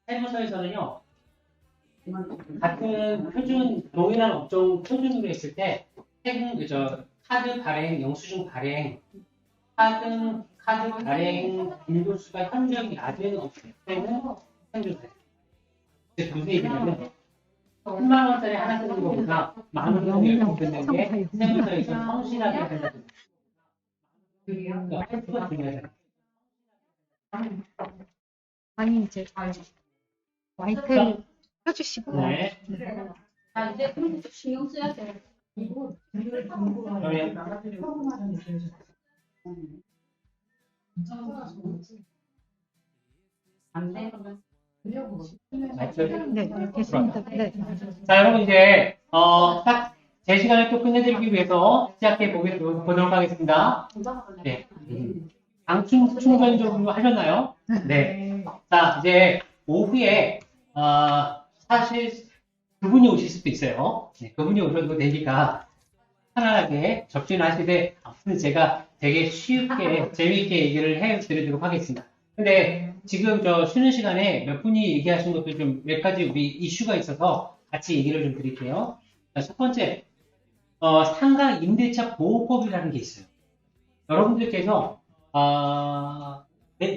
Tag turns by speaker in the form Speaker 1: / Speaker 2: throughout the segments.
Speaker 1: 세무서에서는요, 같은 표준, 동일한 업종 표준으로 했을 때, 카드 발행, 영수증 발행, 카드 발행 빈도수가 현저히 낮은 업체는 생존돼. 무슨 얘기냐면, 10만 원짜리 하나 쓰는 것보다 만 원짜리 이렇게 쓰는 게 세무서에서 성실하게 한다. 그러니까 횟수가 중요하잖아요.
Speaker 2: 아니 이제 마이크 켜주시고.
Speaker 1: 네.
Speaker 3: 아, 이제 그런 거 신경 써야 돼. 안 돼?
Speaker 1: 맞죠?
Speaker 2: 네, 됐습니다. 네.
Speaker 1: 자, 여러분 이제 딱 제 시간을 또 끝내드리기 위해서 시작해 보도록 하겠습니다. 네. 방충 충전적으로 하셨나요? 네. 자, 이제 오후에 사실 그분이 오실 수도 있어요. 네, 그분이 오셔도 되니까 편안하게 접근하시되 아무튼 제가 되게 쉽게 재미있게 얘기를 해드리도록 하겠습니다. 근데 지금 저 쉬는 시간에 몇 분이 얘기하신 것도 좀 몇 가지 우리 이슈가 있어서 같이 얘기를 좀 드릴게요. 자, 첫 번째, 상가 임대차 보호법이라는 게 있어요. 여러분들께서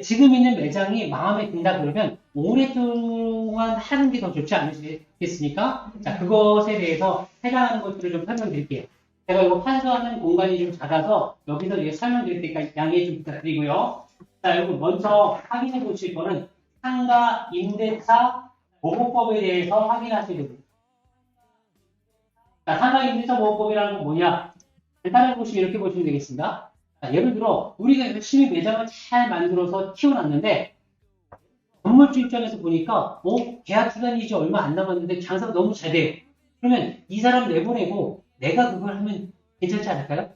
Speaker 1: 지금 있는 매장이 마음에 든다 그러면 오랫동안 하는 게 더 좋지 않으시겠습니까? 자, 그것에 대해서 해당하는 것들을 좀 설명드릴게요. 제가 이거 판서하는 공간이 좀 작아서 여기서 이제 설명드릴 테니까 양해 좀 부탁드리고요. 자, 여러분 먼저 확인해 보실 거는 상가 임대차 보호법에 대해서 확인하셔야 됩니다. 자, 상가 임대차 보호법이라는 건 뭐냐? 간단하게 보시면 이렇게 보시면 되겠습니다. 자, 예를 들어 우리가 열심히 매장을 잘 만들어서 키워놨는데 건물주 입장에서 보니까 계약 기간이 이제 얼마 안 남았는데 장사가 너무 잘 돼요. 그러면 이 사람 내보내고 내가 그걸 하면 괜찮지 않을까요?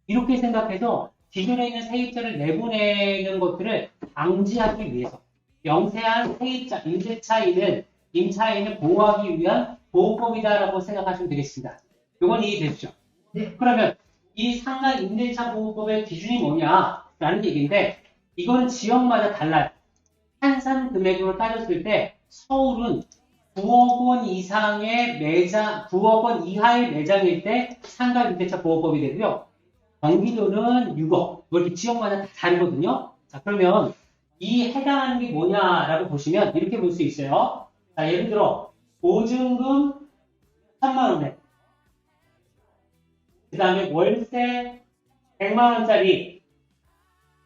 Speaker 1: 이렇게 생각해서 기존에 있는 세입자를 내보내는 것들을 방지하기 위해서 영세한 세입자, 임차인을 보호하기 위한 보호법이다라고 생각하시면 되겠습니다. 이건 이해되시죠?
Speaker 3: 네.
Speaker 1: 그러면 이 상가 임대차 보호법의 기준이 뭐냐라는 얘기인데 이거는 지역마다 달라요. 환산 금액으로 따졌을 때 서울은 9억 원 이상의 매장, 9억 원 이하의 매장일 때 상가 임대차 보호법이 되고요. 경기도는 6억. 이렇게 지역마다 다 다르거든요. 자, 그러면 이 해당하는 게 뭐냐라고 보시면 이렇게 볼 수 있어요. 자, 예를 들어 보증금 1,000만 원에 그 다음에 월세 100만 원짜리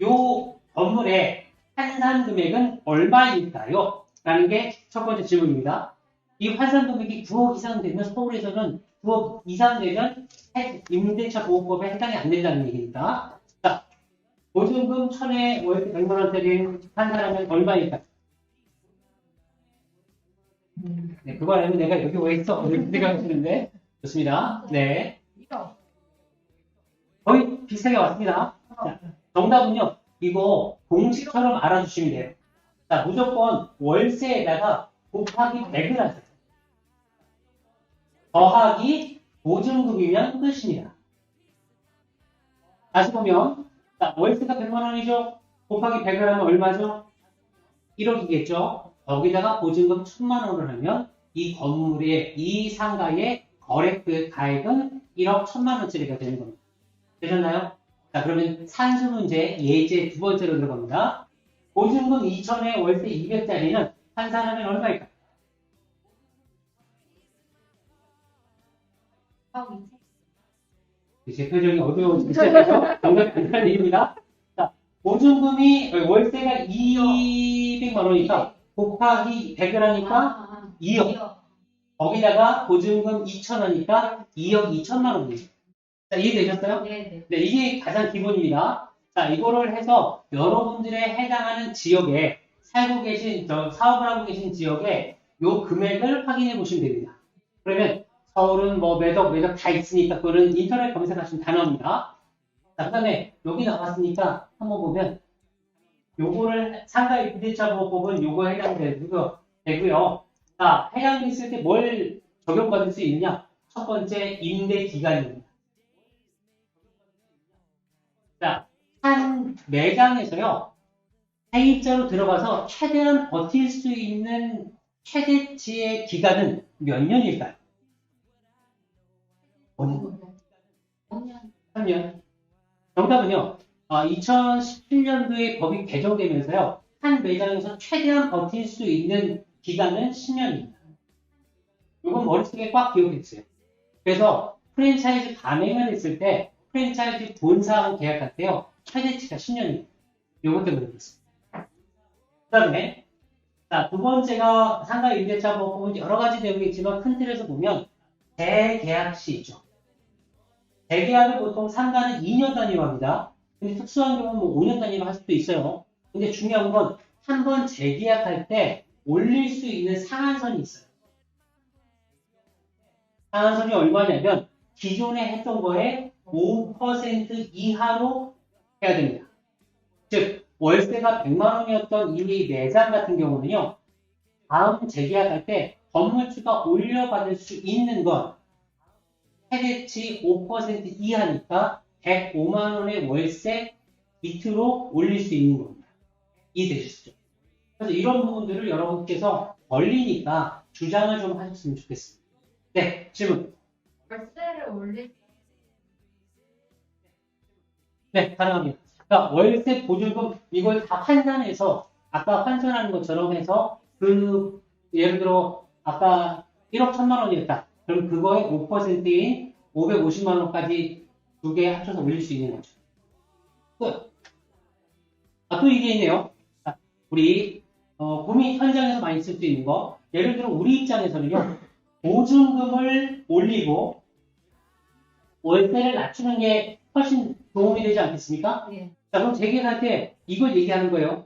Speaker 1: 요 건물의 환산 금액은 얼마일까요? 라는 게 첫 번째 질문입니다. 이 환산 금액이 9억 이상 되면 서울에서는 9억 이상 되면 임대차 보호법에 해당이 안 된다는 얘기입니다. 자, 보증금 1,000에 월세 100만 원짜리 환산하면 얼마일까요? 네, 그거 알면 내가 여기 왜 있어? 이렇게 생각하시는데 좋습니다. 네. 거의 비슷하게 왔습니다. 자, 정답은요. 이거 공식처럼 알아주시면 돼요. 자, 무조건 월세에다가 곱하기 100을 하세요. 더하기 보증금이면 끝입니다. 다시 보면 자, 월세가 100만 원이죠. 곱하기 100을 하면 얼마죠? 1억이겠죠. 거기다가 보증금 1,000만 원을 하면 이 건물의 이 상가의 거래 가액은 1억 1,000만 원짜리가 되는 겁니다. 되셨나요? 자, 그러면 산수 문제 예제 두 번째로 들어갑니다. 보증금 2,000에 월세 200짜리는 환산하면 얼마일까요? 제 표정이 어두워지기 시작해서 정답이 간단한 얘기입니다. 자, 보증금이 월세가 200만 원이니까 곱하기 100을 하니까 2억. 거기다가 보증금 2,000원이니까 2억 2천만 원이죠. 자, 이해되셨어요?
Speaker 3: 네.
Speaker 1: 네, 이게 가장 기본입니다. 자, 이거를 해서 여러분들의 해당하는 지역에 살고 계신, 사업을 하고 계신 지역에 요 금액을 확인해 보시면 됩니다. 그러면 서울은 뭐 매덕 다 있으니까 그거는 인터넷 검색하시면 다 나옵니다. 자, 그 다음에 여기 나왔으니까 한번 보면 요거를 상가 임대차 보호법은 요거에 해당되고요. 자, 해당됐을 때 뭘 적용받을 수 있느냐? 첫 번째 임대 기간입니다. 자, 한 매장에서요. 세입자로 들어가서 최대한 버틸 수 있는 최대치의 기간은 몇 년일까요? 5년. 3년. 정답은요. 2017년도에 법이 개정되면서요. 한 매장에서 최대한 버틸 수 있는 기간은 10년입니다. 이건 머릿속에 꽉 기억해주세요. 그래서 프랜차이즈 가맹을 했을 때 프랜차이즈 본사하고 계약할 때요. 최대치가 10년입니다. 이것 때문에 그렇습니다. 그 다음에 자, 두 번째가 상가 임대차 보면 여러 가지 내용이 있지만 큰 틀에서 보면 재계약 시죠. 재계약을 보통 상가는 2년 단위로 합니다. 근데 특수한 경우는 뭐 5년 단위로 할 수도 있어요. 근데 중요한 건 한 번 재계약할 때 올릴 수 있는 상한선이 있어요. 상한선이 얼마냐면 기존에 했던 거에 5% 이하로 해야 됩니다. 즉 월세가 100만 원이었던 이 매장 같은 경우는요. 다음 재계약할 때 건물주가 올려받을 수 있는 건 최대치 5% 이하니까 105만 원의 월세 밑으로 올릴 수 있는 겁니다. 이해되시죠? 그래서 이런 부분들을 여러분께서 걸리니까 주장을 좀 하셨으면 좋겠습니다. 네, 질문.
Speaker 3: 월세를 올릴
Speaker 1: 네, 가능합니다. 그러니까 월세 보증금 이걸 다 환산해서 아까 환산하는 것처럼 해서 예를 들어 아까 1억 1천만 원이었다. 그럼 그거의 5%인 550만 원까지 두 개 합쳐서 올릴 수 있는 거죠. 끝. 또 이게 있네요. 자, 우리 고민 현장에서 많이 쓸 수 있는 거. 예를 들어 우리 입장에서는요. 보증금을 올리고 월세를 낮추는 게 훨씬 도움이 되지 않겠습니까?
Speaker 3: 네.
Speaker 1: 자, 그럼 재계약할 때 이걸 얘기하는 거예요.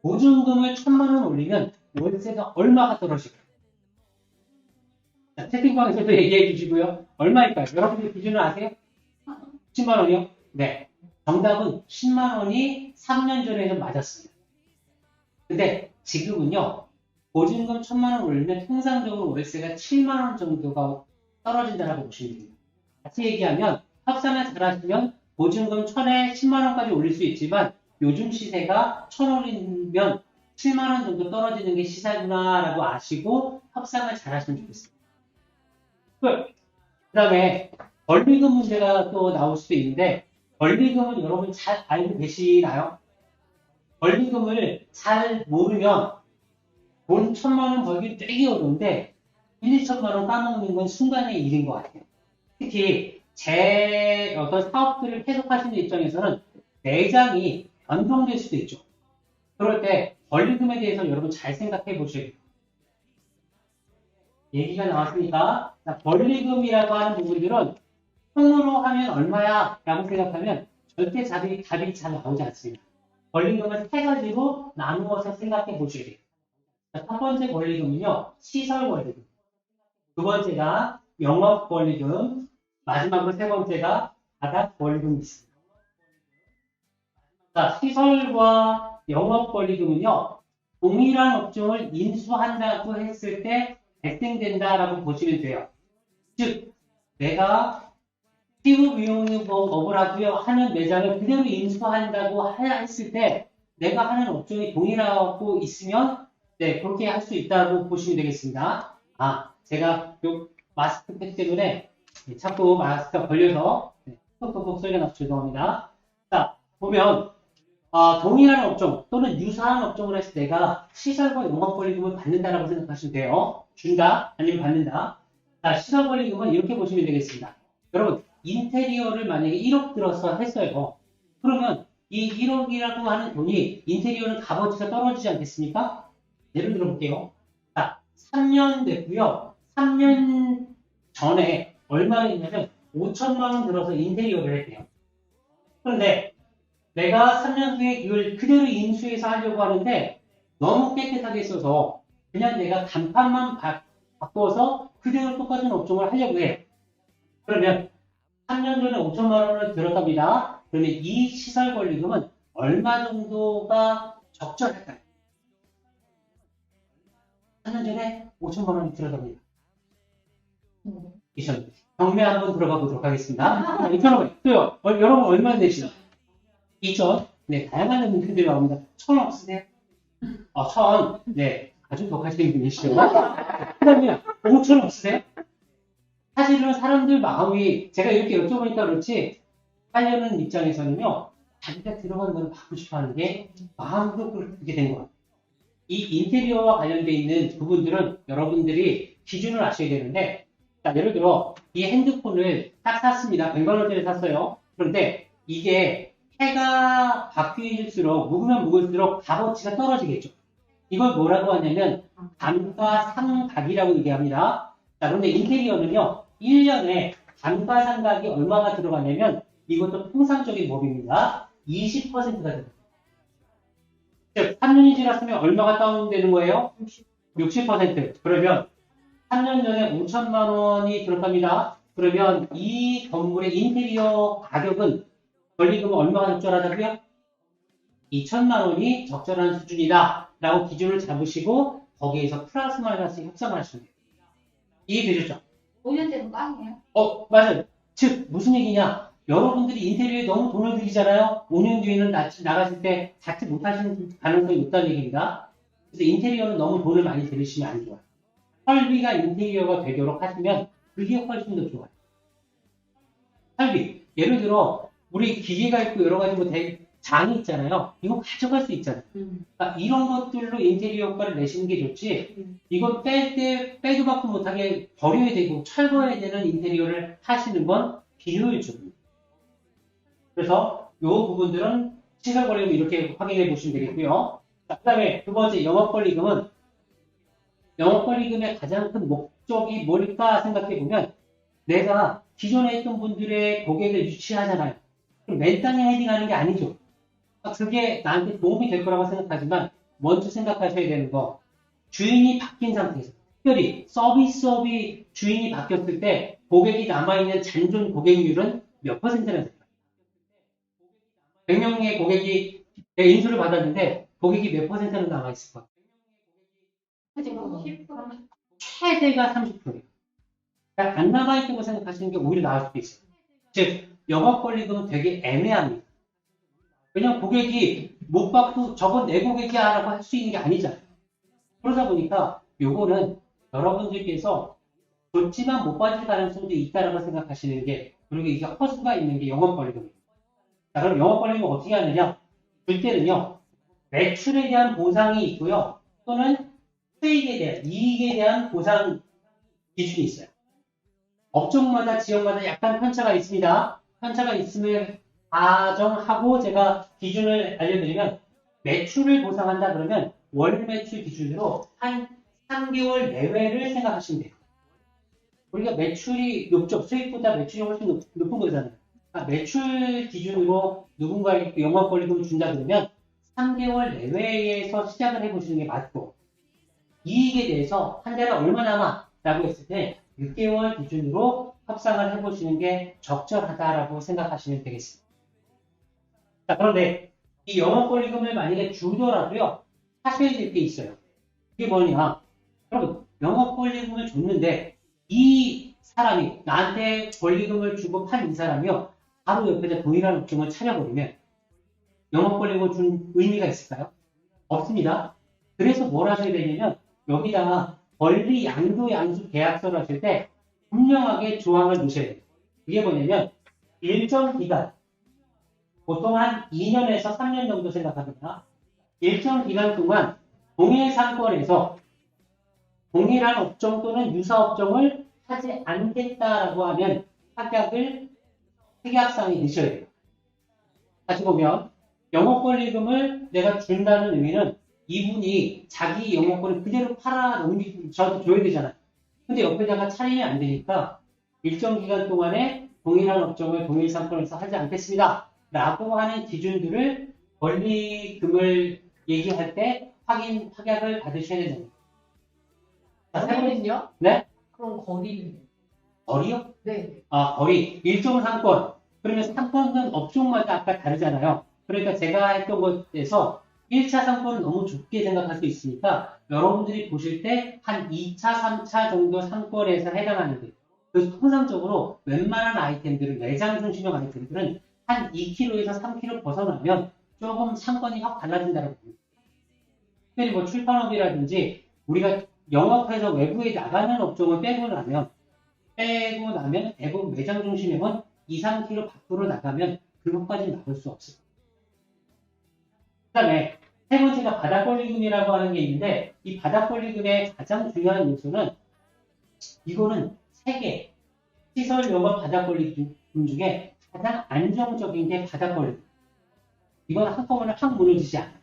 Speaker 1: 보증금을 1,000만 원 올리면 월세가 얼마가 떨어질까요? 자, 채팅방에서도 얘기해 주시고요. 얼마일까요? 여러분들 기준을 아세요? 10만 원이요? 네. 정답은 10만 원이 3년 전에는 맞았습니다. 근데 지금은요. 보증금 1,000만 원 올리면 통상적으로 월세가 7만 원 정도가 떨어진다고 보시면 됩니다. 같이 얘기하면 합산을 잘하시면 보증금 1,000에 10만 원까지 올릴 수 있지만 요즘 시세가 1,000원이면 7만 원 정도 떨어지는 게 시세구나라고 아시고 협상을 잘하시면 좋겠습니다. 그 다음에 권리금 문제가 또 나올 수도 있는데 권리금은 여러분 잘 알고 계시나요? 권리금을 잘 모르면 돈 1,000만 원 벌기 되게 어려운데 1, 2천만 원 까먹는 건 순간의 일인 것 같아요. 특히 제 어떤 사업들을 계속하시는 입장에서는 매장이 변동될 수도 있죠. 그럴 때 권리금에 대해서 여러분 잘 생각해 보셔야 돼요. 얘기가 나왔으니까 권리금이라고 하는 부분들은 통으로 하면 얼마야? 라고 생각하면 절대 답이 잘 나오지 않습니다. 권리금을 세 가지로 나누어서 생각해 보셔야 돼요. 자, 첫 번째 권리금은요. 시설 권리금. 두 번째가 영업 권리금. 마지막으로 세 번째가 바닥 권리금이 있습니다. 자, 시설과 영업 권리금은요. 동일한 업종을 인수한다고 했을 때 발생된다라고 보시면 돼요. 즉, 내가 피부 미용업을 하고요 하는 매장을 그대로 인수한다고 했을 때 내가 하는 업종이 동일하고 있으면 네 그렇게 할 수 있다고 보시면 되겠습니다. 제가 요 마스크팩 때문에 자꾸 마스크가 걸려서 톡톡톡 소리가 나서 죄송합니다. 자 보면 동일한 업종 또는 유사한 업종을 했을 때 내가 시설과 영업권리금을 받는다라고 생각하시면 돼요. 준다 아니면 받는다. 자 시설권리금은 이렇게 보시면 되겠습니다. 여러분 인테리어를 만약에 1억 들어서 했어요. 그러면 이 1억이라고 하는 돈이 인테리어는 값어치가 떨어지지 않겠습니까? 예를 들어 볼게요. 자, 3년 됐고요. 3년 전에 얼마였냐면 5천만 원 들어서 인테리어를 했대요. 그런데 내가 3년 후에 이걸 그대로 인수해서 하려고 하는데 너무 깨끗하게 써서 그냥 내가 간판만 바꿔서 그대로 똑같은 업종을 하려고 해. 그러면 3년 전에 5천만 원을 들었답니다. 그러면 이 시설 권리금은 얼마 정도가 적절할까요? 3년 전에 5천만 원이 들었답니다. 2천. 경매 한번 들어가 보도록 하겠습니다. 2,500. 또요. 여러분 얼마 내시나? 2천. 네, 다양한 의견들이 나옵니다. 천 없으세요? 천. 네, 아주 독하시는 분이시죠. 그 다음에 5천 없으세요? 사실은 사람들 마음이, 제가 이렇게 여쭤보니까 그렇지, 하려는 입장에서는요, 자기가 들어간 걸 받고 싶어 하는 게 마음으로 그렇게 된 것 같아요. 이 인테리어와 관련되어 있는 부분들은 여러분들이 기준을 아셔야 되는데, 자, 예를 들어, 이 핸드폰을 딱 샀습니다. 100만 원짜리 샀어요. 그런데 이게 해가 바뀔수록, 묵으면 묵을수록 값어치가 떨어지겠죠. 이걸 뭐라고 하냐면, 감가상각이라고 얘기합니다. 자, 그런데 인테리어는요, 1년에 감가상각이 얼마가 들어가냐면, 이것도 통상적인 법입니다. 20%가 들어갑니다. 즉, 3년이 지났으면 얼마가 다운되는 거예요? 60%. 그러면 3년 전에 5천만 원이 들어갑니다. 그러면 이 건물의 인테리어 가격은 권리금은 얼마가 적절하다고요? 2천만 원이 적절한 수준이다 라고 기준을 잡으시고 거기에서 플러스 마이너스 협상을 하시면 돼요. 이해되셨죠?
Speaker 3: 5년 되는 거 아니에요?
Speaker 1: 맞아요. 즉 무슨 얘기냐? 여러분들이 인테리어에 너무 돈을 들이잖아요. 5년 뒤에는 나가실 때 자칫 못하시는 가능성이 있다는 얘기입니다. 그래서 인테리어는 너무 돈을 많이 들이시면 안 좋아요. 설비가 인테리어가 되도록 하시면 그게 훨씬 더 좋아요. 설비. 예를 들어 우리 기계가 있고 여러 가지 장이 있잖아요. 이거 가져갈 수 있잖아요. 그러니까 이런 것들로 인테리어 효과를 내시는 게 좋지. 이건 뺄 때 빼도 박도 못하게 버려야 되고 철거해야 되는 인테리어를 하시는 건 비효율적입니다. 그래서 이 부분들은 시설권리금 이렇게 확인해 보시면 되겠고요. 자, 그 다음에 두 번째 영업권리금은 영업권리금의 가장 큰 목적이 뭘까 생각해 보면 내가 기존에 있던 분들의 고객을 유치하잖아요. 그럼 맨땅에 헤딩하는 게 아니죠. 그게 나한테 도움이 될 거라고 생각하지만 먼저 생각하셔야 되는 거 주인이 바뀐 상태에서 특별히 서비스업이 주인이 바뀌었을 때 고객이 남아있는 잔존 고객률은 몇 %나 될까요? 100명의 고객이 내 인수를 받았는데 고객이 몇 %는 남아있을까?
Speaker 3: 10%.
Speaker 1: 최대가 30%예요. 그러니까 안 남아있다고 생각하시는 게 오히려 나을 수도 있어요. 즉 영업권리금은 되게 애매합니다. 왜냐면 고객이 못 받고 저건 내 고객이야 라고 할 수 있는 게 아니잖아요. 그러다 보니까 요거는 여러분들께서 좋지만 못 받을 가능성도 있다라고 생각하시는 게 그리고 이게 허수가 있는 게 영업권리금입니다. 자, 그럼 영업권리금은 어떻게 하느냐? 줄 때는요. 매출에 대한 보상이 있고요. 또는 수익에 대한, 이익에 대한 보상 기준이 있어요. 업종마다 지역마다 약간 편차가 있습니다. 편차가 있음을 가정하고 제가 기준을 알려드리면 매출을 보상한다 그러면 월 매출 기준으로 한 3개월 내외를 생각하시면 돼요. 우리가 매출이 높죠. 수익보다 매출이 훨씬 높은 거잖아요. 그러니까 매출 기준으로 누군가에게 영업권리금을 준다 그러면 3개월 내외에서 시작을 해보시는 게 맞고 이익에 대해서 한 달에 얼마 남아? 라고 했을 때 6개월 기준으로 협상을 해보시는 게 적절하다라고 생각하시면 되겠습니다. 자, 그런데 이 영업권리금을 만약에 주더라도요, 하셔야 될 게 있어요. 그게 뭐냐? 여러분, 영업권리금을 줬는데 이 사람이 나한테 권리금을 주고 판 이 사람이요, 바로 옆에다 동일한 업종을 차려버리면 영업권리금을 준 의미가 있을까요? 없습니다. 그래서 뭘 하셔야 되냐면 여기다가 권리 양수 계약서를 하실 때 분명하게 조항을 넣으셔야 돼요. 이게 뭐냐면 일정 기간, 보통 한 2년에서 3년 정도 생각합니다. 일정 기간 동안 동일 상권에서 동일한 업종 또는 유사 업종을 하지 않겠다라고 하면 특약상에 넣으셔야 돼요. 다시 보면 영업권리금을 내가 준다는 의미는 이분이 자기 영업권을 그대로 저한테 줘야 되잖아요. 근데 옆에다가 차리면 안 되니까 일정 기간 동안에 동일한 업종을 동일 상권에서 하지 않겠습니다. 라고 하는 기준들을 권리금을 얘기할 때 확약을 받으셔야 됩니다.
Speaker 3: 거리는요?
Speaker 1: 네?
Speaker 3: 그럼 거리는?
Speaker 1: 거리요?
Speaker 3: 네.
Speaker 1: 거리. 일정 상권. 그러면 상권은 업종마다 아까 다르잖아요. 그러니까 제가 했던 것에서 1차 상권은 너무 좁게 생각할 수 있으니까 여러분들이 보실 때 한 2차, 3차 정도 상권에서 해당하는데 그래서 통상적으로 웬만한 아이템들은 내장 중심형 아이템들은 한 2kg에서 3kg 벗어나면 조금 상권이 확 달라진다고 봅니다. 특별히 뭐 출판업이라든지 우리가 영업해서 외부에 나가는 업종을 빼고 나면 대부분 매장 중심이면 2, 3km 밖으로 나가면 그것까지 나올 수 없어요. 그 다음에 세 번째가 바닥권리금이라고 하는 게 있는데 이 바닥권리금의 가장 중요한 요소는 이거는 세계 시설 영업 바닥권리금 중에 가장 안정적인 게 바닥권리금. 이건 한꺼번에 확 무너지지 않아요.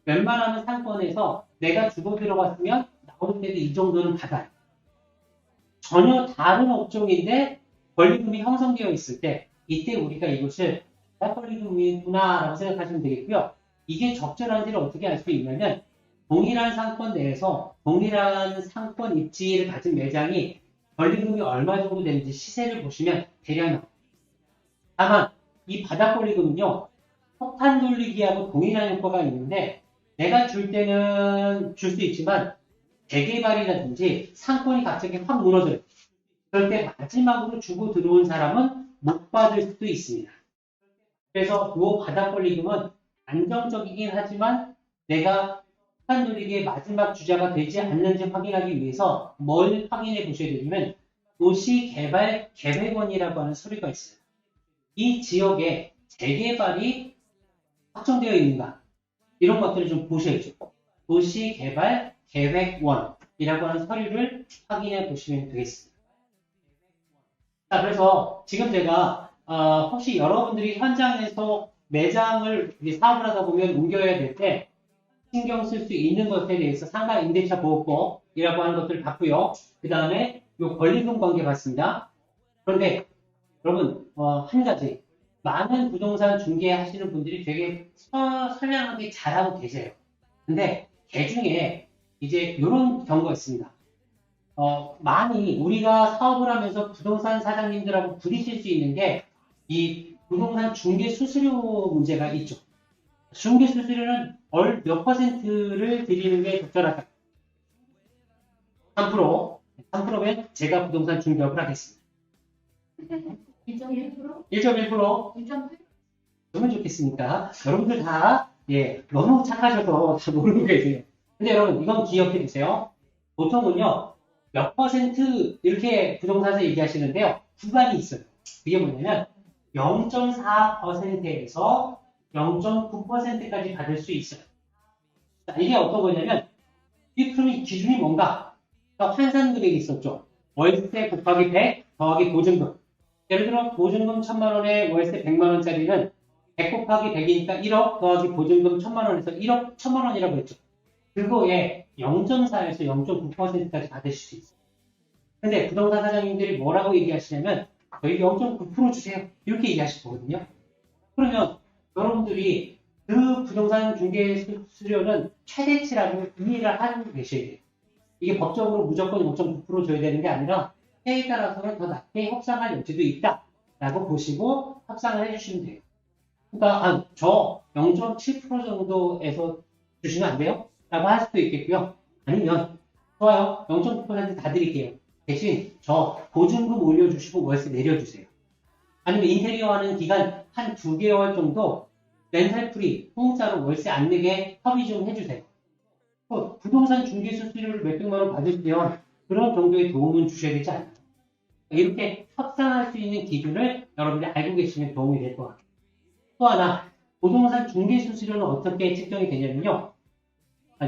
Speaker 1: 웬만하면 상권에서 내가 주고 들어갔으면 나올 때도 이 정도는 받아요. 전혀 다른 업종인데 권리금이 형성되어 있을 때 이때 우리가 이것을 바닥권리금이구나라고 생각하시면 되겠고요. 이게 적절한지를 어떻게 알 수 있냐면 동일한 상권 내에서 동일한 상권 입지를 가진 매장이 권리금이 얼마 정도 되는지 시세를 보시면 대략 나옵니다. 다만 이 바닥권리금은요. 폭탄 돌리기하고 동일한 효과가 있는데 내가 줄 때는 줄 수 있지만 재개발이라든지 상권이 갑자기 확 무너져요. 그럴 때 마지막으로 주고 들어온 사람은 못 받을 수도 있습니다. 그래서 이 바닥권리금은 안정적이긴 하지만 내가 폭탄 돌리기의 마지막 주자가 되지 않는지 확인하기 위해서 뭘 확인해 보셔야 되냐면 도시개발계획원이라고 하는 서류가 있어요. 이 지역에 재개발이 확정되어 있는가 이런 것들을 좀 보셔야죠. 도시개발계획원이라고 하는 서류를 확인해 보시면 되겠습니다. 자, 그래서 지금 제가 혹시 여러분들이 현장에서 매장을 사업을 하다 보면 옮겨야 될 때 신경 쓸 수 있는 것에 대해서 상가 임대차 보호법이라고 하는 것들을 봤고요. 그 다음에 이 권리금 관계 봤습니다. 그런데 여러분 한 가지 많은 부동산 중개하시는 분들이 되게 선량하게 잘하고 계세요. 근데 그 중에 이제 이런 경우가 있습니다. 많이 우리가 사업을 하면서 부동산 사장님들하고 부딪힐 수 있는 게 이 부동산 중개 수수료 문제가 있죠. 중개 수수료는 몇 %를 드리는 게 적절할까? 3%. 3%면 제가 부동산 중개업을 하겠습니다.
Speaker 3: 1.1%?
Speaker 1: 1.1%.
Speaker 3: 1.8%?
Speaker 1: 그러면 좋겠습니까? 여러분들 다, 너무 착하셔서 다 모르고 계세요. 근데 여러분, 이건 기억해 주세요. 보통은요, 몇 % 이렇게 부동산에서 얘기하시는데요. 구간이 있어요. 그게 뭐냐면, 0.4%에서 0.9%까지 받을 수 있어요. 자, 이게 어떤 거냐면, 이 기준이 뭔가? 그러니까 환산 금액이 있었죠. 월세 곱하기 100 더하기 보증금. 예를 들어 보증금 1,000만 원에 월세 100만 원짜리는 100 곱하기 100이니까 1억 더하기 보증금 1,000만 원에서 1억 1,000만 원이라고 했죠. 그거에 0.4에서 0.9%까지 받으실 수 있어요. 근데 부동산 사장님들이 뭐라고 얘기하시냐면 저희 0.9% 주세요. 이렇게 얘기하실 거거든요. 그러면 여러분들이 그 부동산 중개 수수료는 최대치라고 이해를 하고 계셔야 돼요. 이게 법적으로 무조건 0.9% 줘야 되는 게 아니라 해에 따라서는 더 낮게 협상할 여지도 있다라고 보시고 협상을 해주시면 돼요. 그러니까 저 0.7% 정도에서 주시면 안 돼요? 라고 할 수도 있겠고요. 아니면 좋아요. 0.9% 다 드릴게요. 대신 저 보증금 올려주시고 월세 내려주세요. 아니면 인테리어 하는 기간 한 2개월 정도 렌탈 프리, 공짜로 월세 안 내게 협의 좀 해주세요. 부동산 중개 수수료를 몇백만 원 받으시면 그런 정도의 도움은 주셔야 되지 않나요? 이렇게 협상할 수 있는 기준을 여러분들이 알고 계시면 도움이 될 것 같아요. 또 하나, 부동산 중개 수수료는 어떻게 측정이 되냐면요.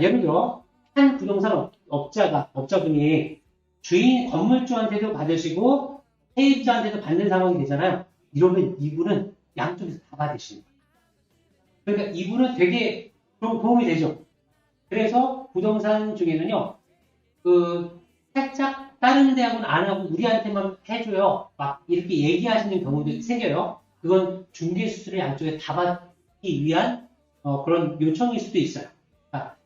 Speaker 1: 예를 들어 한 부동산 업자분이 주인 건물주한테도 받으시고 세입자한테도 받는 상황이 되잖아요. 이러면 이분은 양쪽에서 다 받으십니다. 그러니까 이분은 되게 도움이 되죠. 그래서 부동산 중에는요, 살짝 다른 데하고는 안 하고 우리한테만 해줘요. 막 이렇게 얘기하시는 경우도 생겨요. 그건 중개수수료 양쪽에 다 받기 위한 그런 요청일 수도 있어요.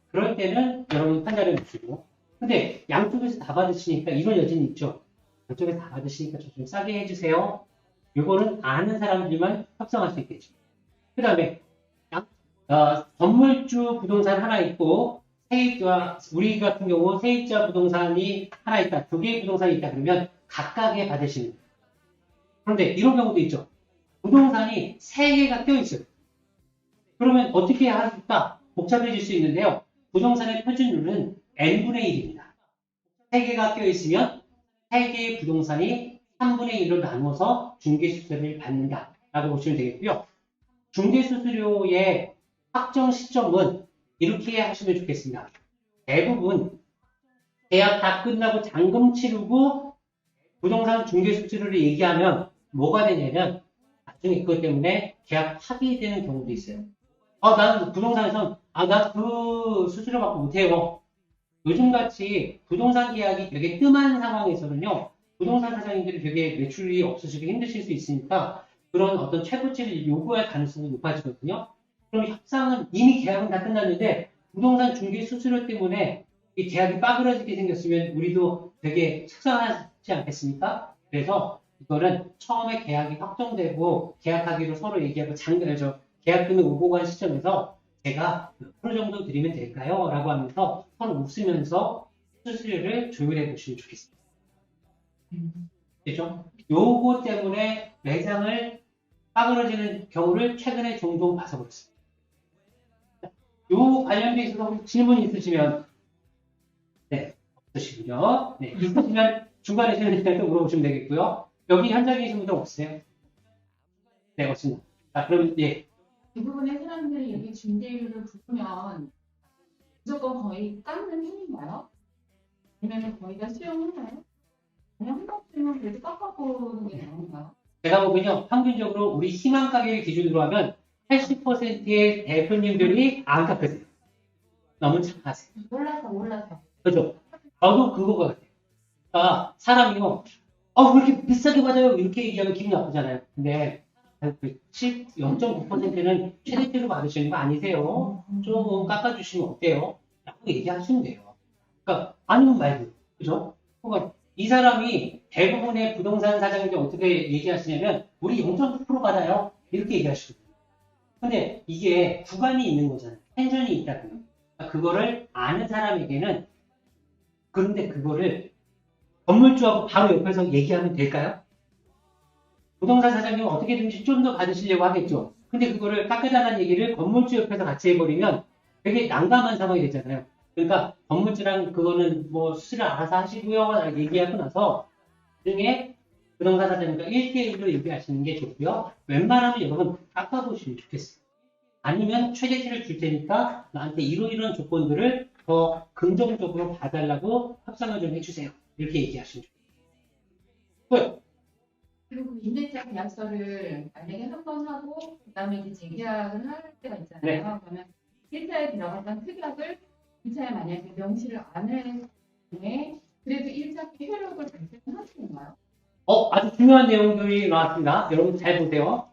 Speaker 1: 그럴 때는 여러분 판단해 보시고. 근데 양쪽에서 다 받으시니까 이런 여지는 있죠. 양쪽에서 다 받으시니까 좀 싸게 해주세요. 이거는 아는 사람들만 협상할 수 있겠죠. 그 다음에 건물주 부동산 하나 있고 세입자, 우리 같은 경우 세입자 부동산이 하나 있다, 2개의 부동산이 있다 그러면 각각에 받으시는 거예요. 그런데 이런 경우도 있죠. 부동산이 3개가 껴있어요. 그러면 어떻게 할까? 복잡해질 수 있는데요. 부동산의 표준율은 n분의 1입니다. 3개가 껴있으면 3개의 부동산이 3분의 1로 나눠서 중개수수료를 받는다 라고 보시면 되겠고요. 중개수수료의 확정 시점은 이렇게 하시면 좋겠습니다. 대부분 계약 다 끝나고 잔금 치르고 부동산 중개수수료를 얘기하면 뭐가 되냐면 나중에 그것 때문에 계약 파기되는 경우도 있어요. 나는 부동산에서 나 그 수수료 받고 못해요. 요즘같이 부동산 계약이 되게 뜸한 상황에서는요. 부동산 사장님들이 되게 매출이 없으시고 힘드실 수 있으니까 그런 어떤 최고치를 요구할 가능성이 높아지거든요. 그럼 협상은 이미 계약은 다 끝났는데 부동산 중개 수수료 때문에 이 계약이 빠그러지게 생겼으면 우리도 되게 속상하지 않겠습니까? 그래서 이거는 처음에 계약이 확정되고 계약하기로 서로 얘기하고 계약금이 오고 간 시점에서 제가 몇 프로 정도 드리면 될까요? 라고 하면서 서로 웃으면서 수수료를 조율해 보시면 좋겠습니다. 그죠? 요거 때문에 매장을 빠그러지는 경우를 최근에 종종 봐서 그렇습니다. 요 관련돼 있어서 혹시 질문 있으시면 네, 없으시군요. 네, 있으시면 중간에 시간에 또 물어보시면 되겠고요. 여기 현장에 계신 분들 없으세요? 네, 없습니다. 자, 그럼 예.
Speaker 3: 대부분의 사람들이 여기 중개율을 부르면 무조건 거의 깎는 편인가요? 아니면 거의 다 수용하나요? 그냥 한 번쯤은 그래도 깎아보는 게 나은가요?
Speaker 1: 제가 보면요, 평균적으로 우리 희망 가격을 기준으로 하면 80%의 대표님들이 안 깎으세요. 너무 착하세요.
Speaker 3: 몰라서.
Speaker 1: 그죠? 저도 그거 같아요. 그러니까 사람이요, 왜 이렇게 비싸게 받아요? 이렇게 얘기하면 기분 나쁘잖아요. 근데 0.9%는 최대치로 받으시는 거 아니세요? 조금 깎아주시면 어때요? 라고 얘기하시면 돼요. 그러니까 아니면 말고, 그죠? 그러니까 이 사람이 대부분의 부동산 사장님들 어떻게 얘기하시냐면 우리 0.9% 받아요. 이렇게 얘기하시거든요. 근데 이게 구간이 있는 거잖아요. 텐션이 있다는 거. 그러니까 그거를 아는 사람에게는 그런데 그거를 건물주하고 바로 옆에서 얘기하면 될까요? 부동산 사장님은 어떻게든지 좀 더 받으시려고 하겠죠. 근데 그거를 깎아달라는 얘기를 건물주 옆에서 같이 해버리면 되게 난감한 상황이 되잖아요. 그러니까 건물주랑 그거는 뭐 수수료 알아서 하시고요. 얘기하고 나서 나중에 부동산 사장님과 1대1로 얘기하시는 게 좋고요. 웬만하면 여러분 깎아보시면 좋겠어요. 아니면 최대치를 줄 테니까 나한테 이런 조건들을 더 긍정적으로 봐달라고 협상을 좀 해주세요. 이렇게 얘기하시면 좋겠어요.
Speaker 3: 그리고 그 임대차 계약서를 만약에 한 번 하고 그다음에 이제 재계약을 할 때가 있잖아요.
Speaker 1: 네.
Speaker 3: 그러면 1차에 들어갔던 특약을 2차에 만약에 명시를 안 할 경우에 그래도 1차 효력을 발생하는 건가요?
Speaker 1: 아주 중요한 내용들이 나왔습니다. 여러분들 잘 보세요.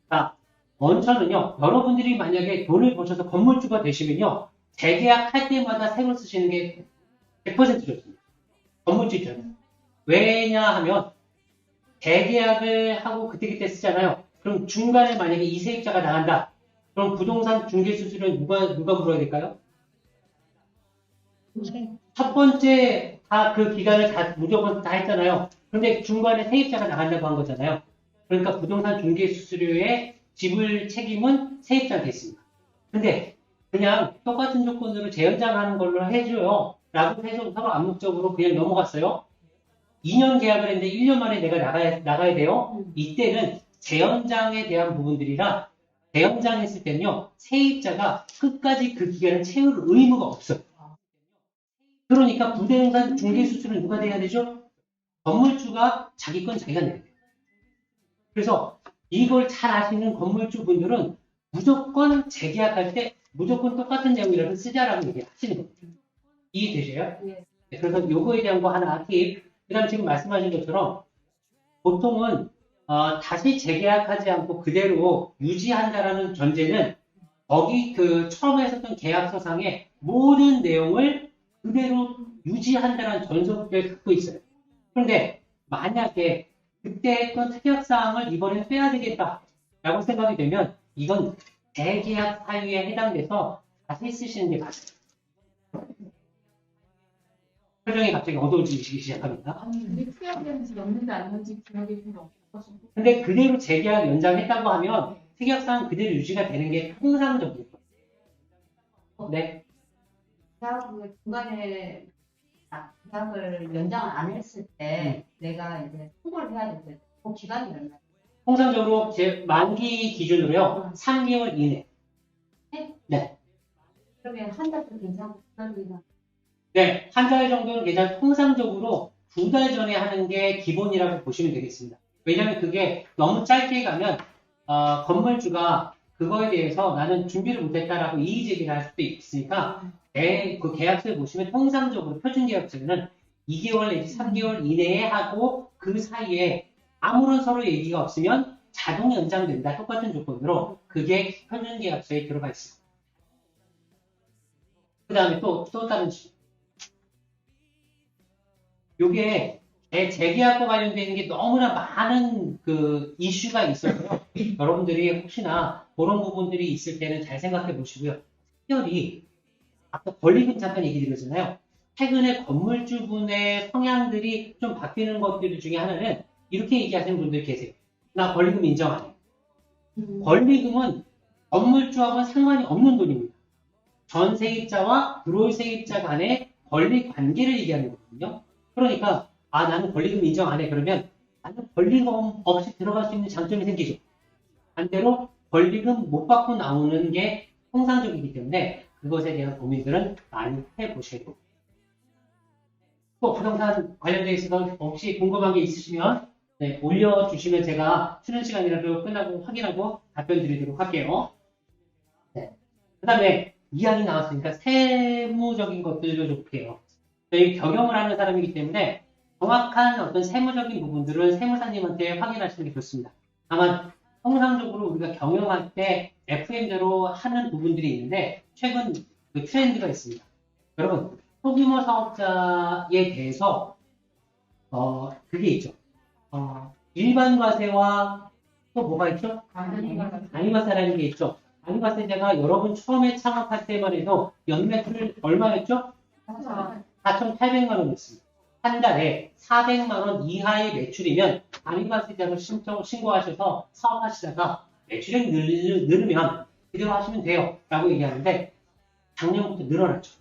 Speaker 1: 자, 원천은요, 여러분들이 만약에 돈을 버셔서 건물주가 되시면요, 재계약할 때마다 새로 쓰시는 게 100% 좋습니다. 건물주 입장에서. 왜냐하면, 재계약을 하고 그때 쓰잖아요. 그럼 중간에 만약에 이 세입자가 나간다. 그럼 부동산 중개 수수료는 누가 물어야 될까요? 첫 번째 그 기간을 다 무조건 다 했잖아요. 그런데 중간에 세입자가 나간다고 한 거잖아요. 그러니까 부동산 중개 수수료의 지불 책임은 세입자한테 있습니다. 근데 그냥 똑같은 조건으로 재연장하는 걸로 해줘요. 라고 해서 서로 암묵적으로 그냥 넘어갔어요. 2년 계약을 했는데 1년 만에 내가 나가야 돼요. 이때는 재연장에 대한 부분들이라 재연장했을 때는요. 세입자가 끝까지 그 기간을 채울 의무가 없어요. 그러니까 부동산 중개 수수료는 누가 내야 되죠? 건물주가 자기 건 자기가 내야 돼요. 그래서 이걸 잘 아시는 건물주 분들은 무조건 재계약할 때 무조건 똑같은 내용이라도 쓰자라고 얘기하시는 겁니다. 이해되세요?
Speaker 3: 네.
Speaker 1: 네, 그래서 요거에 대한 거 하나 팁. 그 다음에 지금 말씀하신 것처럼 보통은 다시 재계약하지 않고 그대로 유지한다라는 전제는 거기 그 처음에 했었던 계약서상의 모든 내용을 그대로 유지한다는 전제를 갖고 있어요. 그런데 만약에 그때 했던 특약사항을 이번에 빼야 되겠다라고 생각이 되면 이건 재계약 사유에 해당돼서 다시 쓰시는 게 맞아요. 표정이 갑자기 어두워지기 시작합니다.
Speaker 3: 아니 근데 특약이었는지 넣는지 안 넣는지 기억이 별로 없어서
Speaker 1: 근데 그대로 재계약 연장했다고 하면 특약사항 그대로 유지가 되는 게 통상적이에요. 네.
Speaker 4: 계약을 중간에 계약을 연장을 안 했을 때 내가 이제 통보를 해야 될 때 그 기간이 얼마나?
Speaker 1: 통상적으로 제 만기 기준으로요. 3개월 이내. 네.
Speaker 4: 그러면 한 달도 괜찮고 두 달도 괜찮고.
Speaker 1: 네. 한 달 정도는 괜찮 통상적으로 2달 전에 하는 게 기본이라고 보시면 되겠습니다. 왜냐하면 그게 너무 짧게 가면 건물주가 그거에 대해서 나는 준비를 못했다라고 이의제기를 할 수도 있으니까 그 계약서에 보시면 통상적으로 표준계약서는 2개월 내지 3개월 이내에 하고 그 사이에 아무런 서로 얘기가 없으면 자동 연장된다. 똑같은 조건으로 그게 표준계약서에 들어가 있습니다. 그 다음에 또 다른 질문. 요게 재계약과 관련되는 게 너무나 많은 그 이슈가 있어서요. 여러분들이 혹시나 그런 부분들이 있을 때는 잘 생각해 보시고요. 특별히 아까 권리금 잠깐 얘기 드렸잖아요. 최근에 건물주분의 성향들이 좀 바뀌는 것들 중에 하나는 이렇게 얘기하시는 분들 계세요. 나 권리금 인정 안 해. 권리금은 건물주하고는 상관이 없는 돈입니다. 전 세입자와 불월 세입자 간의 권리 관계를 얘기하는 거거든요. 그러니까 나는 권리금 인정 안 해. 그러면 나는 권리금 없이 들어갈 수 있는 장점이 생기죠. 반대로 권리금 못 받고 나오는 게 통상적이기 때문에 그것에 대한 고민들은 많이 해보셔야 됩니다. 또 부동산 관련되어 있어서 혹시 궁금한 게 있으시면 올려주시면 제가 쉬는 시간이라도 끝나고 확인하고 답변 드리도록 할게요. 네. 그 다음에 이야기 나왔으니까 세무적인 것들도 좀 볼게요. 저희 경영을 하는 사람이기 때문에 정확한 어떤 세무적인 부분들은 세무사님한테 확인하시는 게 좋습니다. 다만 통상적으로 우리가 경영할 때 FM대로 하는 부분들이 있는데 최근 그 트렌드가 있습니다. 여러분 소규모 사업자에 대해서 그게 있죠. 일반 과세와 또 뭐가 있죠? 단위과세라는 게 있죠. 단위과세제가 여러분 처음에 창업할 때만 해도 연매출을 얼마였죠? 4,800만 원이었습니다. 한 달에 400만 원 이하의 매출이면 단위과세자를 신고하셔서 사업하시다가 매출액 늘으면 그대로 하시면 돼요. 라고 얘기하는데 작년부터 늘어났죠.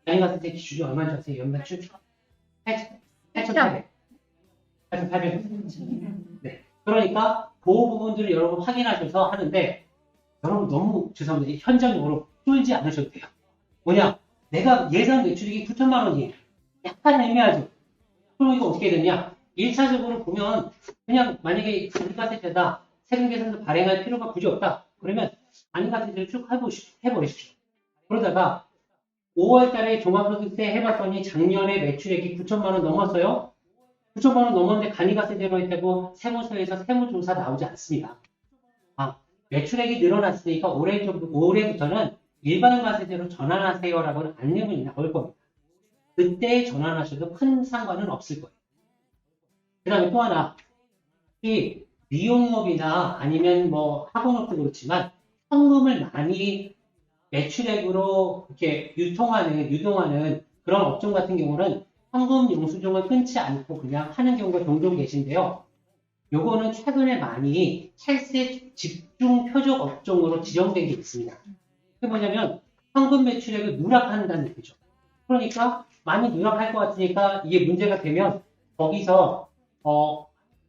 Speaker 1: 단위과세제 기준이 얼마인지 아세요? 연매출? 8,800. 8,800. 네. 그러니까 그 부분들을 여러분 확인하셔서 하는데 여러분 너무 죄송합니다. 현장적으로 쫄지 않으셔도 돼요. 뭐냐? 내가 예상 매출액이 9천만 원이에요. 약간 애매하죠. 그럼 이거 어떻게 되냐? 1차적으로 보면 그냥 만약에 단위과세제다. 세금 계산도 발행할 필요가 굳이 없다. 그러면 단위과세제를 쭉 해버리십시오. 그러다가 5월 달에 종합소득세 해봤더니 작년에 매출액이 9천만 원 넘었어요. 9천만 원 넘었는데 간이과세제로 했다고 세무서에서 세무조사 나오지 않습니다. 매출액이 늘어났으니까 올해부터는 일반과세제로 전환하세요라고는 안내문이 나올 겁니다. 그때 전환하셔도 큰 상관은 없을 거예요. 그 다음에 또 하나, 이 미용업이나 아니면 뭐 학원업도 그렇지만 현금을 많이 매출액으로 이렇게 유동하는 그런 업종 같은 경우는 현금 영수증을 끊지 않고 그냥 하는 경우가 종종 계신데요. 요거는 최근에 많이 찰세 집중 표적 업종으로 지정된 게 있습니다. 그게 뭐냐면 현금 매출액을 누락한다는 얘기죠. 그러니까 많이 누락할 것 같으니까 이게 문제가 되면 거기서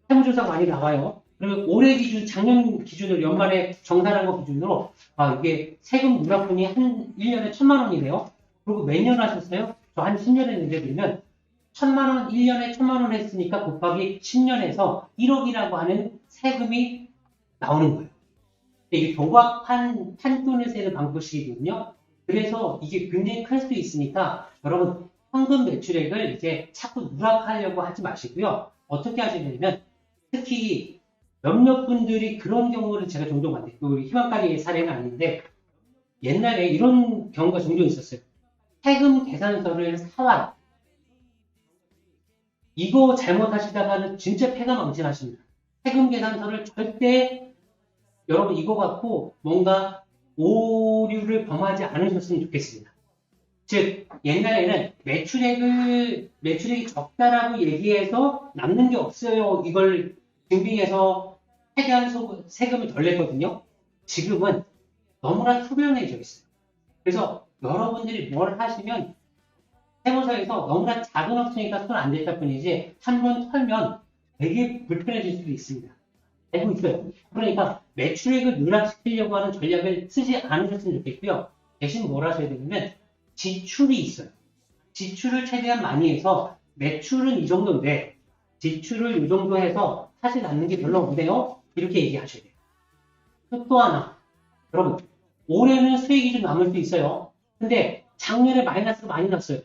Speaker 1: 세무조사가 많이 나와요. 그러면 올해 기준, 작년 기준으로 연말에 정산한 거 기준으로 이게 세금 누락분이 한 1년에 1,000만 원이네요. 그리고 몇 년 하셨어요? 저 한 10년 했는데 그러면 1,000만 원, 1년에 1,000만 원 했으니까 곱하기 10년에서 1억이라고 하는 세금이 나오는 거예요. 이게 도박 판돈을 세는 방법이거든요. 그래서 이게 굉장히 클 수도 있으니까 여러분 현금 매출액을 이제 자꾸 누락하려고 하지 마시고요. 어떻게 하셔야 되냐면 특히 몇몇 분들이 그런 경우를 제가 종종 봤는데 우리 희망가게의 사례는 아닌데 옛날에 이런 경우가 종종 있었어요. 세금 계산서를 사와요. 이거 잘못하시다가는 진짜 패가 망신하십니다. 세금 계산서를 절대 여러분 이거 갖고 뭔가 오류를 범하지 않으셨으면 좋겠습니다. 즉 옛날에는 매출액이 적다라고 얘기해서 남는 게 없어요. 이걸 증빙해서 최대한 세금을 덜 냈거든요. 지금은 너무나 투명해져 있어요. 그래서 여러분들이 뭘 하시면 세무서에서 너무나 작은 업체니까 손 안 댔다 뿐이지 한 번 털면 되게 불편해질 수도 있습니다. 알고 있어요. 그러니까 매출액을 누락시키려고 하는 전략을 쓰지 않으셨으면 좋겠고요. 대신 뭘 하셔야 되냐면 지출이 있어요. 지출을 최대한 많이 해서 매출은 이 정도인데 지출을 이 정도 해서 사실 남는 게 별로 없네요. 이렇게 얘기하셔야 돼요. 또 하나. 여러분, 올해는 수익이 좀 남을 수 있어요. 근데 작년에 마이너스가 많이 났어요.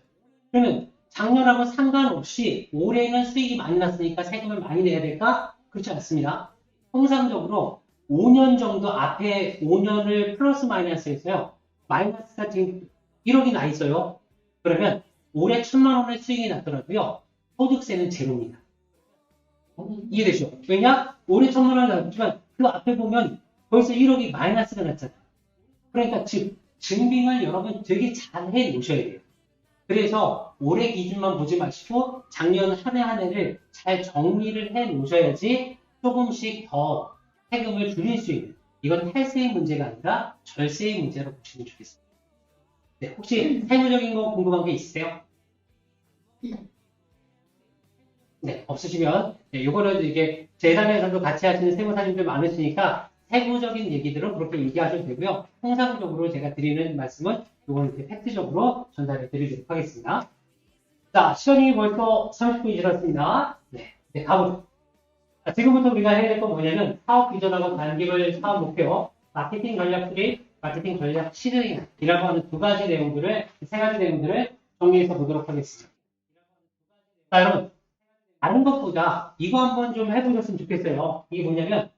Speaker 1: 그러면 작년하고 상관없이 올해는 수익이 많이 났으니까 세금을 많이 내야 될까? 그렇지 않습니다. 통상적으로 5년 정도 앞에 5년을 플러스 마이너스 했어요. 마이너스가 지금 1억이 나 있어요. 그러면 올해 1,000만 원의 수익이 났더라도요. 소득세는 제로입니다. 이해되죠? 왜냐? 올해 1,000만 원이 났지만 그 앞에 보면 벌써 1억이 마이너스가 났잖아요. 그러니까 즉 증빙을 여러분 되게 잘 해 놓으셔야 돼요. 그래서 올해 기준만 보지 마시고 작년 한 해 한 해를 잘 정리를 해 놓으셔야지 조금씩 더 세금을 줄일 수 있는, 이건 탈세의 문제가 아니라 절세의 문제로 보시면 좋겠습니다. 네, 혹시 세무적인 거 궁금한 게 있으세요? 네, 없으시면 이거는 이게 재단에서도 같이 하시는 세무사님들 많으시니까 세부적인 얘기들은 그렇게 얘기하셔도 되고요. 통상적으로 제가 드리는 말씀은 이건 이렇게 팩트적으로 전달해 드리도록 하겠습니다. 자, 시간이 벌써 30분이 지났습니다. 네, 가보죠. 자, 지금부터 우리가 해야 될 건 뭐냐면 사업 비전하고 단기별 사업 목표, 마케팅 전략 수립, 마케팅 전략 실행이라고 하는 세 가지 내용들을 정리해서 보도록 하겠습니다. 자, 여러분, 다른 것보다 이거 한번 좀 해보셨으면 좋겠어요. 이게 뭐냐면,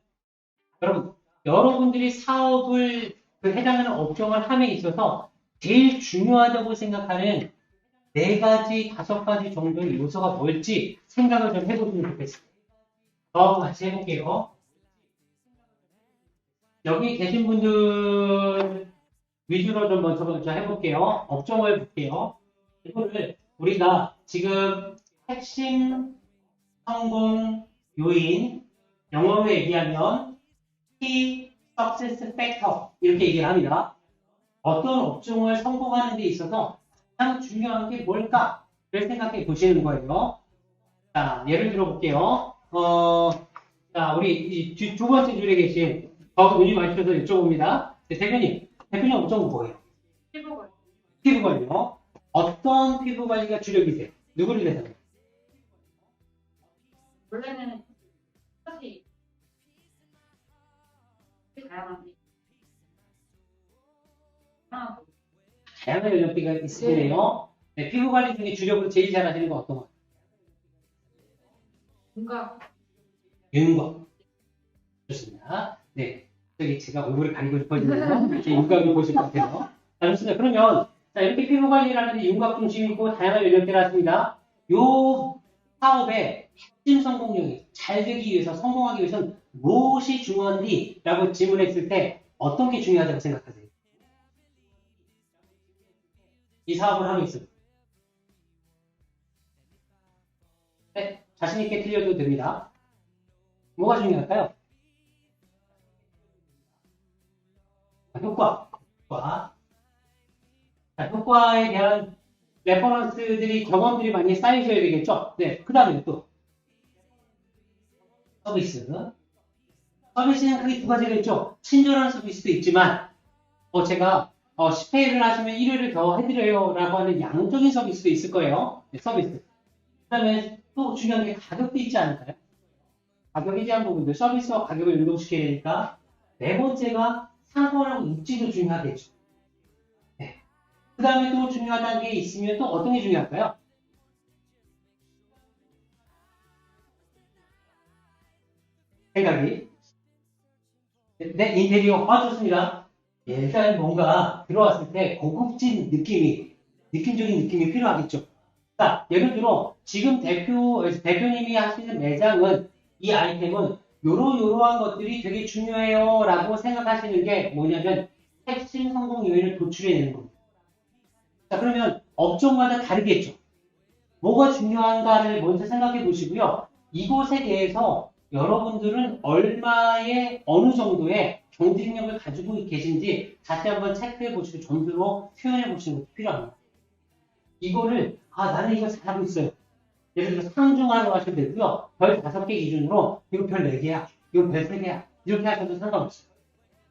Speaker 1: 여러분들이 사업을 해당하는 업종을 함에 있어서 제일 중요하다고 생각하는 4가지, 5가지 정도의 요소가 뭘지 생각을 좀 해보시면 좋겠습니다. 같이 해볼게요. 여기 계신 분들 위주로 좀 먼저 해볼게요. 업종을 볼게요. 이거를 우리가 지금 핵심 성공 요인, 영어로 얘기하면 Key Success Factor 이렇게 얘기를 합니다. 어떤 업종을 성공하는 데 있어서 가장 중요한 게 뭘까를 생각해 보시는 거예요. 자, 예를 들어 볼게요. 자, 우리 두 번째 줄에 계신 눈이 마주쳐서 여쭤봅니다. 네, 대표님 업종은 뭐예요?
Speaker 3: 피부관.
Speaker 1: 피부관리요. 어떤 피부관리가 주력이세요? 누구를 대상으로?
Speaker 3: 원래는 사실 다양한데.
Speaker 1: 다양한 연령대가 있으시네요. 네, 피부관리 중에 주력으로 제일 잘하시는 건 어떤 거?
Speaker 3: 뭔가
Speaker 1: 윤곽. 좋습니다. 네. 저기 제가 얼굴을 가리고 싶어지네요. 제 윤곽을 보실 것 같아요. 자, 좋습니다. 그러면, 자, 이렇게 피부 관리를 하는데 윤곽 중심이고 다양한 연령대를 하십니다. 요 사업의 핵심 성공률이 잘 되기 위해서, 성공하기 위해서는 무엇이 중요한지? 라고 질문했을 때 어떤 게 중요하다고 생각하세요? 이 사업을 하고 있습니다. 네, 자신있게 틀려도 됩니다. 뭐가 중요할까요? 효과. 자, 효과에 대한 레퍼런스들이, 경험들이 많이 쌓이셔야 되겠죠? 네, 그 다음에 또 서비스. 서비스는 크게 2가지가 있죠. 친절한 서비스도 있지만 제가 10회를 하시면 1회를 더 해드려요 라고 하는 양적인 서비스도 있을 거예요. 네, 서비스. 그 다음에 또 중요한 게 가격도 있지 않을까요? 가격에 대한 부분들, 서비스와 가격을 연동시켜야 되니까. 4번째가 상권하고 입지도 중요하겠죠. 네. 그 다음에 또 중요하다는 게 있으면 또 어떤 게 중요할까요? 생각이. 네, 인테리어. 좋습니다. 예, 일단 뭔가 들어왔을 때 고급진 느낌적인 느낌이 필요하겠죠. 자, 예를 들어, 지금 대표님이 하시는 매장은, 이 아이템은 요러한 것들이 되게 중요해요 라고 생각하시는 게 뭐냐면 핵심 성공 요인을 도출해내는 겁니다. 자, 그러면 업종마다 다르겠죠. 뭐가 중요한가를 먼저 생각해 보시고요. 이곳에 대해서 여러분들은 얼마의 어느 정도의 경쟁력을 가지고 계신지 다시 한번 체크해 보시고 점수로 표현해 보시는 것이 필요합니다. 이거를 나는 이거 잘하고 있어요. 예를 들어 상중하라고 하시면 되고요. 별 5개 기준으로 이거 별 4개야, 이거 별 3개야 이렇게 하셔도 상관없어요.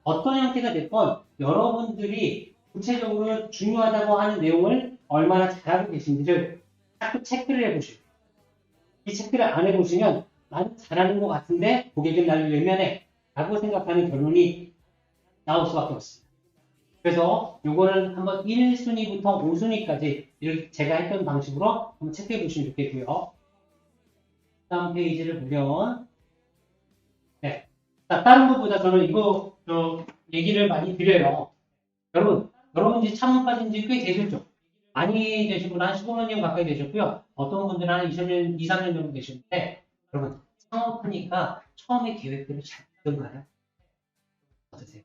Speaker 1: 어떤 형태가 됐건 여러분들이 구체적으로 중요하다고 하는 내용을 얼마나 잘하고 계신지를 자꾸 체크를 해보시고 이 체크를 안 해보시면 나는 잘하는 것 같은데 고객은 나를 외면해 라고 생각하는 결론이 나올 수밖에 없습니다. 그래서 요거는 한번 1순위부터 5순위까지 이렇게 제가 했던 방식으로 한번 체크해 보시면 좋겠고요. 다음 페이지를 보면 네. 자, 다른 것보다 저는 이거 얘기를 많이 드려요. 여러분들이 창업 빠진 지 꽤 되셨죠? 많이 되신 분은 한 15년 가까이 되셨고요. 어떤 분들은 한 20년, 2, 3년 정도 되셨는데 여러분 창업하니까 처음에 계획들을 잘 짜던가요? 어떠세요?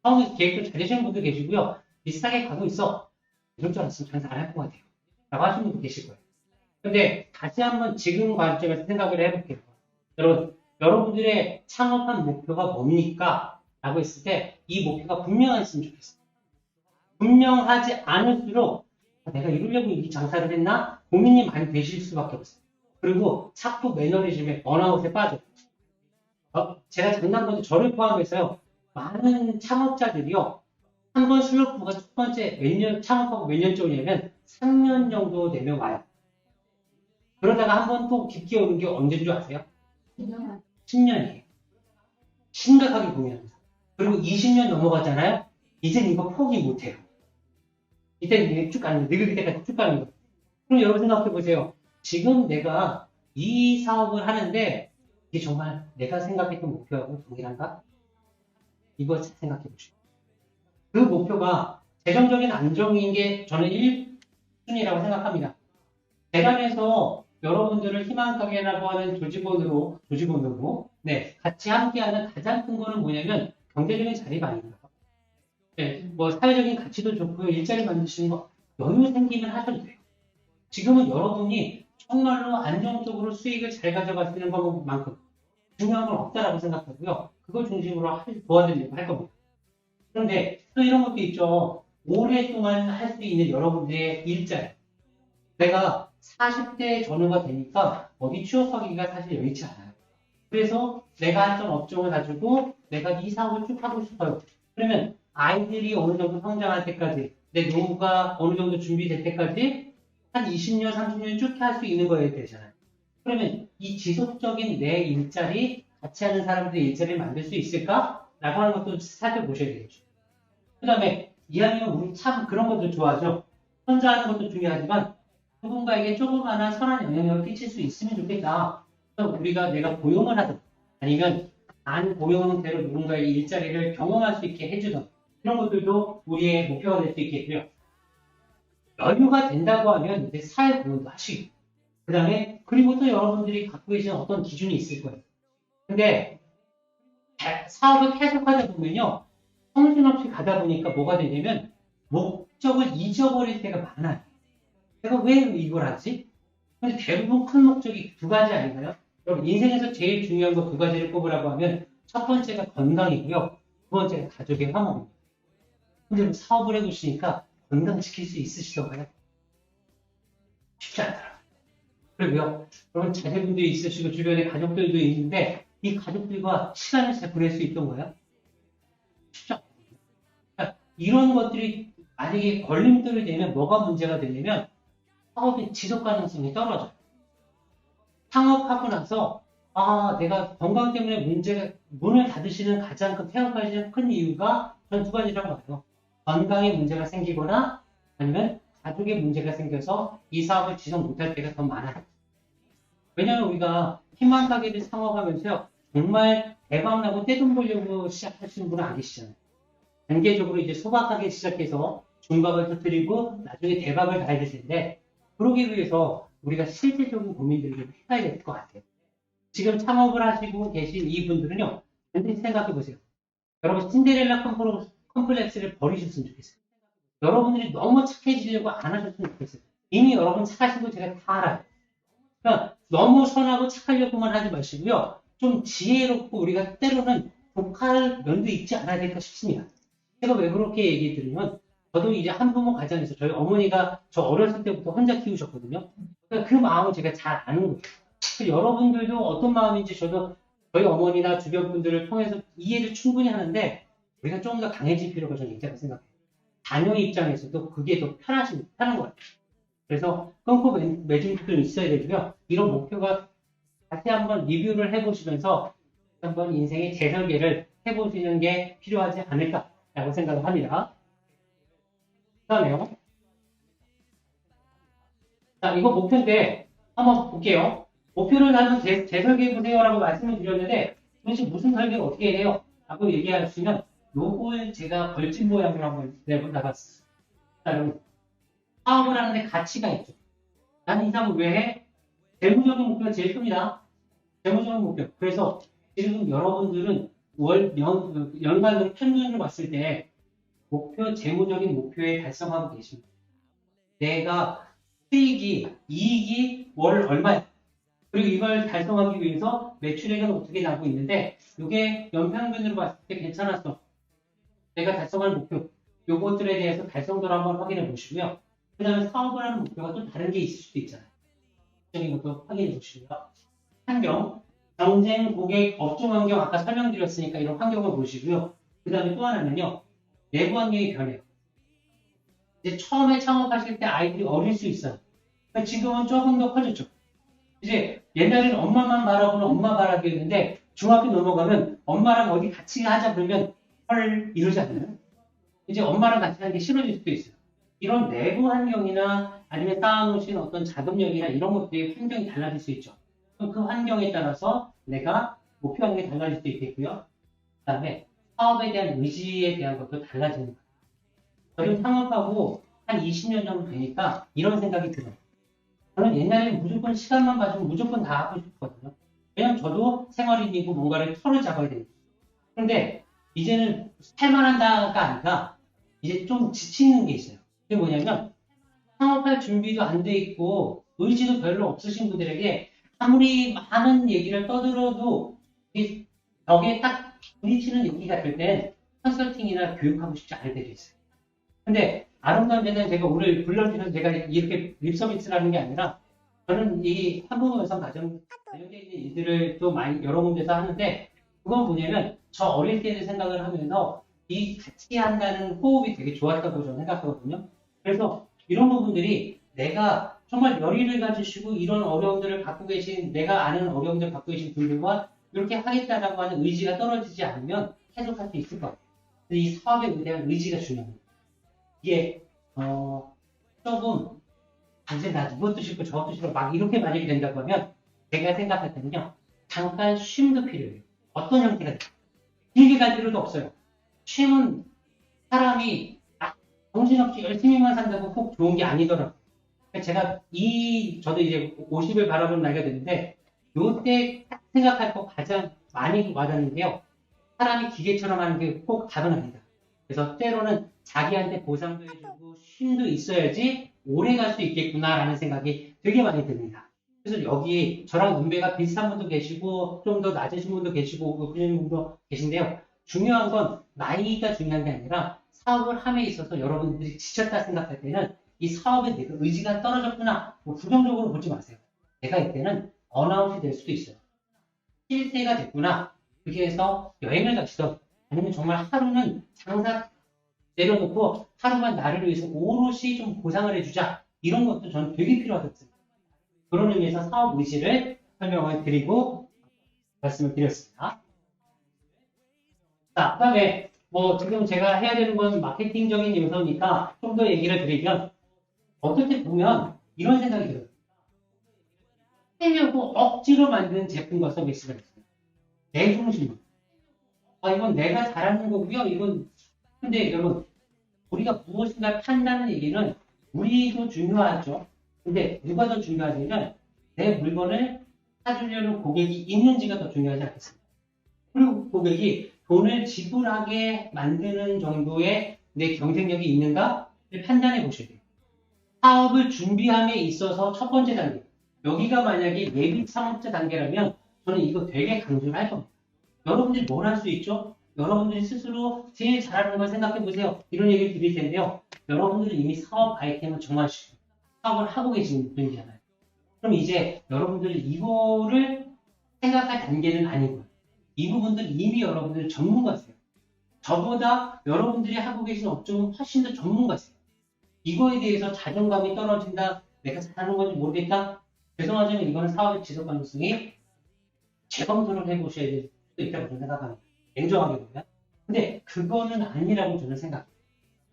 Speaker 1: 처음에 계획도 잘 되시는 분도 계시고요. 비슷하게 가고 있어. 이럴 줄 알았으면 장사 안 할 것 같아요. 라고 하시는 분도 계실 거예요. 근데 다시 한번 지금 관점에서 생각을 해볼게요. 여러분들의 창업한 목표가 뭡니까? 라고 했을 때 이 목표가 분명했으면 좋겠어요. 분명하지 않을수록 내가 이러려고 이 장사를 했나? 고민이 많이 되실 수밖에 없어요. 그리고 자꾸 매너리즘에 번아웃에 빠져요. 제가 장난건데 저를 포함해서요. 많은 창업자들이요. 한 번 슬로프가 첫 번째 창업하고 몇 년째 오냐면 3년 정도 되면 와요. 그러다가 한 번 또 깊게 오는 게 언제인 줄 아세요? 10년이에요. 심각하게 고민합니다. 그리고 20년 넘어가잖아요. 이젠 이거 포기 못해요. 이때는 쭉 가는 거예요. 늙을 때까지 쭉 가는 거예요. 그럼 여러분 생각해 보세요. 지금 내가 이 사업을 하는데 이게 정말 내가 생각했던 목표하고 동일한가? 이거 생각해 보시죠. 그 목표가 재정적인 안정인 게 저는 1순위라고 생각합니다. 대단해서 여러분들을 희망가게라고 하는 조직원으로 네, 같이 함께하는 가장 큰 거는 뭐냐면 경제적인 자립 아닌가요? 네, 뭐 사회적인 가치도 좋고요. 일자리 만드시는 거 여유 생기면 하셔도 돼요. 지금은 여러분이 정말로 안정적으로 수익을 잘 가져가시는 것만큼 중요한 건 없다라고 생각하고요. 그걸 중심으로 도와드리려고 할 겁니다. 그런데 또 이런 것도 있죠. 오랫동안 할 수 있는 여러분들의 일자리. 내가 40대 전후가 되니까 어디 취업하기가 사실 여의치 않아요. 그래서 내가 했던 업종을 가지고 내가 이 사업을 쭉 하고 싶어요. 그러면 아이들이 어느 정도 성장할 때까지 내 노후가 어느 정도 준비될 때까지 한 20년, 30년 쭉 할 수 있는 거에 되잖아요. 그러면 이 지속적인 내 일자리, 같이 하는 사람들의 일자리를 만들 수 있을까? 라고 하는 것도 살펴보셔야 되겠죠. 그 다음에 이왕이면 우리 참 그런 것도 좋아하죠. 혼자 하는 것도 중요하지만 누군가에게 조그마한 선한 영향력을 끼칠 수 있으면 좋겠다. 그래서 우리가 내가 고용을 하든 아니면 안 고용 형태로 누군가의 일자리를 경험할 수 있게 해주든 이런 것들도 우리의 목표가 될 수 있겠고요. 여유가 된다고 하면 이제 사회 공헌도 하시고 그 다음에 그리고 또 여러분들이 갖고 계신 어떤 기준이 있을 거예요. 근데 사업을 계속 하다 보면요. 정신없이 가다 보니까 뭐가 되냐면 목적을 잊어버릴 때가 많아요. 내가 왜 이걸 하지? 근데 대부분 큰 목적이 두 가지 아닌가요? 여러분 인생에서 제일 중요한 거 두 가지를 꼽으라고 하면 첫 번째가 건강이고요. 두 번째가 가족의 화목입니다. 근데 사업을 해보시니까 건강 지킬 수 있으시던가요? 쉽지 않더라고요. 그리고요. 여러분 자제분도 있으시고 주변에 가족들도 있는데 이 가족들과 시간을 잘 보낼 수 있던가요? 쉽지 않거든요. 그러니까 이런 것들이 만약에 걸림돌이 되면 뭐가 문제가 되냐면 사업의 지속 가능성이 떨어져요. 창업하고 나서 내가 건강 때문에 문을 닫으시는 가장 큰 태업하시는 큰 이유가 저는 두 가지라고 봐요. 건강에 문제가 생기거나 아니면 가족에 문제가 생겨서 이 사업을 지속 못할 때가 더 많아요. 왜냐하면 우리가 희망 가게를 창업하면서요. 정말 대박나고 떼돈 벌려고 시작하시는 분은 아니시잖아요. 단계적으로 이제 소박하게 시작해서 중박을 터뜨리고 나중에 대박을 가야 될 텐데 그러기 위해서 우리가 실질적인 고민들을 좀 해봐야 될 것 같아요. 지금 창업을 하시고 계신 이분들은요. 반드시 생각해 보세요. 여러분 신데렐라 컴플렉스를 버리셨으면 좋겠어요. 여러분들이 너무 착해지려고 안 하셨으면 좋겠어요. 이미 여러분 착하신 거 제가 다 알아요. 그러니까 너무 선하고 착하려고만 하지 마시고요. 좀 지혜롭고 우리가 때로는 독할 면도 있지 않아야 될까 싶습니다. 제가 왜 그렇게 얘기 드리면 저도 이제 한부모 가정에서 저희 어머니가 저 어렸을 때부터 혼자 키우셨거든요. 그러니까 그 마음을 제가 잘 아는 거예요. 여러분들도 어떤 마음인지 저도 저희 어머니나 주변 분들을 통해서 이해를 충분히 하는데 우리가 조금 더 강해질 필요가 저는 있다고 생각해요. 자녀 입장에서도 그게 더 편한 것 같아요. 그래서 끊고 맺은 것들은 있어야 되고요. 이런 목표가 다시 한번 리뷰를 해보시면서 한번 인생의 재설계를 해보시는 게 필요하지 않을까라고 생각을 합니다. 그 다음에요. 자, 이거 목표인데 한번 볼게요. 목표를 한번 재설계해보세요라고 말씀을 드렸는데 도대체 무슨 설계를 어떻게 해요? 라고 얘기하시면 요걸 제가 벌집 모양으로 한번 내보나봤어요. 자, 여러분. 사업을 하는데 가치가 있죠. 나는 이 사업을 왜 해? 재무적인 목표가 제일 큽니다. 재무적인 목표. 그래서 지금 여러분들은 연간으로 평균을 봤을 때 목표, 재무적인 목표에 달성하고 계십니다. 내가 이익이 월 얼마야? 그리고 이걸 달성하기 위해서 매출액은 어떻게 나고 있는데 이게 연평균으로 봤을 때 괜찮았어. 내가 달성할 목표. 요것들에 대해서 달성도를 한번 확인해 보시고요. 그 다음에 사업을 하는 목표가 좀 다른 게 있을 수도 있잖아요. 적인 것도 확인해 보시고요. 환경, 경쟁, 고객, 업종 환경 아까 설명드렸으니까 이런 환경을 보시고요. 그 다음에 또 하나는요. 내부 환경이 변해요. 이제 처음에 창업하실 때 아이들이 어릴 수 있어요. 그러니까 지금은 조금 더 커졌죠. 이제 옛날에는 엄마만 바라보는 엄마 바라기였는데 중학교 넘어가면 엄마랑 어디 같이 하자 그러면 헐 이러지 않나요? 이제 엄마랑 같이 하는 게 싫어질 수도 있어요. 이런 내부 환경이나 아니면 쌓아놓으신 어떤 자금력이나 이런 것들이 환경이 달라질 수 있죠. 그럼 그 환경에 따라서 내가 목표하는 게 달라질 수도 있겠고요. 그 다음에 사업에 대한 의지에 대한 것도 달라지는 거예요. 저는 창업하고 한 20년 정도 되니까 이런 생각이 들어요. 저는 옛날에는 무조건 시간만 가지고 무조건 다 하고 싶거든요. 왜냐면 저도 생활인이고 뭔가를 털을 잡아야 되니까. 그런데 이제는 살만한다가 아니라 이제 좀 지치는 게 있어요. 그게 뭐냐면 창업할 준비도 안 돼 있고 의지도 별로 없으신 분들에게 아무리 많은 얘기를 떠들어도 벽에 딱 부딪히는 얘기가 될 땐 컨설팅이나 교육하고 싶지 않을 때도 있어요. 근데 아름다운 재단 제가 오늘 불러주는 제가 이렇게 립서비스를 하는 게 아니라 저는 이 한부모 여성 가정 관련돼 있는 일들을 또 많이 여러 군데서 하는데 그건 뭐냐면 저 어릴 때를 생각을 하면서 이 같이 한다는 호흡이 되게 좋았다고 저는 생각하거든요. 그래서 이런 부분들이 내가 정말 열의를 가지시고 이런 어려움들을 갖고 계신 내가 아는 어려움들을 갖고 계신 분들과 이렇게 하겠다라고 하는 의지가 떨어지지 않으면 계속할 수 있을 것 같아요. 근데 이 사업에 대한 의지가 중요합니다. 이게 조금 이제 나 이것도 싫고 저것도 싫고 막 이렇게 만약에 된다고 하면 제가 생각할 때는요. 잠깐 쉼도 필요해요. 어떤 형태가 될까요? 길게 갈 필요도 없어요. 쉼은 사람이 정신없이 열심히만 산다고 꼭 좋은 게 아니더라고요. 제가 저도 이제 50을 바라보는 나이가 됐는데 요때 생각할 거 가장 많이 와닿는데요. 사람이 기계처럼 하는 게 꼭 답은 아니다. 그래서 때로는 자기한테 보상도 해주고 쉼도 있어야지 오래 갈 수 있겠구나라는 생각이 되게 많이 듭니다. 그래서 여기 저랑 운배가 비슷한 분도 계시고 좀 더 낮으신 분도 계시고 그런 분도 계신데요. 중요한 건 나이가 중요한 게 아니라 사업을 함에 있어서 여러분들이 지쳤다 생각할 때는 이 사업에 내가 의지가 떨어졌구나 뭐 부정적으로 보지 마세요. 내가 이때는 번아웃이 될 수도 있어요. 실세가 됐구나. 그렇게 해서 여행을 가시던 아니면 정말 하루는 장사 내려놓고 하루만 나를 위해서 오롯이 좀 보상을 해주자. 이런 것도 저는 되게 필요하다고 생각합니다. 그런 의미에서 사업 의지를 설명을 드리고 말씀을 드렸습니다. 자, 그 다음에 지금 제가 해야 되는 건 마케팅적인 요소니까 좀 더 얘기를 드리면 어떨 때 보면 이런 생각이 들어요. 하려고 억지로 만든 제품과 서비스가 있어요. 내 중심. 이건 내가 잘하는 거고요. 근데 여러분, 우리가 무엇인가 판다는 얘기는 우리도 중요하죠. 근데 누가 더 중요하냐면 내 물건을 사주려는 고객이 있는지가 더 중요하지 않겠습니까? 그리고 고객이 돈을 지불하게 만드는 정도의 내 경쟁력이 있는가를 판단해 보셔야 돼요. 사업을 준비함에 있어서 첫 번째 단계. 여기가 만약에 예비 창업자 단계라면 저는 이거 되게 강조를 할 겁니다. 여러분들이 뭘 할 수 있죠? 여러분들이 스스로 제일 잘하는 걸 생각해 보세요. 이런 얘기를 드릴 텐데요. 여러분들이 이미 사업 아이템을 정하시고 사업을 하고 계신 분이잖아요. 그럼 이제 여러분들이 이거를 생각할 단계는 아니고요. 이 부분들은 이미 여러분들 전문가세요. 저보다 여러분들이 하고 계신 업종은 훨씬 더 전문가세요. 이거에 대해서 자존감이 떨어진다, 내가 잘하는 건지 모르겠다. 죄송하지만 이거는 사업의 지속 가능성이 재검토를 해보셔야 될 수도 있다고 저는 생각합니다. 냉정하게 보면. 근데 그거는 아니라고 저는 생각합니다.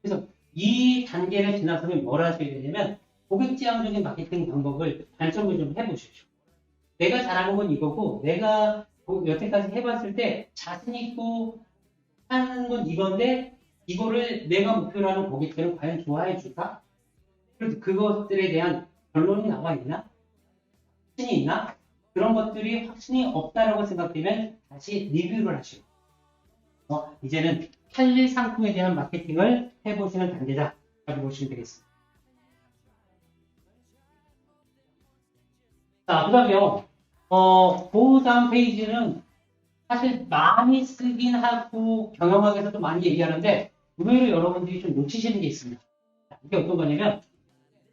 Speaker 1: 그래서 이 단계를 지나서면 뭘 하셔야 되냐면 고객 지향적인 마케팅 방법을 관점을 좀 해보십시오. 내가 잘하는 건 이거고 내가 여태까지 해봤을 때 자신 있고 하는 건 이건데 이거를 내가 목표로 하는 고객들은 과연 좋아해 줄까? 그래서 그것들에 대한 결론이 나와 있나? 확신이 있나? 그런 것들이 확신이 없다라고 생각되면 다시 리뷰를 하시고 이제는 팔릴 상품에 대한 마케팅을 해보시는 단계다라고 보시면 되겠습니다. 자, 그 다음에요. 그 다음 페이지는 사실 많이 쓰긴 하고 경영학에서도 많이 얘기하는데 의외로 여러분들이 좀 놓치시는 게 있습니다. 이게 어떤 거냐면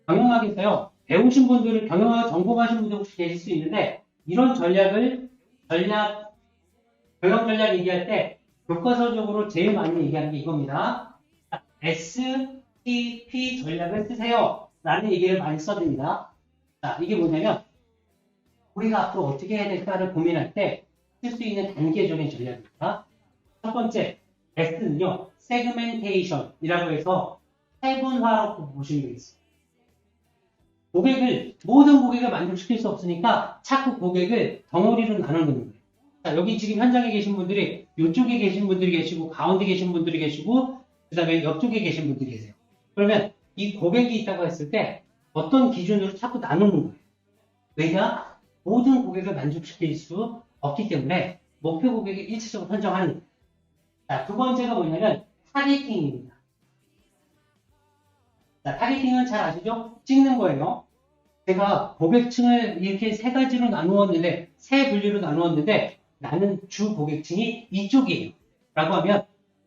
Speaker 1: 경영학에서요. 배우신 분들은 경영학 전공하신 분들 혹시 계실 수 있는데 이런 경영 전략 얘기할 때 교과서적으로 제일 많이 얘기하는 게 이겁니다. STP 전략을 쓰세요. 라는 얘기를 많이 써줍니다. 자, 이게 뭐냐면 우리가 앞으로 어떻게 해야 될까를 고민할 때 쓸 수 있는 단계적인 전략입니다. 첫 번째, S는요, 세그멘테이션이라고 해서 세분화로 보시면 되겠습니다. 모든 고객을 만족시킬 수 없으니까 자꾸 고객을 덩어리로 나누는 거예요. 자, 여기 지금 현장에 계신 분들이 이쪽에 계신 분들이 계시고 가운데 계신 분들이 계시고 그 다음에 옆쪽에 계신 분들이 계세요. 그러면 이 고객이 있다고 했을 때 어떤 기준으로 자꾸 나누는 거예요. 왜냐? 모든 고객을 만족시킬 수 없기 때문에 목표 고객을 일차적으로 선정하는 거예요. 자, 두 번째가 뭐냐면 타겟팅입니다. 자, 타겟팅은 잘 아시죠? 찍는 거예요. 제가 고객층을 이렇게 세 가지로 나누었는데, 세 분류로 나누었는데, 나는 주 고객층이 이쪽이에요. 라고 하면,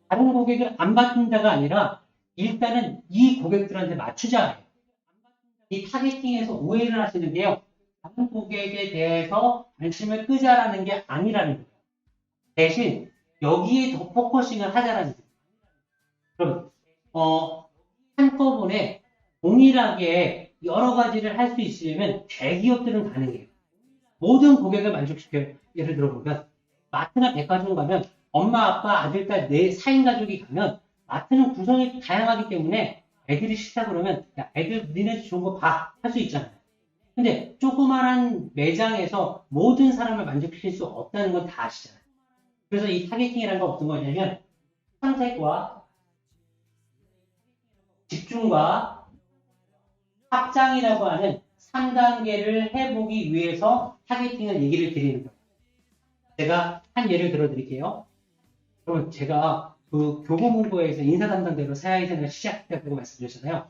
Speaker 1: 다른 고객을 안 받는다가 아니라, 일단은 이 고객들한테 맞추자. 이 타겟팅에서 오해를 하시는데요. 다른 고객에 대해서 관심을 끄자라는 게 아니라는 거예요. 대신, 여기에 더 포커싱을 하자라는 거예요. 그럼, 한꺼번에 동일하게 여러 가지를 할 수 있으려면 대기업들은 가능해요. 모든 고객을 만족시켜요. 예를 들어보면 마트나 백화점 가면 엄마, 아빠, 아들, 딸, 4인 가족이 가면 마트는 구성이 다양하기 때문에 애들이 싫다 그러면 야, 애들 니네 좋은 거 봐. 할 수 있잖아요. 근데 조그만한 매장에서 모든 사람을 만족시킬 수 없다는 건 다 아시잖아요. 그래서 이 타겟팅이라는 건 어떤 거냐면 선택과 집중과 확장이라고 하는 3단계를 해보기 위해서 타겟팅을 얘기를 드리는 거예요. 제가 한 예를 들어드릴게요. 그러면 제가 그 교보문고에서 인사담당대로 사회생활 시작했다고 말씀드렸잖아요.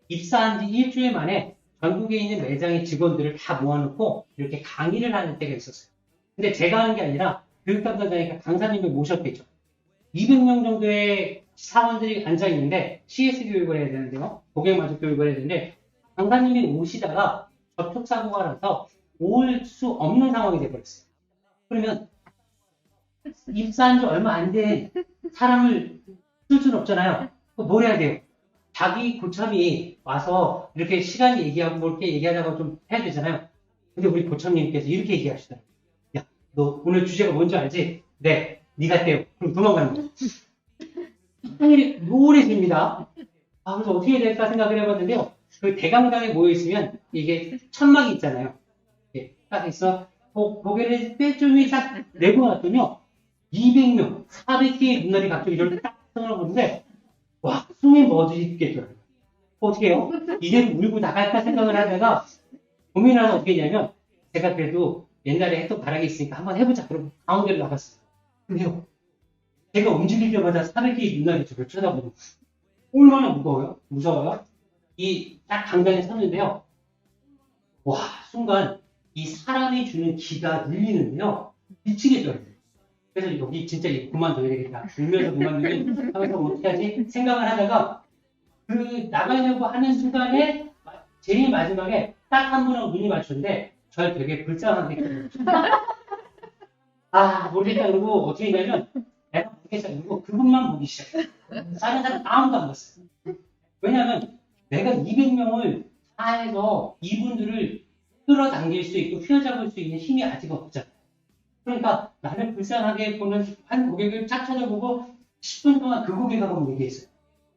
Speaker 1: 입사한 지 일주일 만에 전국에 있는 매장의 직원들을 다 모아놓고 이렇게 강의를 하는 때가 있었어요. 근데 제가 하는 게 아니라 교육담당자니까 강사님을 모셨겠죠. 200명 정도의 사원들이 앉아있는데 CS 교육을 해야 되는데요. 고객만족 교육을 해야 되는데 강사님이 오시다가 접촉사고가 나서 올 수 없는 상황이 돼버렸어요. 그러면 입사한 지 얼마 안 된 사람을 쓸 수는 없잖아요. 뭘 해야 돼요? 자기 고참이 와서 이렇게 시간 얘기하고 뭐 이렇게 얘기하다가 좀 해야 되잖아요. 근데 우리 고참님께서 이렇게 얘기하시더라고요. 야, 너 오늘 주제가 뭔지 알지? 네, 네가 떼요. 그럼 도망가는 거예요. 당연히 노래집니다. 그래서 어떻게 해야 될까 생각을 해봤는데요. 그 대강당에 모여있으면 이게 천막이 있잖아요. 딱 있어. 고개를 빼좀이 딱 내고 놨더니요. 200명, 400개의 눈알이 갑자기 이렇게 딱 떠나보는데 와, 숨이 멎으시겠더라고요. 어떻게 해요? 이대로 울고 나갈까 생각을 하다가 고민을 하다 어떻게 했냐면 제가 그래도 옛날에 했던 바람이 있으니까 한번 해보자. 그러고 가운데로 나갔어요. 근데요. 제가 움직일 때마다 400개의 눈알이 저를 쳐다보는 거예요. 얼마나 무서워요? 이 딱 강당에 섰는데요. 와, 순간 이 사람이 주는 기가 눌리는데요. 미치게 떠요. 그래서 여기 진짜 이거 그만둬야 되겠다. 울면서 그만두면 하면서 어떻게 하지? 생각을 하다가 그 나가려고 하는 순간에 제일 마지막에 딱 한 분하고 눈이 맞췄는데 저를 되게 불쌍하게 모르겠다 그러고 어떻게 했냐면 내가 모르겠다 그러고 그분만 보기 시작해. 다른 사람 아무도 안 봤어요. 왜냐하면 내가 200명을 다 해서 이분들을 끌어당길 수 있고 휘어잡을 수 있는 힘이 아직 없잖아요. 그러니까 나를 불쌍하게 보는 한 고객을 쫙 찾아보고 10분 동안 그 고객하고 얘기했어요.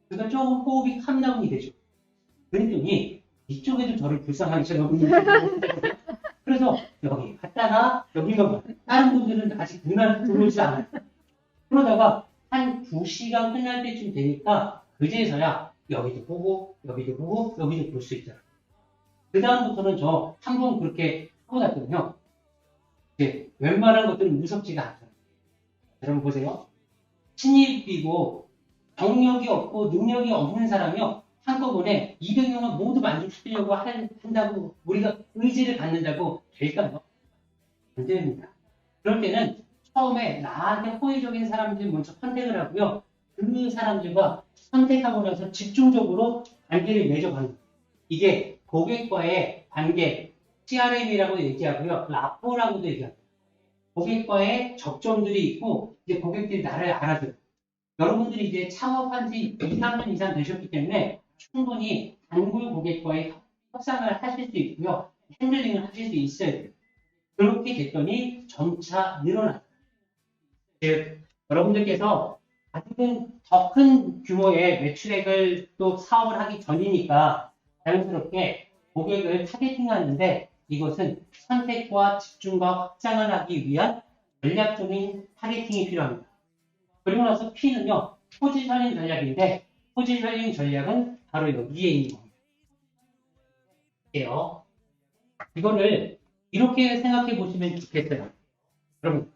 Speaker 1: 그러니까 조금 호흡이 캄다운이 되죠. 그랬더니 이쪽에도 저를 불쌍하게 쳐다보고 그래서 여기 갔다가 여기가 다른 분들은 아직 눈을 들어오지 않아요. 그러다가 한 2시간 끝날 때쯤 되니까 그제서야 여기도 보고 여기도 보고 여기도 볼 수 있더라고요. 그 다음부터는 저 한 번 그렇게 하고 났거든요. 이제 웬만한 것들은 무섭지가 않아요. 여러분 보세요. 신입이고 경력이 없고 능력이 없는 사람이요. 한꺼번에 200명을 모두 만족시키려고 한다고 우리가 의지를 갖는다고 될까요? 안 됩니다. 그럴 때는 처음에 나한테 호의적인 사람들 먼저 선택을 하고요. 그 사람들과 선택하고 나서 집중적으로 관계를 맺어가는 거예요. 이게 고객과의 관계, CRM이라고 얘기하고요. 라포라고도 얘기합니다. 고객과의 접점들이 있고 이제 고객들이 나를 알아들어요. 여러분들이 이제 창업한 지 2, 3년 이상 되셨기 때문에 충분히 단골 고객과의 협상을 하실 수 있고요. 핸들링을 하실 수 있어야 돼요. 그렇게 됐더니 점차 늘어나요. 즉, 여러분들께서 아직은 더 큰 규모의 매출액을 또 사업을 하기 전이니까 자연스럽게 고객을 타겟팅하는데 이것은 선택과 집중과 확장을 하기 위한 전략적인 타겟팅이 필요합니다. 그리고 나서 P는요, 포지셔닝 전략인데, 포지셔닝 전략은 바로 여기에 있는 겁니다. 이거를 이렇게 생각해 보시면 좋겠어요. 여러분,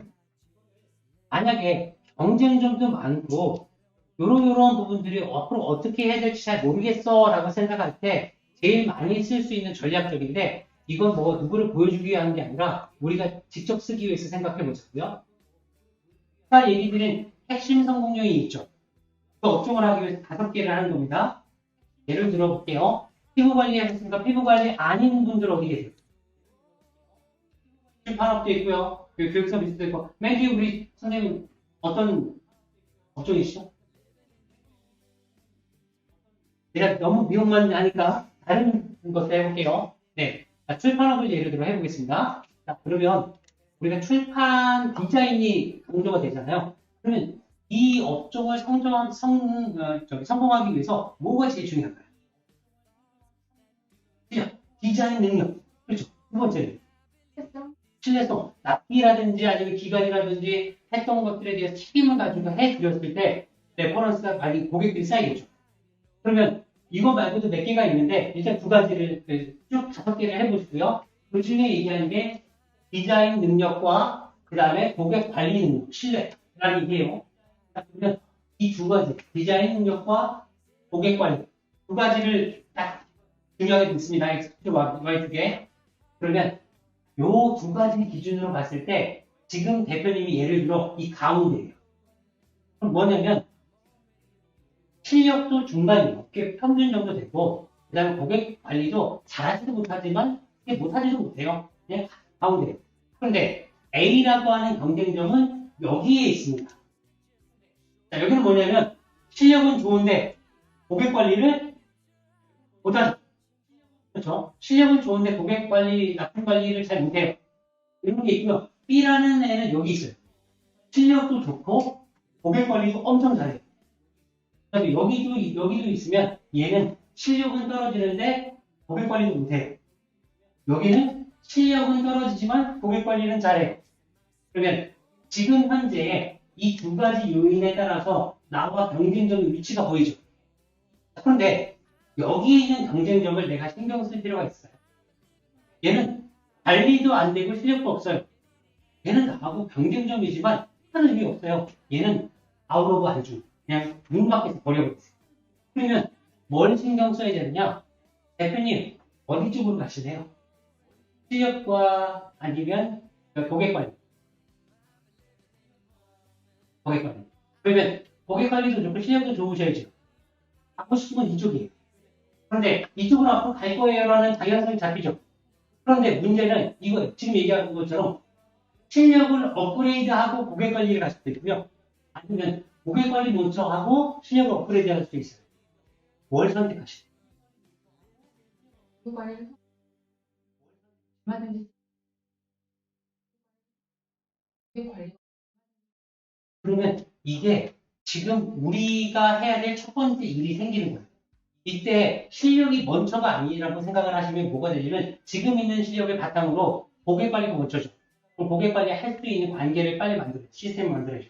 Speaker 1: 만약에 경쟁점도 많고, 요런 부분들이 앞으로 어떻게 해야 될지 잘 모르겠어 라고 생각할 때, 제일 많이 쓸 수 있는 전략적인데, 이건 뭐 누구를 보여주기 위한 게 아니라, 우리가 직접 쓰기 위해서 생각해 보자고요. 아까 얘기 드린 핵심 성공률이 있죠. 그 업종을 하기 위해서 5개를 하는 겁니다. 예를 들어 볼게요. 피부 관리 하셨으니까 피부 관리 아닌 분들 어디 계세요? 출판업도 있고요. 교육 서비스도 있고. 맨 뒤에 우리 선생님 어떤 업종이시죠? 제가 너무 미용만 하니까 다른 것도 해볼게요. 네. 자, 출판업을 예를 들어 해보겠습니다. 자, 그러면 우리가 출판 디자인이 강조가 되잖아요. 그러면 이 업종을 성공하기 위해서 뭐가 제일 중요할까요? 그죠? 디자인 능력. 그렇죠. 두 번째는 신뢰성. 납기라든지 아니면 기간이라든지 했던 것들에 대해서 책임을 가지고 해드렸을 때 레퍼런스가 많이 고객들이 쌓이겠죠. 그러면 이거 말고도 몇 개가 있는데 일단 2가지를 쭉 5개를 해보시고요. 그 중에 얘기하는 게 디자인 능력과 그 다음에 고객 관리 능력, 신뢰라는 얘기예요. 그러면 이 2가지, 디자인 능력과 고객 관리 2가지를 딱 중요하게 듣습니다. Y2개. 그러면 요 2가지 기준으로 봤을 때 지금 대표님이 예를 들어 이 가운데예요. 그럼 뭐냐면 실력도 중간이에요. 꽤 평균 정도 되고 그 다음에 고객 관리도 잘하지도 못하지만 못하지도 못해요. 그냥 가운데. 그런데 A라고 하는 경쟁점은 여기에 있습니다. 자, 여기는 뭐냐면 실력은 좋은데 고객 관리를 못하죠. 그렇죠? 실력은 좋은데 고객 관리, 납품 관리를 잘 못해요. 이런 게 있고요. B라는 애는 여기 있어요. 실력도 좋고 고객 관리도 엄청 잘해요. 그래서 여기도 있으면 얘는 실력은 떨어지는데 고객 관리도 못해요. 여기는 실력은 떨어지지만 고객 관리는 잘해요. 그러면 지금 현재 이 2가지 요인에 따라서 나와 경쟁점의 위치가 보이죠. 그런데 여기에 있는 경쟁점을 내가 신경 쓸 필요가 있어요. 얘는 관리도 안 되고 실력도 없어요. 얘는 나하고 경쟁점이지만 큰 의미 없어요. 얘는 아웃 오브 안주. 그냥 문 밖에서 버려버렸어요. 그러면 뭘 신경 써야 되느냐? 대표님 어디 쪽으로 가시네요? 실력과 아니면 고객 관리. 고객 관리. 그러면 고객 관리도 좋고 실력도 좋으셔야죠. 하고 싶은 건 이쪽이에요. 그런데 이쪽으로 앞으로 갈 거예요라는 방향성이 잡히죠. 그런데 문제는 이거 지금 얘기한 것처럼 실력을 업그레이드하고 고객 관리를 갈 수도 있고요. 아니면 고객 관리 먼저 하고 실력을 업그레이드 할 수도 있어요. 뭘 선택하실까요?
Speaker 3: 그 관리를 얼마든지 그 관리
Speaker 1: 그러면 이게 지금 우리가 해야 될 첫 번째 일이 생기는 거예요. 이때 실력이 먼저가 아니라고 생각을 하시면 뭐가 되냐면 지금 있는 실력을 바탕으로 고객 관리가 먼저죠. 그럼 고객 관리 할 수 있는 관계를 빨리 만들어요. 시스템을 만들어야죠.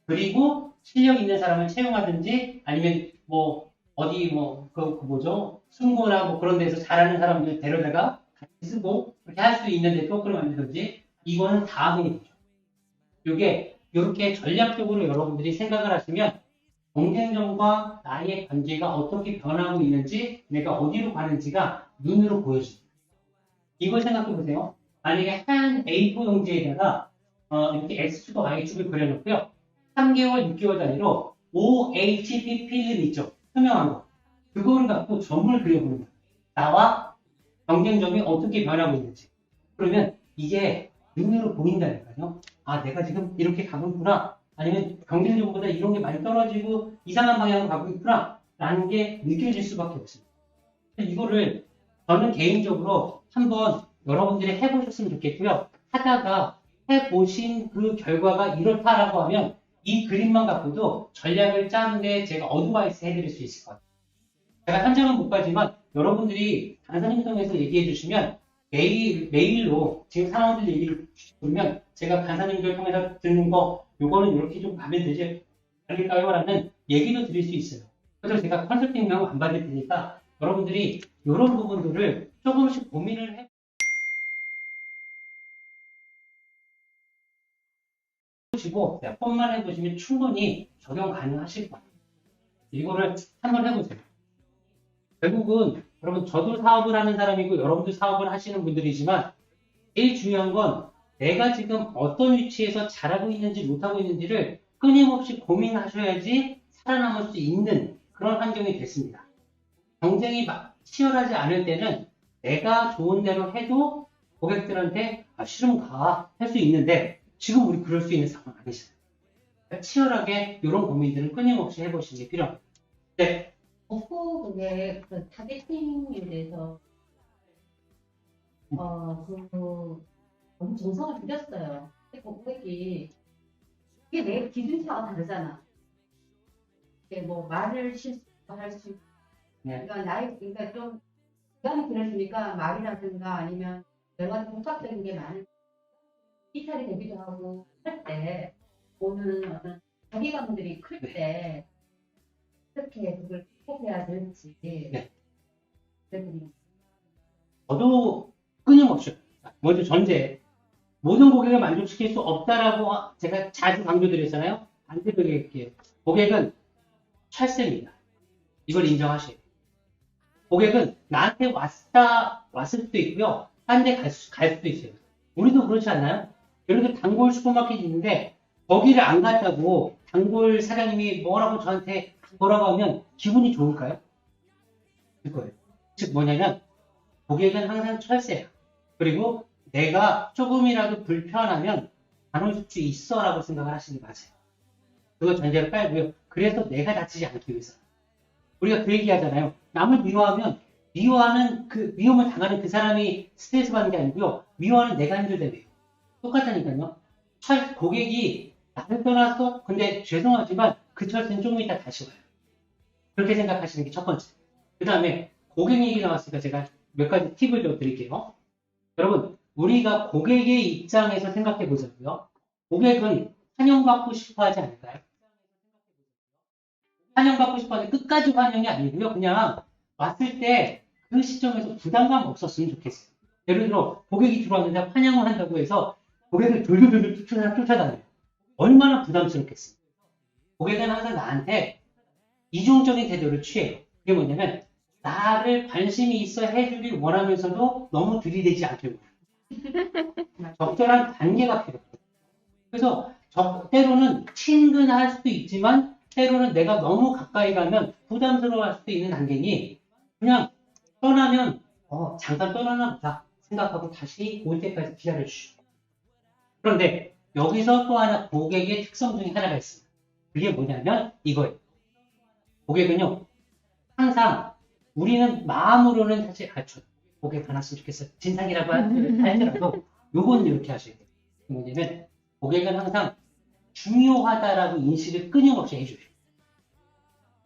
Speaker 1: 그리고 실력 있는 사람을 채용하든지 아니면 뭐 어디 그 뭐죠? 승무나 뭐 그런 데서 잘하는 사람들 데려다가 같이 쓰고 그렇게 할 수 있는 네트워크를 만들든지 이거는 다음에 되죠. 이게 이렇게 전략적으로 여러분들이 생각을 하시면 경쟁점과 나의 관계가 어떻게 변하고 있는지 내가 어디로 가는지가 눈으로 보여집니다. 이걸 생각해 보세요. 만약에 한 A4 용지에다가 이렇게 X축과 Y축을 그려놓고요. 3개월, 6개월 단위로 OHP 필름 있죠. 투명한 거. 그거를 갖고 점을 그려보는 거예요. 나와 경쟁점이 어떻게 변하고 있는지. 그러면 이게 눈으로 보인다니까요. 아, 내가 지금 이렇게 가고 있구나. 아니면 경쟁력보다 이런 게 많이 떨어지고 이상한 방향으로 가고 있구나. 라는 게 느껴질 수밖에 없습니다. 이거를 저는 개인적으로 한번 여러분들이 해보셨으면 좋겠고요. 하다가 해보신 그 결과가 이렇다라고 하면 이 그림만 갖고도 전략을 짜는데 제가 어드바이스 해드릴 수 있을 것 같아요. 제가 현장은 못 가지만 여러분들이 강사님 통해서 얘기해 주시면 메일로 지금 상황들 얘기를 주시면 제가 강사님들 통해서 듣는 거 요거는 이렇게 좀 가면 되지 않을까요? 라는 얘기도 드릴 수 있어요. 그래서 제가 컨설팅을 안 받을 테니까 여러분들이 이런 부분들을 조금씩 고민을 해보시고 폰만 해보시면 충분히 적용 가능하실 거예요. 이거를 한번 해보세요. 결국은 여러분 저도 사업을 하는 사람이고 여러분도 사업을 하시는 분들이지만 제일 중요한 건 내가 지금 어떤 위치에서 잘하고 있는지 못하고 있는지를 끊임없이 고민하셔야지 살아남을 수 있는 그런 환경이 됐습니다. 경쟁이 치열하지 않을 때는 내가 좋은 대로 해도 고객들한테 싫으면 가 할 수 있는데 지금 우리 그럴 수 있는 상황 아니잖아요. 그러니까 치열하게 이런 고민들은 끊임없이 해보시는 게 필요합니다. 네.
Speaker 4: 없고 그게 그 타겟팅에 대해서 너무 정성을 들였어요. 근데 고객이 이게 내 기준차가 다르잖아. 이게 뭐 말을 실수할 수 있고,
Speaker 1: 네.
Speaker 4: 그러니까 좀 시간이 길어지니까 말이라든가 아니면 내가 복합적인 게 많은 이탈이 되기도 하고 할 때 오는 어떤 자기감들이 클 때 어떻게 그걸 극복해야 될지.
Speaker 1: 네.
Speaker 4: 그랬더니
Speaker 1: 저도 끊임없이 먼저 전제 모든 고객을 만족시킬 수 없다라고 제가 자주 강조드렸잖아요. 반대드릴게요. 고객은 철새입니다. 이걸 인정하셔야 돼요. 고객은 나한테 왔을 수도 있고요. 딴 데 갈 수도 있어요. 우리도 그렇지 않나요? 예를 들어 단골 슈퍼마켓이 있는데 거기를 안 갔다고 단골 사장님이 저한테 뭐라고 하면 기분이 좋을까요? 그거예요. 즉 뭐냐면 고객은 항상 철새야. 그리고 내가 조금이라도 불편하면 안 올 수 있어 라고 생각을 하시는 게 맞아요. 그거 전제를 깔고요. 그래서 내가 다치지 않기 위해서. 우리가 그 얘기 하잖아요. 남을 미워하면 미워하는 미움을 당하는 그 사람이 스트레스 받는 게 아니고요. 미워하는 내가 힘들다며요. 똑같다니까요. 고객이 나를 떠났어? 근데 죄송하지만 그 철새는 조금 이따 다시 와요. 그렇게 생각하시는 게 첫 번째. 그 다음에 고객 얘기 나왔으니까 제가 몇 가지 팁을 좀 드릴게요. 여러분, 우리가 고객의 입장에서 생각해 보자고요. 고객은 환영받고 싶어 하지 않을까요? 환영받고 싶어 하는데 끝까지 환영이 아니고요. 그냥 왔을 때 그 시점에서 부담감 없었으면 좋겠어요. 예를 들어 고객이 들어왔는데 환영을 한다고 해서 고객을 돌돌돌 쫓아다녀요. 얼마나 부담스럽겠어요. 고객은 항상 나한테 이중적인 태도를 취해요. 그게 뭐냐면 나를 관심이 있어 해주길 원하면서도 너무 들이대지 않게 해요. 적절한 관계가 필요해요. 그래서 때로는 친근할 수도 있지만 때로는 내가 너무 가까이 가면 부담스러워할 수도 있는 단계니 그냥 떠나면 잠깐 떠나나 보다 생각하고 다시 올 때까지 기다려주시고. 그런데 여기서 또 하나 고객의 특성 중에 하나가 있습니다. 그게 뭐냐면 이거예요. 고객은요 항상 우리는 마음으로는 사실 고객 반았으면 좋겠어 진상이라고 할지라도 요건 이렇게 하셔야 돼요. 뭐냐면 고객은 항상 중요하다라고 인식을 끊임없이 해줘요.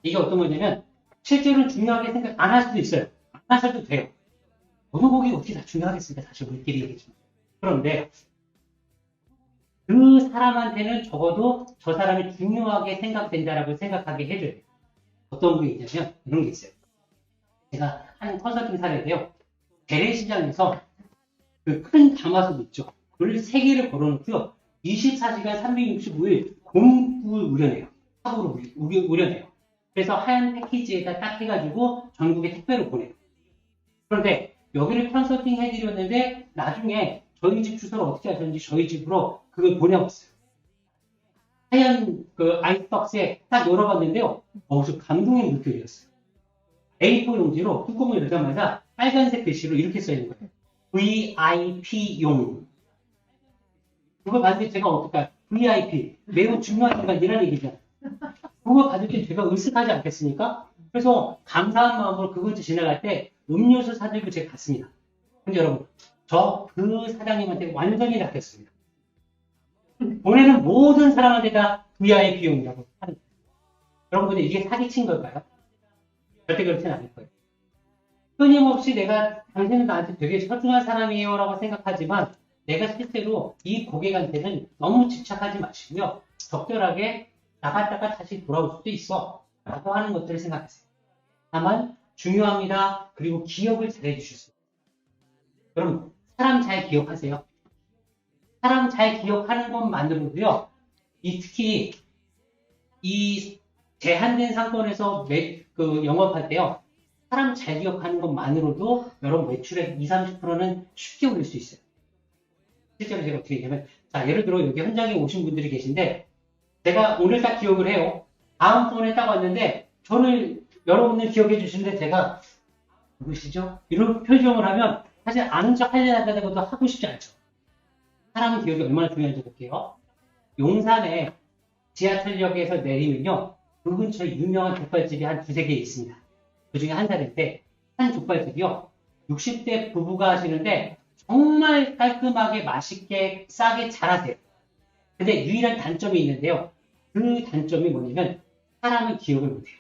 Speaker 1: 이게 어떤 거냐면 실제로는 중요하게 생각 안 할 수도 있어요. 안 하셔도 돼요. 모든 고객이 어떻게 다 중요하겠습니까? 사실 우리끼리 얘기지만. 그런데 그 사람한테는 적어도 저 사람이 중요하게 생각된다라고 생각하게 해줘야 돼요. 어떤 게 있냐면 이런 게 있어요. 제가 하는 컨설팅 사례인데요. 재래시장에서 그 큰 가마솥 있죠. 그걸 3개를 걸어놓고요. 24시간 365일 공국을 우려내요. 탑으로 우려내요. 그래서 하얀 패키지에다 딱 해가지고 전국에 택배로 보내요. 그런데 여기를 컨설팅 해드렸는데 나중에 저희 집 주소를 어떻게 하셨는지 저희 집으로 그걸 보내왔어요. 하얀 그 아이스박스에 딱 열어봤는데요. 저 감동의 물결이었어요. A4 용지로 뚜껑을 열자마자 빨간색 글씨로 이렇게 써있는 거예요. VIP용. 그걸 받을 때 제가 어떨까요? VIP. 매우 중요한 인간이라는 얘기잖아요. 그걸 받을 때 제가 으쓱하지 않겠습니까? 그래서 감사한 마음으로 그걸 지나갈 때 음료수 사들고 제가 갔습니다. 근데 여러분, 그 사장님한테 완전히 낚였습니다. 보내는 모든 사람한테 다 VIP용이라고 하는 거예요. 여러분들 이게 사기친 걸까요? 절대 그렇지는 않을 거예요. 끊임없이 내가 당신은 나한테 되게 소중한 사람이에요 라고 생각하지만 내가 실제로 이 고객한테는 너무 집착하지 마시고요. 적절하게 나갔다가 다시 돌아올 수도 있어 라고 하는 것들을 생각하세요. 다만 중요합니다. 그리고 기억을 잘 해주셨어요. 여러분 사람 잘 기억하세요. 사람 잘 기억하는 것만으로도요. 특히 이 제한된 상권에서 영업할 때요. 사람 잘 기억하는 것만으로도 여러분 매출의 20-30%는 쉽게 올릴 수 있어요. 실제로 제가 어떻게 얘기하면 자 예를 들어 여기 현장에 오신 분들이 계신데 제가 오늘 딱 기억을 해요. 다음번에 딱 왔는데 저를 여러분들 기억해 주시는데 제가 누구시죠? 이런 표정을 하면 사실 아는 척 하려는 것도 하고 싶지 않죠. 사람 기억이 얼마나 중요한지 볼게요. 용산에 지하철역에서 내리면요. 그 근처에 유명한 족발집이 한 2-3개 있습니다. 그 중에 한 살인데 한 족발집이요. 60대 부부가 하시는데 정말 깔끔하게 맛있게 싸게 잘하세요. 근데 유일한 단점이 있는데요. 그 단점이 뭐냐면 사람은 기억을 못해요.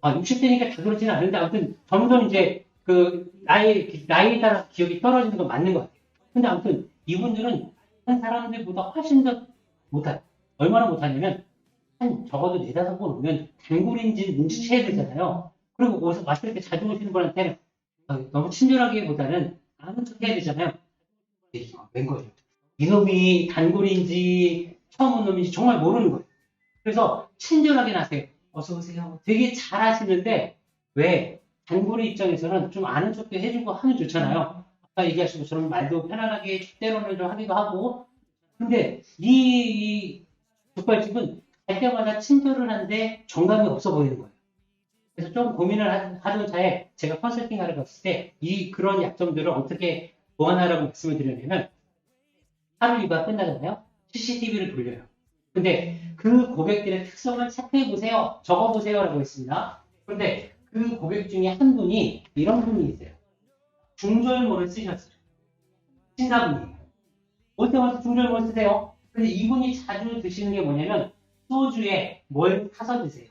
Speaker 1: 60대니까 다 그렇지는 않은데 아무튼 점점 이제 그 나이에 따라서 기억이 떨어지는 건 맞는 것 같아요. 근데 아무튼 이분들은 한 사람들보다 훨씬 더 못해요. 얼마나 못하냐면 한 적어도 4-5번 오면 단골인지 눈치채야 되잖아요. 그리고 어디서 왔을 때 자주 오시는 분한테는 너무 친절하기보다는 아는 척 해야 되잖아요. 웬 거예요. 이놈이 단골인지 처음 온 놈인지 정말 모르는 거예요. 그래서 친절하게 나세요. 어서 오세요. 되게 잘하시는데 왜 단골의 입장에서는 좀 아는 척도 해주고 하면 좋잖아요. 아까 얘기하신 것처럼 말도 편안하게 때로는 좀 하기도 하고. 근데 이 족발집은 갈 때마다 친절을 하는데 정감이 없어 보이는 거예요. 그래서 좀 고민을 하던 차에 제가 컨설팅하러 갔을 때 그런 약점들을 어떻게 보완하라고 말씀을 드렸냐면 하루 일과 끝나잖아요. CCTV를 돌려요. 근데 그 고객들의 특성을 체크해보세요. 적어보세요. 라고 했습니다. 그런데 그 고객 중에 한 분이 이런 분이 있어요. 중절모를 쓰셨어요. 신사분이에요. 올 때마다 중절모를 쓰세요. 근데 이분이 자주 드시는 게 뭐냐면 소주에 뭘 타서 드세요.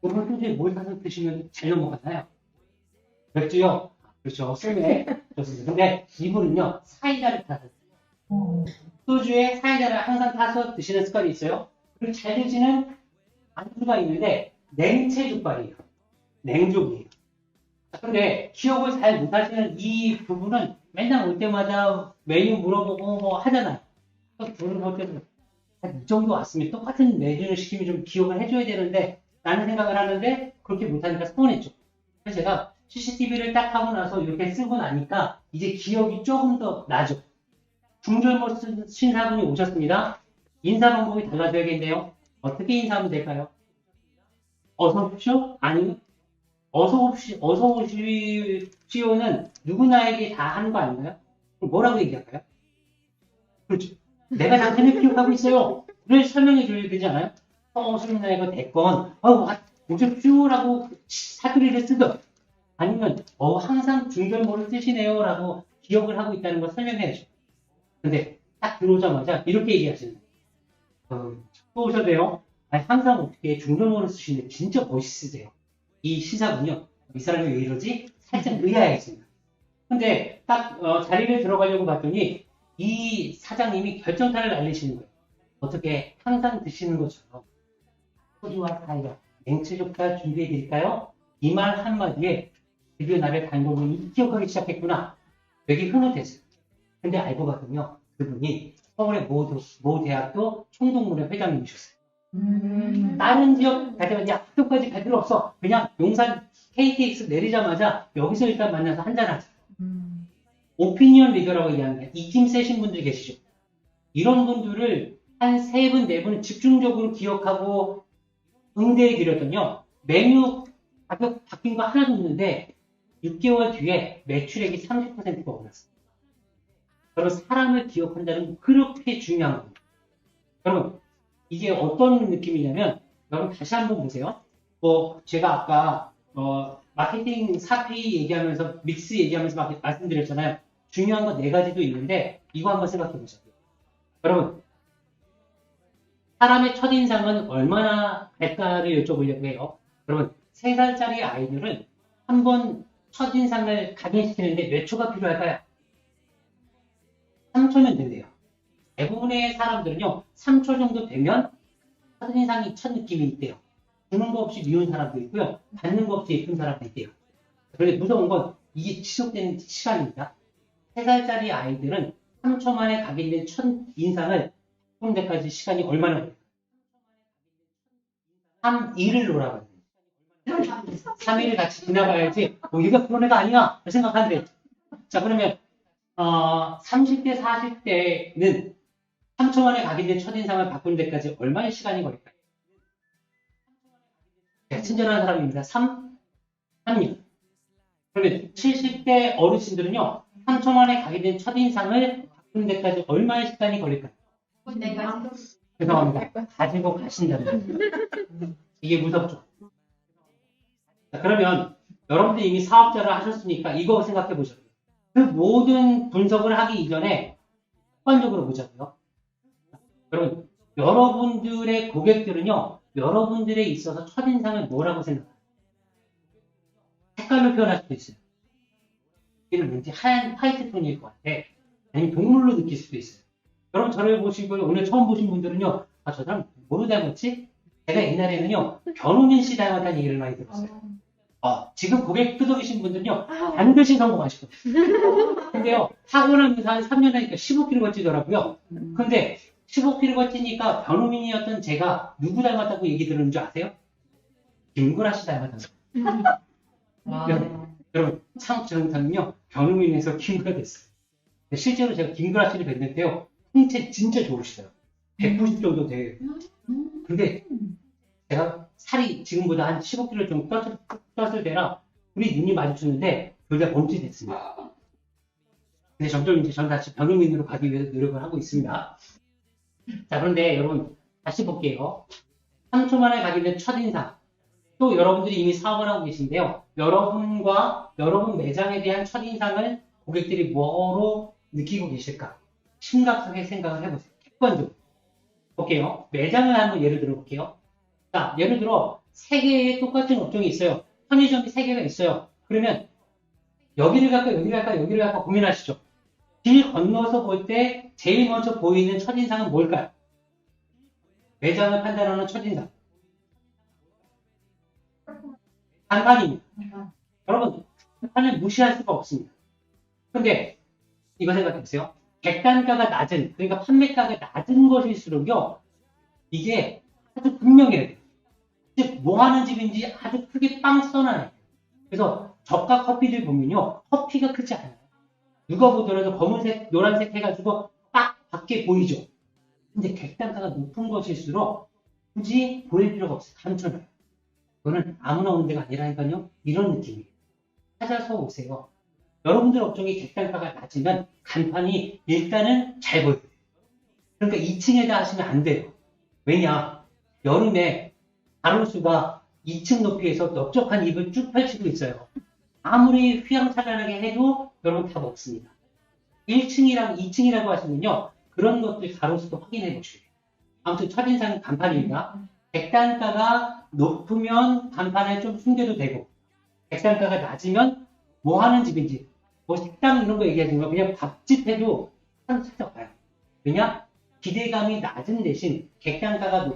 Speaker 1: 여러분 소주에 뭘 타서 드시면 잘 넘어가나요? 맥주요? 그렇죠. 술에 좋습니다. 근데 이분은요 사이다를 타서 소주에 사이다를 항상 타서 드시는 습관이 있어요. 그리고 잘 드시는 안주가 있는데 냉채 족발이에요. 냉족이에요. 근데 기억을 잘 못하시는 이 부분은 맨날 올 때마다 메뉴 물어보고 뭐 하잖아요. 그런 것들은 이 정도 왔으면 똑같은 메뉴를 시키면 좀 기억을 해줘야 되는데 라는 생각을 하는데 그렇게 못하니까 서운했죠. 그래서 제가 CCTV를 딱 하고 나서 이렇게 쓰고 나니까 이제 기억이 조금 더 나죠. 중절모 신사분이 오셨습니다. 인사 방법이 달라져야겠네요. 어떻게 인사하면 될까요? 어서 오십시오? 아니, 어서 오십시오는 누구나에게 다 하는 거 아닌가요? 그럼 뭐라고 얘기할까요? 그렇죠. 내가 당신을 기억하고 있어요. 를 설명해 줘야 되지 않아요? 수민아 이거 됐건, 오십시오라고 사투리를 쓰든, 아니면, 항상 중절모를 쓰시네요. 라고 기억을 하고 있다는 걸 설명해야죠. 근데 딱 들어오자마자 이렇게 얘기하시는 거예요. 또 오셔도요. 아니, 항상 어떻게 중절모를 쓰시는데 진짜 멋있으세요. 이 시사분요. 이 사람이 왜 이러지? 살짝 의아해집니다. 근데 딱 자리를 들어가려고 봤더니 이 사장님이 결정타를 날리시는 거예요. 어떻게 항상 드시는 것처럼 소주와 사이다, 맹치족발 준비해드릴까요? 이 말 한마디에 드디어 나를 단골분이 기억하기 시작했구나. 되게 흐뭇했어요. 근데 알고 봤더니요. 그분이 서울의 모 대학교 총동문회 회장님이셨어요. 다른 지역 갈 때마다 야, 학교까지 갈 필요 없어. 그냥 용산 KTX 내리자마자 여기서 일단 만나서 한잔하자. 오피니언 리더라고 얘기하는데 이 팀 세신 분들 계시죠? 이런 분들을 한 3분, 4분 집중적으로 기억하고 응대해 드렸더니요. 메뉴 가격 바뀐 거 하나도 없는데 6개월 뒤에 매출액이 30%가 올랐어요. 여러분 사람을 기억한다는 그렇게 중요한 겁니다. 여러분 이게 어떤 느낌이냐면 여러분 다시 한번 보세요. 제가 아까 마케팅 사피 얘기하면서 믹스 얘기하면서 말씀드렸잖아요. 중요한 거 4가지도 있는데 이거 한번 생각해 보자고요. 여러분 사람의 첫인상은 얼마나 될까를 여쭤보려고 해요. 여러분 3살짜리 아이들은 한번 첫인상을 각인시키는데 몇 초가 필요할까요? 3초면 된대요. 대부분의 사람들은요 3초 정도 되면 첫인상이 첫 느낌이 있대요. 주는 거 없이 미운 사람도 있고요. 받는 거 없이 예쁜 사람도 있대요. 그런데 무서운 건 이게 지속되는 시간입니다. 3살짜리 아이들은 3초 만에 각인된 첫 인상을 바꾸는 데까지 시간이 얼마나 걸릴까요? 3일을 놀아봐요. 3일을 같이 지나가야지 얘가 그런 애가 아니야 생각하는데 자 그러면 30대 40대는 3초 만에 각인된 첫인상을 바꾸는 데까지 얼마의 시간이 걸릴까요? 네, 친절한 사람입니다. 3년. 그러면 70대 어르신들은요 3초 만에 각인된 첫인상을 바꾸는 데까지 얼마의 시간이 걸릴까요? 죄송합니다. 가지고 가신다면 이게 무섭죠. 자, 그러면 여러분들이 이미 사업자를 하셨으니까 이거 생각해 보자고요. 그 모든 분석을 하기 이전에 객관적으로 보자고요. 여러분, 여러분들의 고객들은요, 여러분들에 있어서 첫인상을 뭐라고 생각해요? 색깔로 표현할 수도 있어요. 이는 왠지 하얀 화이트 톤일 것 같아. 아니면 동물로 느낄 수도 있어요. 여러분 저를 보시고 오늘 처음 보신 분들은요, 저 사람 뭐로 닮았지? 제가 옛날에는요, 변호민 씨 닮았다는 얘기를 많이 들었어요. 지금 고객 끄덕이신 분들은요, 반드시 성공하실 거예요. 근데요, 하고 나면서 한 3년 하니까 15kg가 찌더라고요. 근데 15kg가 찌니까 변호민이었던 제가 누구 닮았다고 얘기 들은 줄 아세요? 김구라 씨 닮았다는 거예요. 여러분, 저는요, 변호민에서 김구라 됐어요. 실제로 제가 김구라 씨를 뵀는데요, 홍채 진짜 좋으시더라고요. 190 정도 돼요. 근데 제가 살이 지금보다 한 15kg 정도 떴을 때라 우리 눈이 마주쳤는데 둘 다 멈칫했습니다. 근데 점점 이제 저는 다시 변호민으로 가기 위해서 노력을 하고 있습니다. 자, 그런데 여러분 다시 볼게요. 3초 만에 각인된 첫인상. 또 여러분들이 이미 사업을 하고 계신데요. 여러분과 여러분 매장에 대한 첫인상을 고객들이 뭐로 느끼고 계실까? 심각하게 생각을 해보세요. 객관적으로. 볼게요. 매장을 한번 예를 들어 볼게요. 자, 예를 들어 3개의 똑같은 업종이 있어요. 편의점이 3개가 있어요. 그러면 여기를 갈까 여기를 갈까 여기를 갈까 고민하시죠. 길 건너서 볼 때 제일 먼저 보이는 첫인상은 뭘까요? 매장을 판단하는 첫인상. 간판입니다. 여러분, 간판을 무시할 수가 없습니다. 근데 이거 생각해보세요. 객단가가 낮은, 그러니까 판매가가 낮은 것일수록요, 이게 아주 분명해야 돼요. 즉, 뭐 하는 집인지 아주 크게 빵 써놔요. 그래서 저가 커피들 보면요. 커피가 크지 않아요. 누가 보더라도 검은색, 노란색 해가지고 딱 밖에 보이죠. 근데 객단가가 높은 것일수록 굳이 보일 필요가 없어요. 단순해요. 그거는 아무나 오는 데가 아니라니까요. 이런 느낌이에요. 찾아서 오세요. 여러분들 업종이 객단가가 낮으면 간판이 일단은 잘 보여요. 그러니까 2층에다 하시면 안 돼요. 왜냐? 여름에 가로수가 2층 높이에서 넓적한 입을 쭉 펼치고 있어요. 아무리 휘황찬란하게 해도 여러분 다 먹습니다. 1층이랑 2층이라고 하시면요. 그런 것들 가로수도 확인해 보시고요. 아무튼 첫인상은 간판입니다. 객단가가 높으면 간판에 좀 숨겨도 되고 객단가가 낮으면 뭐 하는 집인지 뭐 식당 이런 거 얘기하지만 그냥 밥집 해도 사람 찾아와요. 왜냐? 기대감이 낮은 대신 객단가가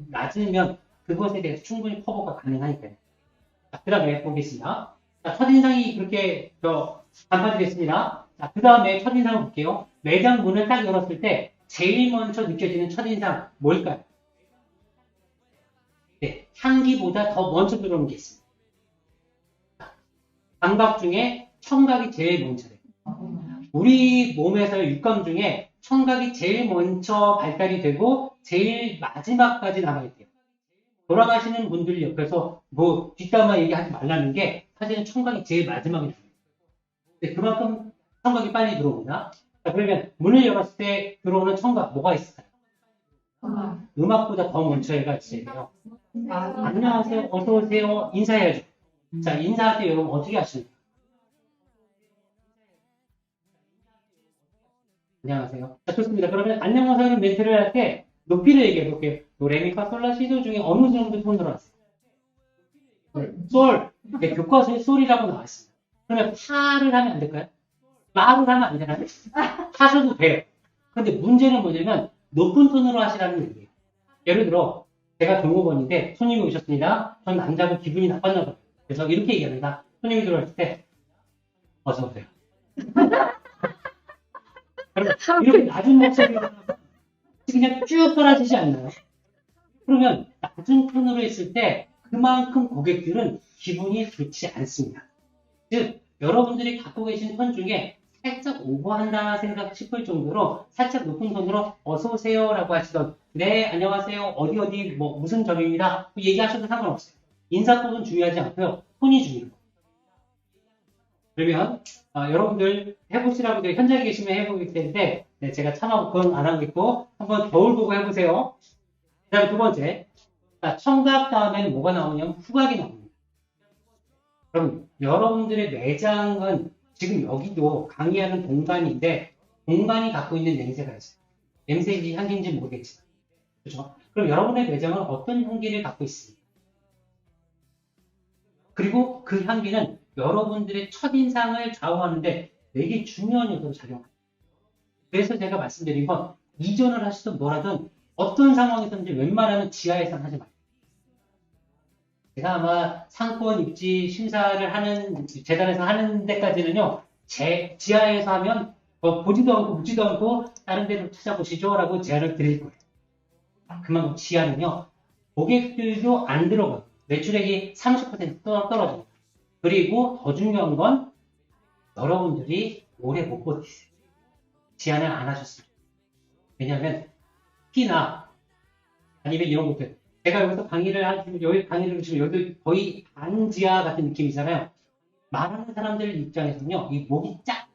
Speaker 1: 낮으면 그것에 대해서 충분히 커버가 가능하니까요. 자, 그 다음에 보겠습니다. 자, 첫인상이 그렇게 간판이 됐습니다. 자, 그 다음에 첫인상을 볼게요. 매장 문을 딱 열었을 때 제일 먼저 느껴지는 첫인상 뭘까요? 네, 향기보다 더 먼저 들어오는 게 있습니다. 감각 중에 청각이 제일 먼저래요. 우리 몸에서 육감 중에 청각이 제일 먼저 발달이 되고 제일 마지막까지 남아있대요. 돌아가시는 분들 옆에서 뭐 뒷담화 얘기하지 말라는 게 사실은 청각이 제일 마지막에 들어요. 근데 그만큼 청각이 빨리 들어옵니다. 자, 그러면 문을 열었을 때 들어오는 청각 뭐가 있을까요? 음악보다 더 먼저 해가 있어야 돼요. 안녕하세요, 어서 오세요, 인사해야죠. 자, 인사할 때 여러분 어떻게 하십니까? 안녕하세요. 자, 좋습니다. 그러면 안녕하세요 멘트를 할 때 높이를 얘기해 볼게요. 도레미파솔라시도 중에 어느 정도 톤으로 하세요? 솔. 네, 교과서에 솔이라고 나와 있습니다. 그러면 파를 하면 안 될까요? 마를 하면 안 되나요? 하셔도 돼요. 근데 문제는 뭐냐면 높은 톤으로 하시라는 얘기예요. 예를 들어 제가 종업원인데 손님이 오셨습니다. 전 남자고 기분이 나빴나 봐요. 그래서 이렇게 얘기합니다. 손님이 들어왔을 때 어서 오세요. 그러면 이렇게 낮은 목소리로 그냥 쭉 떨어지지 않나요? 그러면 낮은 톤으로 했을 때 그만큼 고객들은 기분이 좋지 않습니다. 즉 여러분들이 갖고 계신 톤 중에 살짝 오버한다 생각 싶을 정도로 살짝 높은 톤으로 어서 오세요라고 하시던 네 안녕하세요 어디 뭐 무슨 점입니다 얘기하셔도 상관없어요. 인사법은 중요하지 않고요. 톤이 중요해요. 그러면 여러분들 해보시라고 현장에 계시면 해보실 텐데 네, 제가 차마 그건 안 하겠고 한번 거울 보고 해보세요. 그 다음에 두 번째 청각 다음에는 뭐가 나오냐면 후각이 나옵니다. 그럼 여러분들의 매장은 지금 여기도 강의하는 공간인데 공간이 갖고 있는 냄새가 있어요. 냄새인지 향기인지 모르겠지만 그렇죠? 그럼 여러분의 매장은 어떤 향기를 갖고 있습니까? 그리고 그 향기는 여러분들의 첫인상을 좌우하는데 되게 중요한 요소로 작용합니다. 그래서 제가 말씀드린 건 이전을 하시든 뭐라든 어떤 상황이든지 웬만하면 지하에서 하지 말아요. 제가 아마 상권 입지 심사를 하는 재단에서 하는 데까지는요. 지하에서 하면 보지도 않고 묻지도 않고 다른 데로 찾아보시죠 라고 제안을 드릴 거예요. 그만큼 지하는요. 고객들도 안 들어가요. 매출액이 30% 떨어져요. 그리고 더 중요한 건 여러분들이 오래 못 버티세요. 지안을 안 하셨습니다. 왜냐하면 특히나 아니면 이런 것들 제가 여기서 여기 강의를 지금 여기 거의 반지하 같은 느낌이잖아요. 말하는 사람들 입장에서는요. 이 목이 쫙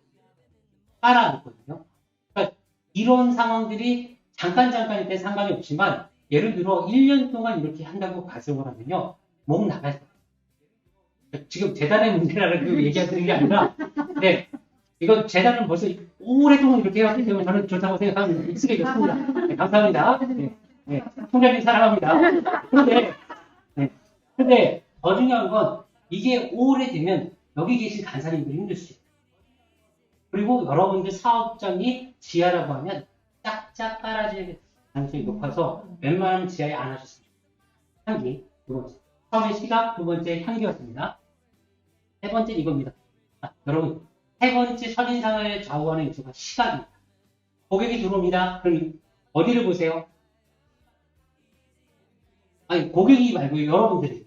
Speaker 1: 깔아앉거든요. 그러니까 이런 상황들이 잠깐일 때 상관이 없지만 예를 들어 1년 동안 이렇게 한다고 가정을 하면요. 목 나갈 거예요. 지금 재단의 문제라는 그 얘기하는 게 아니라 네, 이건 재단은 벌써 오랫동안 이렇게 해왔기 때문에 저는 좋다고 생각하면 익숙해졌습니다. 네, 감사합니다. 네, 총장님 사랑합니다. 근데 더 중요한 건 이게 오래되면 여기 계신 간사님들이 힘들 수 있어요. 그리고 여러분들 사업장이 지하라고 하면 짝짝 깔아질 가능성이 높아서 웬만하면 지하에 안 하셨습니다. 향기, 두 번째. 처음에 시각, 두 번째 향기였습니다. 세 번째 이겁니다. 여러분, 세 번째 첫인상을 좌우하는 요소가 시각입니다. 고객이 들어옵니다. 그럼 어디를 보세요? 아니, 고객이 말고 여러분들이.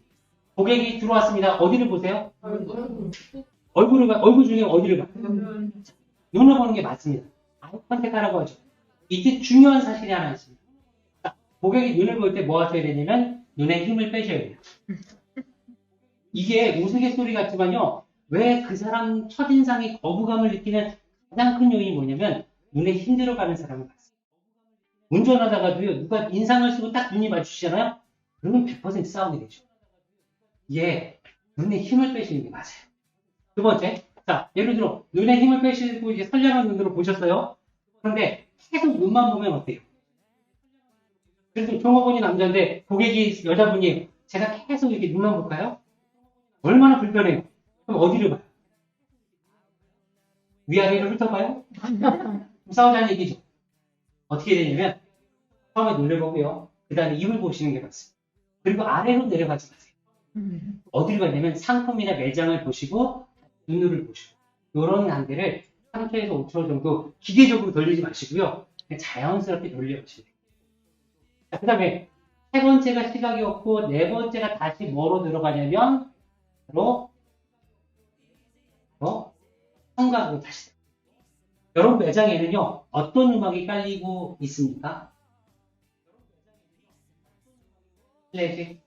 Speaker 1: 고객이 들어왔습니다. 어디를 보세요? 얼굴 중에 어디를 봐요? 눈을 보는 게 맞습니다. 아이 컨택하라고 하죠. 이때 중요한 사실이 하나 있습니다. 자, 고객이 눈을 볼 때 뭐 하셔야 되냐면 눈에 힘을 빼셔야 돼요. 이게 우스갯소리 같지만요. 왜 그 사람 첫인상이 거부감을 느끼는 가장 큰 요인이 뭐냐면 눈에 힘들어가는 사람을 봤어요. 운전하다가도요. 누가 인상을 쓰고 딱 눈이 마주치잖아요. 그러면 100% 싸우게 되죠. 이게 눈에 힘을 빼시는 게 맞아요. 두 번째, 자 예를 들어 눈에 힘을 빼시고 이제 선량한 눈으로 보셨어요. 그런데 계속 눈만 보면 어때요? 그래도 종업원이 남자인데 고객이 여자분이 제가 계속 이렇게 눈만 볼까요? 얼마나 불편해요. 그럼 어디를 봐요? 위아래를 훑어봐요? 싸우자는 얘기죠. 어떻게 되냐면 처음에 눈을 보고요. 그 다음에 입을 보시는 게 맞습니다. 그리고 아래로 내려가지 마세요. 어디를 가냐면 상품이나 매장을 보시고 눈을 보시고 이런 단계를 3초에서 5초 정도 기계적으로 돌리지 마시고요. 그냥 자연스럽게 돌려보시면 돼요. 그 다음에 세 번째가 시각이었고 네 번째가 다시 뭐로 들어가냐면 바로 청각으로 다시 여러분 매장에는요 어떤 음악이 깔리고 있습니까? 클래식.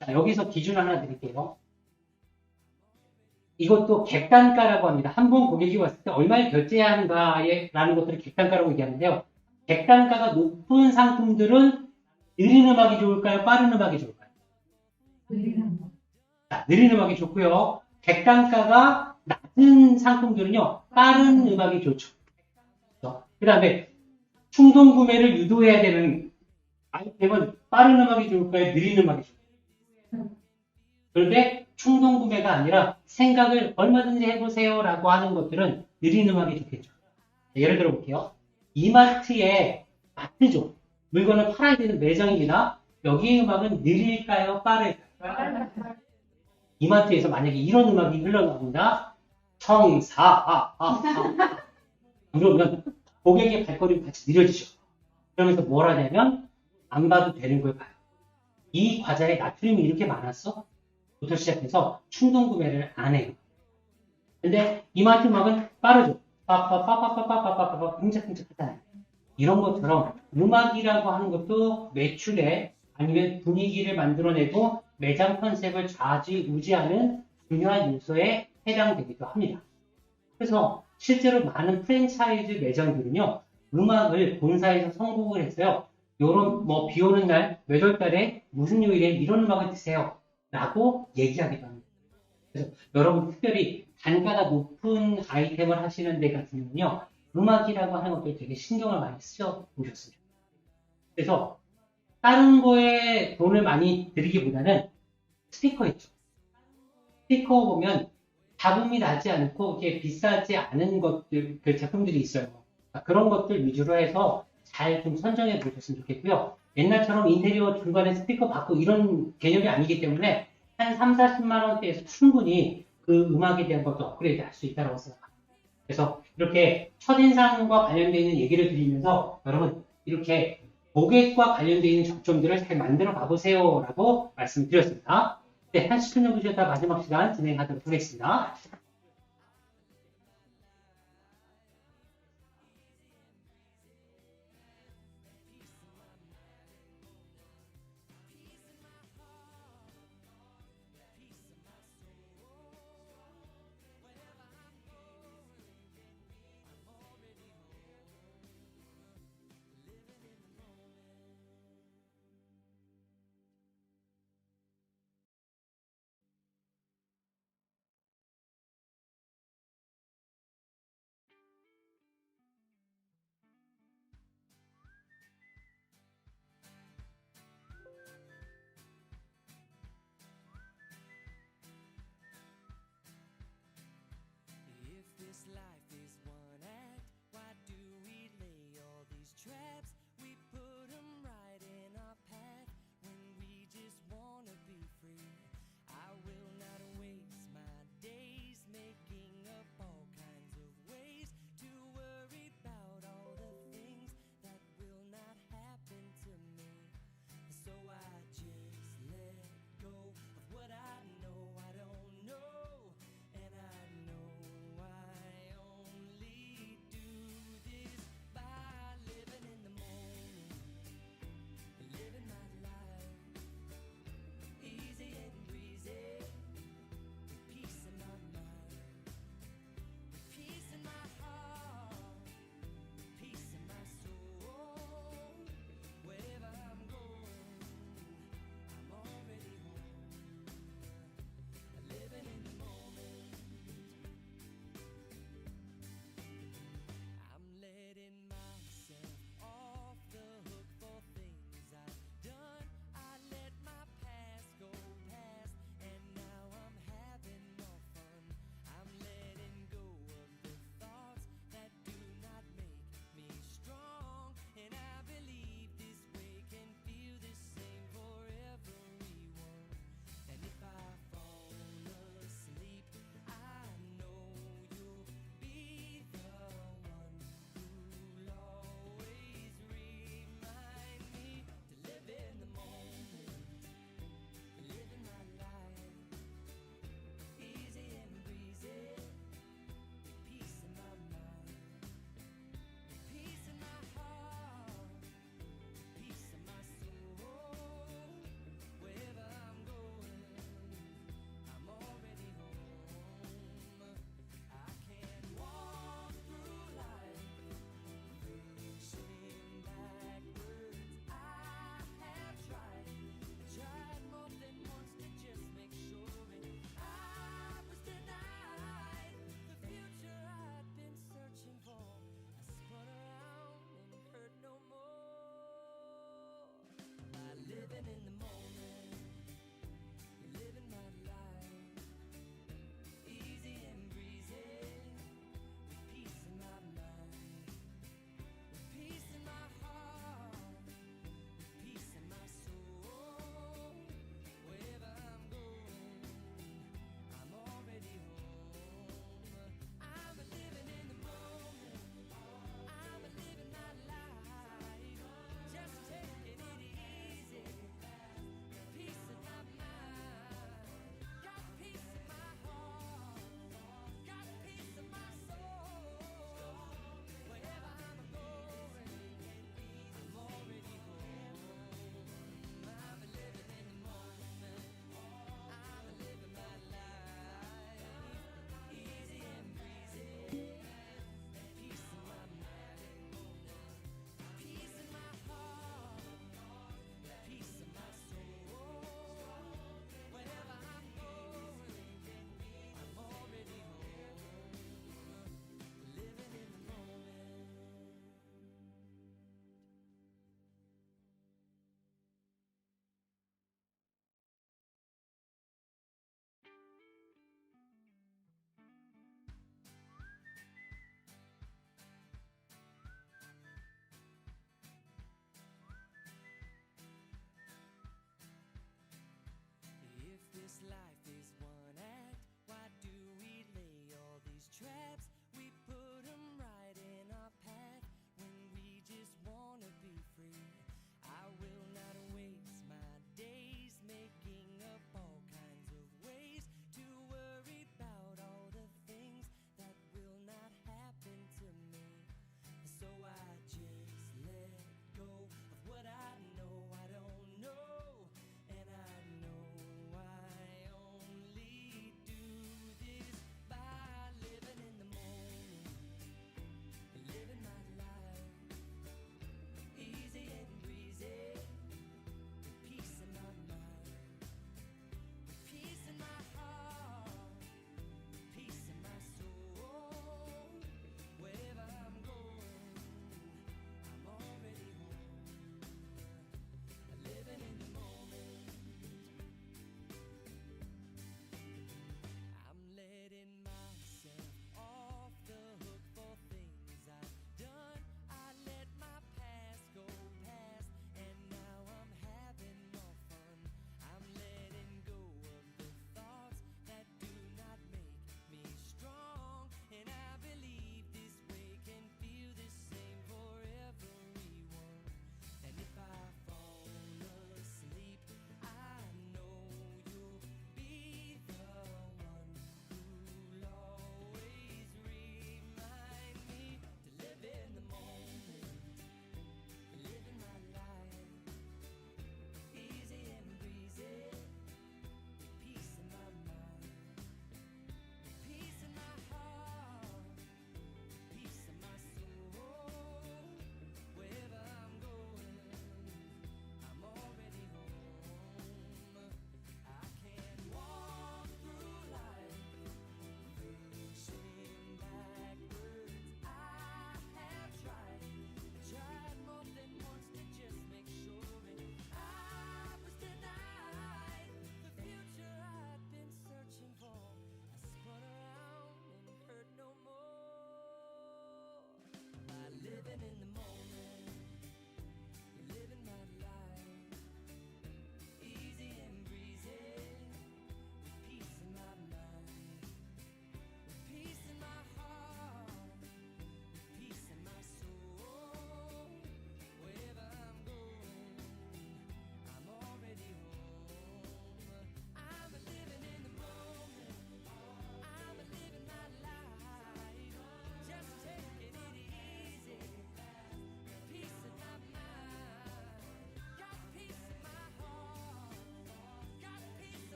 Speaker 1: 자, 여기서 기준 하나 드릴게요. 이것도 객단가라고 합니다. 한 번 고객이 왔을 때 얼마에 결제해야 하는가라는 것들을 객단가라고 얘기하는데요. 객단가가 높은 상품들은 느린 음악이 좋을까요? 빠른 음악이 좋을까요? 자, 느린 음악이 좋고요. 객단가가 낮은 상품들은요. 빠른 음악이 좋죠. 그 다음에 충동 구매를 유도해야 되는 아이템은 빠른 음악이 좋을까요? 느린 음악이 좋을까요? 그런데 충동 구매가 아니라 생각을 얼마든지 해보세요 라고 하는 것들은 느린 음악이 좋겠죠. 예를 들어 볼게요. 이마트에 마트죠. 물건을 팔아야 되는 매장입니다. 여기의 음악은 느릴까요? 빠를까요? 이마트에서 만약에 이런 음악이 흘러나옵니다. 이러면 고객의 발걸음이 같이 느려지죠. 그러면서 뭘 하냐면 안 봐도 되는 걸 봐요. 이 과자에 나트륨이 이렇게 많았어? 부터 시작해서 충동 구매를 안 해요. 근데 이마트 음악은 빠르죠. 빠빠빠빠빠빠빠빠빠 쿵짝쿵짝 하잖아요. 이런 것처럼 음악이라고 하는 것도 매출에 아니면 분위기를 만들어내고 매장 컨셉을 좌지우지하는 중요한 요소에 해당되기도 합니다. 그래서 실제로 많은 프랜차이즈 매장들은요, 음악을 본사에서 선곡을 했어요. 요런, 비 오는 날, 몇 월 달에, 무슨 요일에 이런 음악을 드세요. 라고 얘기하기도 합니다. 그래서 여러분 특별히 단가가 높은 아이템을 하시는 데 같은 경우는요, 음악이라고 하는 것들 되게 신경을 많이 쓰셔 보셨습니다. 그래서 다른 거에 돈을 많이 들이기보다는 스피커 있죠. 스피커 보면 잡음이 나지 않고 이렇게 비싸지 않은 것들, 그 제품들이 있어요. 그런 것들 위주로 해서 잘 좀 선정해 보셨으면 좋겠고요. 옛날처럼 인테리어 중간에 스피커 받고 이런 개념이 아니기 때문에 한 3, 40만 원대에서 충분히 그 음악에 대한 것도 업그레이드 할 수 있다고 생각합니다. 그래서 이렇게 첫인상과 관련되어 있는 얘기를 드리면서 여러분 이렇게 고객과 관련되어 있는 접점들을 잘 만들어 가보세요 라고 말씀드렸습니다. 네, 한 10분 정도 쉬었다 마지막 시간 진행하도록 하겠습니다.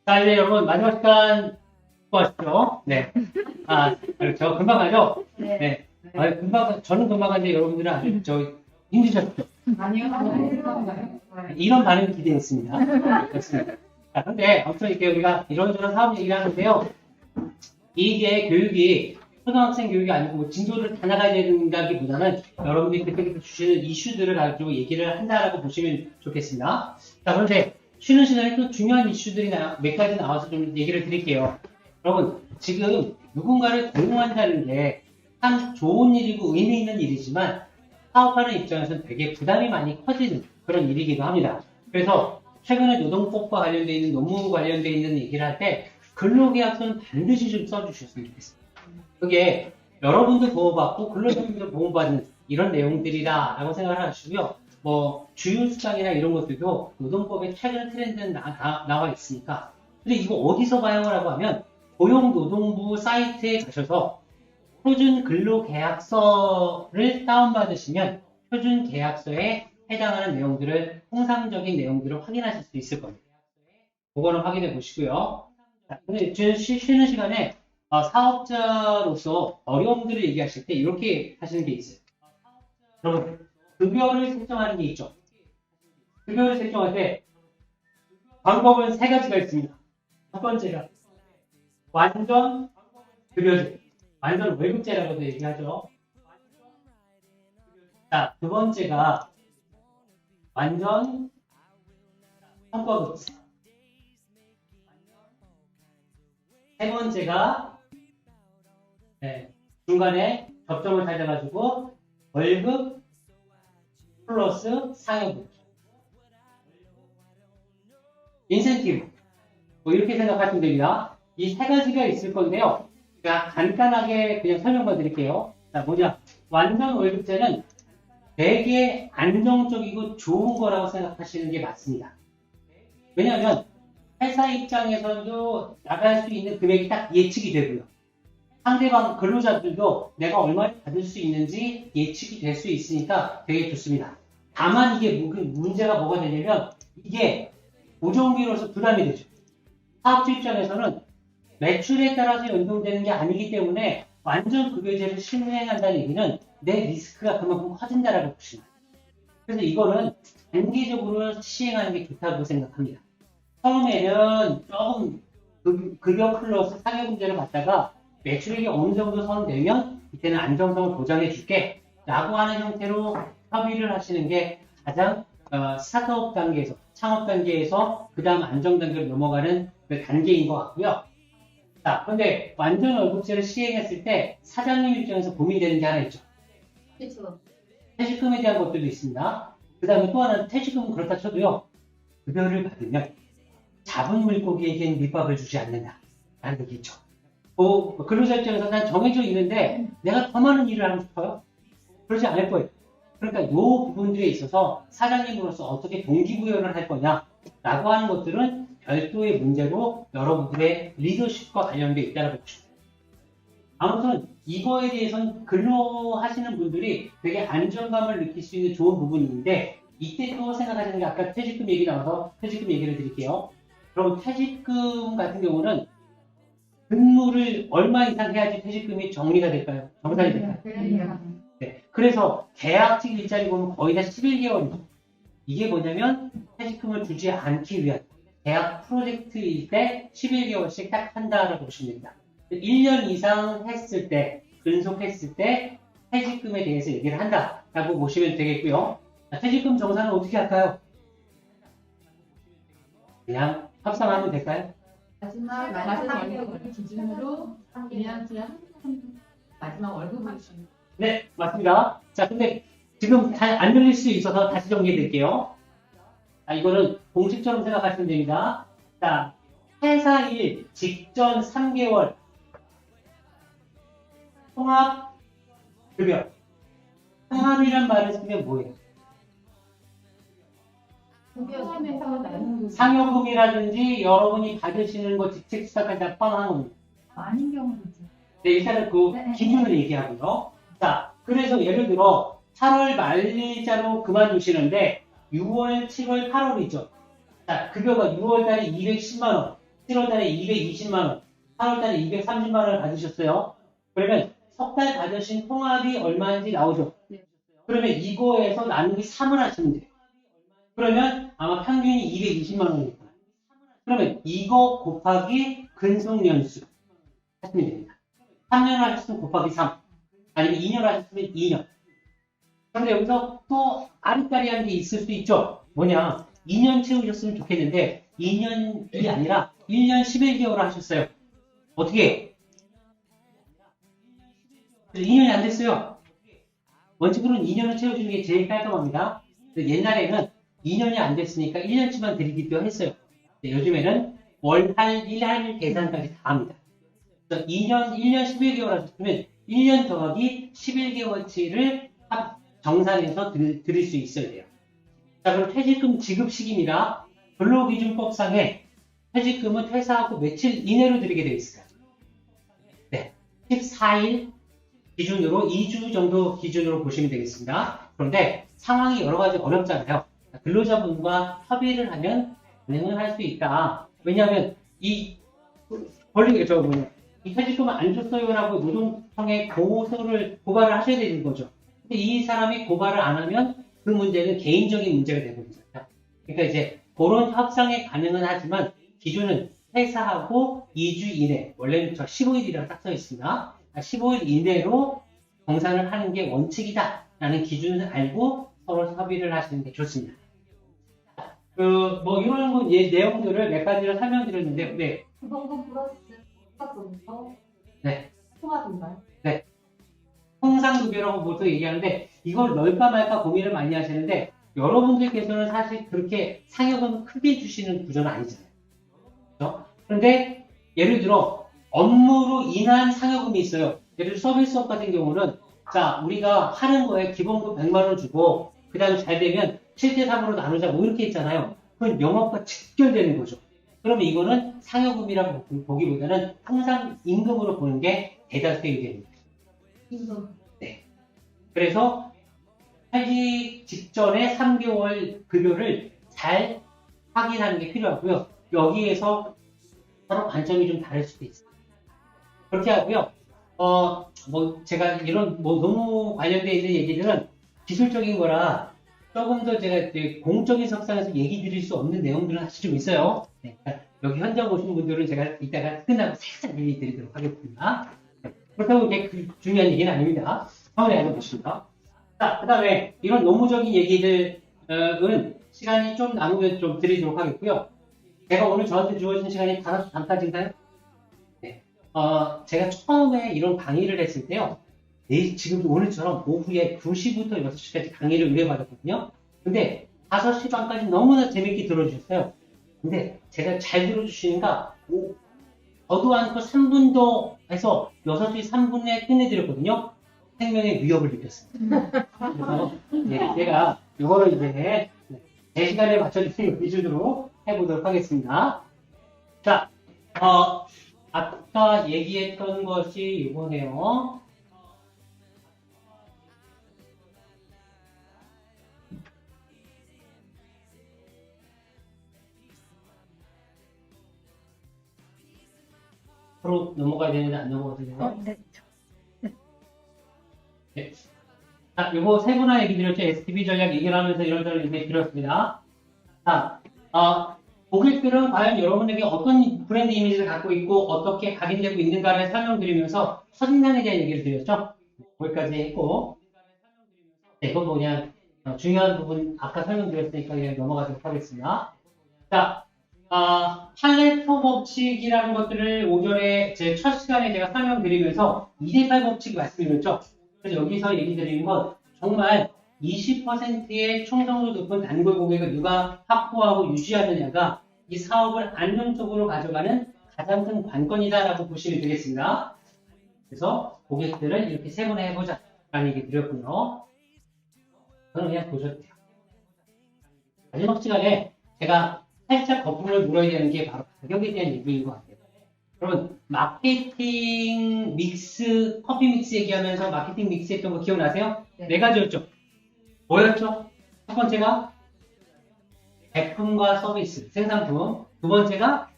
Speaker 1: 자, 이제 여러분, 마지막 시간 수고하십시오. 네. 아, 저 금방 가죠? 네. 아, 저는 금방 가는데 여러분들은 아주 힘드셨죠?
Speaker 3: 아니요.
Speaker 1: 이런 반응을 기대했습니다. 그렇습니다. 자, 근데 아무튼 이렇게 우리가 이런저런 사업 얘기를 하는데요. 이게 교육이 초등학생 교육이 아니고 뭐 진도를 다 나가야 된다기보다는 여러분들이 그때 주시는 이슈들을 가지고 얘기를 한다라고 보시면 좋겠습니다. 자, 그런데 쉬는 시간에 또 중요한 이슈들이 몇 가지 나와서 좀 얘기를 드릴게요. 여러분, 지금 누군가를 고용한다는 게 참 좋은 일이고 의미 있는 일이지만 사업하는 입장에서는 되게 부담이 많이 커지는 그런 일이기도 합니다. 그래서 최근에 노동법과 관련되어 있는 논문 관련되어 있는 얘기를 할 때 근로계약서는 반드시 좀 써주셨으면 좋겠습니다. 그게 여러분도 보호받고 근로자분도 보호받는 이런 내용들이다라고 생각을 하시고요. 뭐 주휴수당이나 이런 것들도 노동법에 최근 트렌드는 나와 있으니까. 근데 이거 어디서 봐요? 라고 하면 고용노동부 사이트에 가셔서 표준 근로계약서를 다운받으시면 표준 계약서에 해당하는 내용들을 통상적인 내용들을 확인하실 수 있을 겁니다. 그거는 확인해 보시고요. 자, 근데 쉬는 시간에 사업자로서 어려움들을 얘기하실 때 이렇게 하시는 게 있어요. 여러분, 급여를 설정하는 게 있죠. 급여를 설정할 때 방법은 3가지가 있습니다. 첫 번째가 완전 급여제, 완전 월급제라고도 얘기하죠. 자, 두 번째가 완전 성과급제. 세 번째가 중간에 접점을 찾아가지고 월급 플러스 상여금, 인센티브 뭐 이렇게 생각하시면 됩니다. 이 3가지가 있을 건데요. 제가 간단하게 그냥 설명만 드릴게요. 자, 뭐냐, 완전 월급제는 되게 안정적이고 좋은 거라고 생각하시는 게 맞습니다. 왜냐하면 회사 입장에서도 나갈 수 있는 금액이 딱 예측이 되고요. 상대방 근로자들도 내가 얼마를 받을 수 있는지 예측이 될 수 있으니까 되게 좋습니다. 다만 이게 문제가 뭐가 되냐면 이게 고정비로서 부담이 되죠. 사업주 입장에서는 매출에 따라서 연동되는 게 아니기 때문에 완전 급여제를 시행한다는 얘기는 내 리스크가 그만큼 커진다라고 보시면 돼요. 그래서 이거는 단계적으로 시행하는 게 좋다고 생각합니다. 처음에는 조금 급여 플러스 상여금제를 받다가 매출액이 어느 정도 선되면 이때는 안정성을 보장해 줄게 라고 하는 형태로 협의를 하시는 게 가장 스타트업 단계에서 창업 단계에서 그 다음 안정 단계로 넘어가는 그 단계인 것 같고요. 자, 그런데 완전 월급제를 시행했을 때 사장님 입장에서 고민되는 게 하나 있죠.
Speaker 4: 그렇죠.
Speaker 1: 퇴직금에 대한 것들도 있습니다. 그 다음에 또 하나는 퇴직금은 그렇다 쳐도요. 급여를 받으면 잡은 물고기에겐 밑밥을 주지 않는다 라는 얘기 있죠. 근로자 입장에서 난 정해져 있는데 내가 더 많은 일을 하고 싶어요? 그러지 않을 거예요. 그러니까 이 부분들에 있어서 사장님으로서 어떻게 동기부여를 할 거냐 라고 하는 것들은 별도의 문제로 여러분들의 리더십과 관련되어 있다고 보십니다. 아무튼 이거에 대해서는 근로하시는 분들이 되게 안정감을 느낄 수 있는 좋은 부분인데 이때 또 생각하시는 게 아까 퇴직금 얘기 나와서 퇴직금 얘기를 드릴게요. 그럼 퇴직금 같은 경우는 근무를 얼마 이상 해야지 퇴직금이 정리가 될까요? 정산이 될까요? 네. 그래서 계약직 일자리 보면 거의 다 11개월입니다. 이게 뭐냐면 퇴직금을 주지 않기 위한 계약 프로젝트일 때 11개월씩 딱 한다라고 보시면 됩니다. 1년 이상 했을 때, 근속했을 때 퇴직금에 대해서 얘기를 한다라고 보시면 되겠고요. 퇴직금 정산은 어떻게 할까요? 그냥 합산하면 될까요?
Speaker 3: 마지막 월급을 기준으로 1년치에 마지막 월급을 주는.
Speaker 1: 네, 맞습니다. 자, 근데 지금 잘 안 들릴 수 있어서 다시 정리해 드릴게요. 자, 이거는 공식처럼 생각하시면 됩니다. 자, 회사 일 직전 3개월 통합 급여. 통합이란 말을 쓰면 뭐예요?
Speaker 3: 포함해서 나누는
Speaker 1: 상여금이라든지 여러분이 받으시는 거 직책수당까지 다 포함한 겁니다.
Speaker 2: 아닌 경우도 있죠.
Speaker 1: 네, 일단은 그 기준을 얘기하고요. 자, 그래서 예를 들어 8월 말일자로 그만두시는데 6월, 7월, 8월이죠. 자, 급여가 6월달에 210만원, 7월달에 220만원, 8월달에 230만원을 받으셨어요. 그러면 석 달 받으신 통합이 얼마인지 나오죠. 그러면 이거에서 나누기 3을 하시면 돼요. 그러면 아마 평균이 220만원일 거예요. 그러면 이거 곱하기 근속연수 하시면 됩니다. 3년 하셨으면 곱하기 3, 아니면 2년 하셨으면 2년. 그런데 여기서 또 아리까리한 게 있을 수 있죠. 뭐냐, 2년 채우셨으면 좋겠는데 2년이 아니라 1년 11개월 하셨어요. 어떻게? 2년이 안 됐어요. 원칙으로는 2년을 채워주는 게 제일 깔끔합니다. 옛날에는 2년이 안 됐으니까 1년치만 드리기도 했어요. 요즘에는 월할, 일할 계산까지 다 합니다. 그래서 2년, 1년 11개월 하셨으면 1년 더하기 11개월치를 정산해서 드릴 수 있어야 돼요. 자, 그럼 퇴직금 지급식입니다. 근로기준법상에 퇴직금은 퇴사하고 며칠 이내로 드리게 되어 있어요. 네, 14일 기준으로 2주 정도 기준으로 보시면 되겠습니다. 그런데 상황이 여러 가지 어렵잖아요. 근로자분과 협의를 하면 진행을 할 수 있다. 왜냐하면 이 퇴직금을 안 줬어요라고 노동청에 고발을 하셔야 되는 거죠. 근데 이 사람이 고발을 안 하면 그 문제는 개인적인 문제가 되거든요. 그러니까 이제 그런 협상이 가능은 하지만 기준은 퇴사하고 2주 이내, 원래는 15일이라고 딱 써 있습니다. 15일 이내로 정산을 하는 게 원칙이다 라는 기준을 알고 서로 협의를 하시는 게 좋습니다. 이런 내용들을 몇 가지를 설명드렸는데, 네.
Speaker 4: 기본급 플러스 통합금도
Speaker 1: 네.
Speaker 4: 통합인가요?
Speaker 1: 네. 통상급여라고 보통 얘기하는데, 이걸 넣을까 말까 고민을 많이 하시는데, 여러분들께서는 사실 그렇게 상여금 크게 주시는 구조는 아니잖아요. 그렇죠? 그런데, 예를 들어, 업무로 인한 상여금이 있어요. 예를 들어 서비스업 같은 경우는, 자, 우리가 하는 거에 기본급 100만원 주고, 그 다음에 잘 되면 7대3으로 나누자, 뭐 이렇게 있잖아요. 그건 영업과 직결되는 거죠. 그러면 이거는 상여금이라고 보기보다는 항상 임금으로 보는 게 대다수의 의견입니다.
Speaker 4: 임금.
Speaker 1: 네. 그래서 퇴직 직전에 3개월 급여를 잘 확인하는 게 필요하고요. 여기에서 서로 관점이 좀 다를 수도 있어요. 그렇게 하고요. 제가 이런 너무 관련되어 있는 얘기들은 기술적인 거라 조금 더 제가 이제 공적인 석상에서 얘기 드릴 수 없는 내용들은 사실 좀 있어요. 네. 여기 현장 오신 분들은 제가 이따가 끝나고 살짝 얘기 드리도록 하겠습니다. 네. 그렇다고 이게 중요한 얘기는 아닙니다. 한번 알아보십니다. 자, 그 다음에 이런 논무적인 얘기들은 시간이 좀 남으면 좀 드리도록 하겠고요. 제가 오늘 저한테 주어진 시간이 반까지인가요? 네. 제가 처음에 이런 강의를 했을 때요. 지금 오늘처럼 오후에 2시부터 6시까지 강의를 의뢰받았거든요. 근데 5시 반까지 너무나 재밌게 들어주셨어요. 근데 제가 잘 들어주시니까 저도 않고 3분 더 해서 6시 3분에 끝내드렸거든요. 생명의 위협을 느꼈습니다. 그래서 제가 이거를 이제 제 시간에 맞춰주신 기준으로 해보도록 하겠습니다. 자, 아까 얘기했던 것이 이거네요. 바로 넘어가야 되는데 안 넘어가거든요.
Speaker 2: 네.
Speaker 1: 네. 자, 요거 세 분화 얘기 드렸죠. STB 전략 얘기를 하면서 이런저런 얘기 드렸습니다. 자, 고객들은 과연 여러분에게 어떤 브랜드 이미지를 갖고 있고 어떻게 각인되고 있는가를 설명드리면서 첫인상에 대한 얘기를 드렸죠. 거기까지 했고, 네, 이건 그냥 중요한 부분 아까 설명드렸으니까 그냥 넘어가도록 하겠습니다. 자, 팔레토 법칙이라는 것들을 오전에 제 첫 시간에 제가 설명드리면서 2대8 법칙 말씀드렸죠. 그래서 여기서 얘기 드리는 건 정말 20%의 충성도 높은 단골 고객을 누가 확보하고 유지하느냐가 이 사업을 안정적으로 가져가는 가장 큰 관건이다라고 보시면 되겠습니다. 그래서 고객들을 이렇게 세분화해보자 라는 얘기 드렸고요. 저는 그냥 보셔도 돼요. 마지막 시간에 제가 살짝 거품을 물어야 되는 게 바로 가격에 대한 얘기인 것 같아요. 여러분, 마케팅 믹스, 커피 믹스 얘기하면서 마케팅 믹스 했던 거 기억나세요?
Speaker 4: 네.
Speaker 1: 4가지였죠? 뭐였죠? 첫 번째가 제품과 서비스, 생산품. 두 번째가,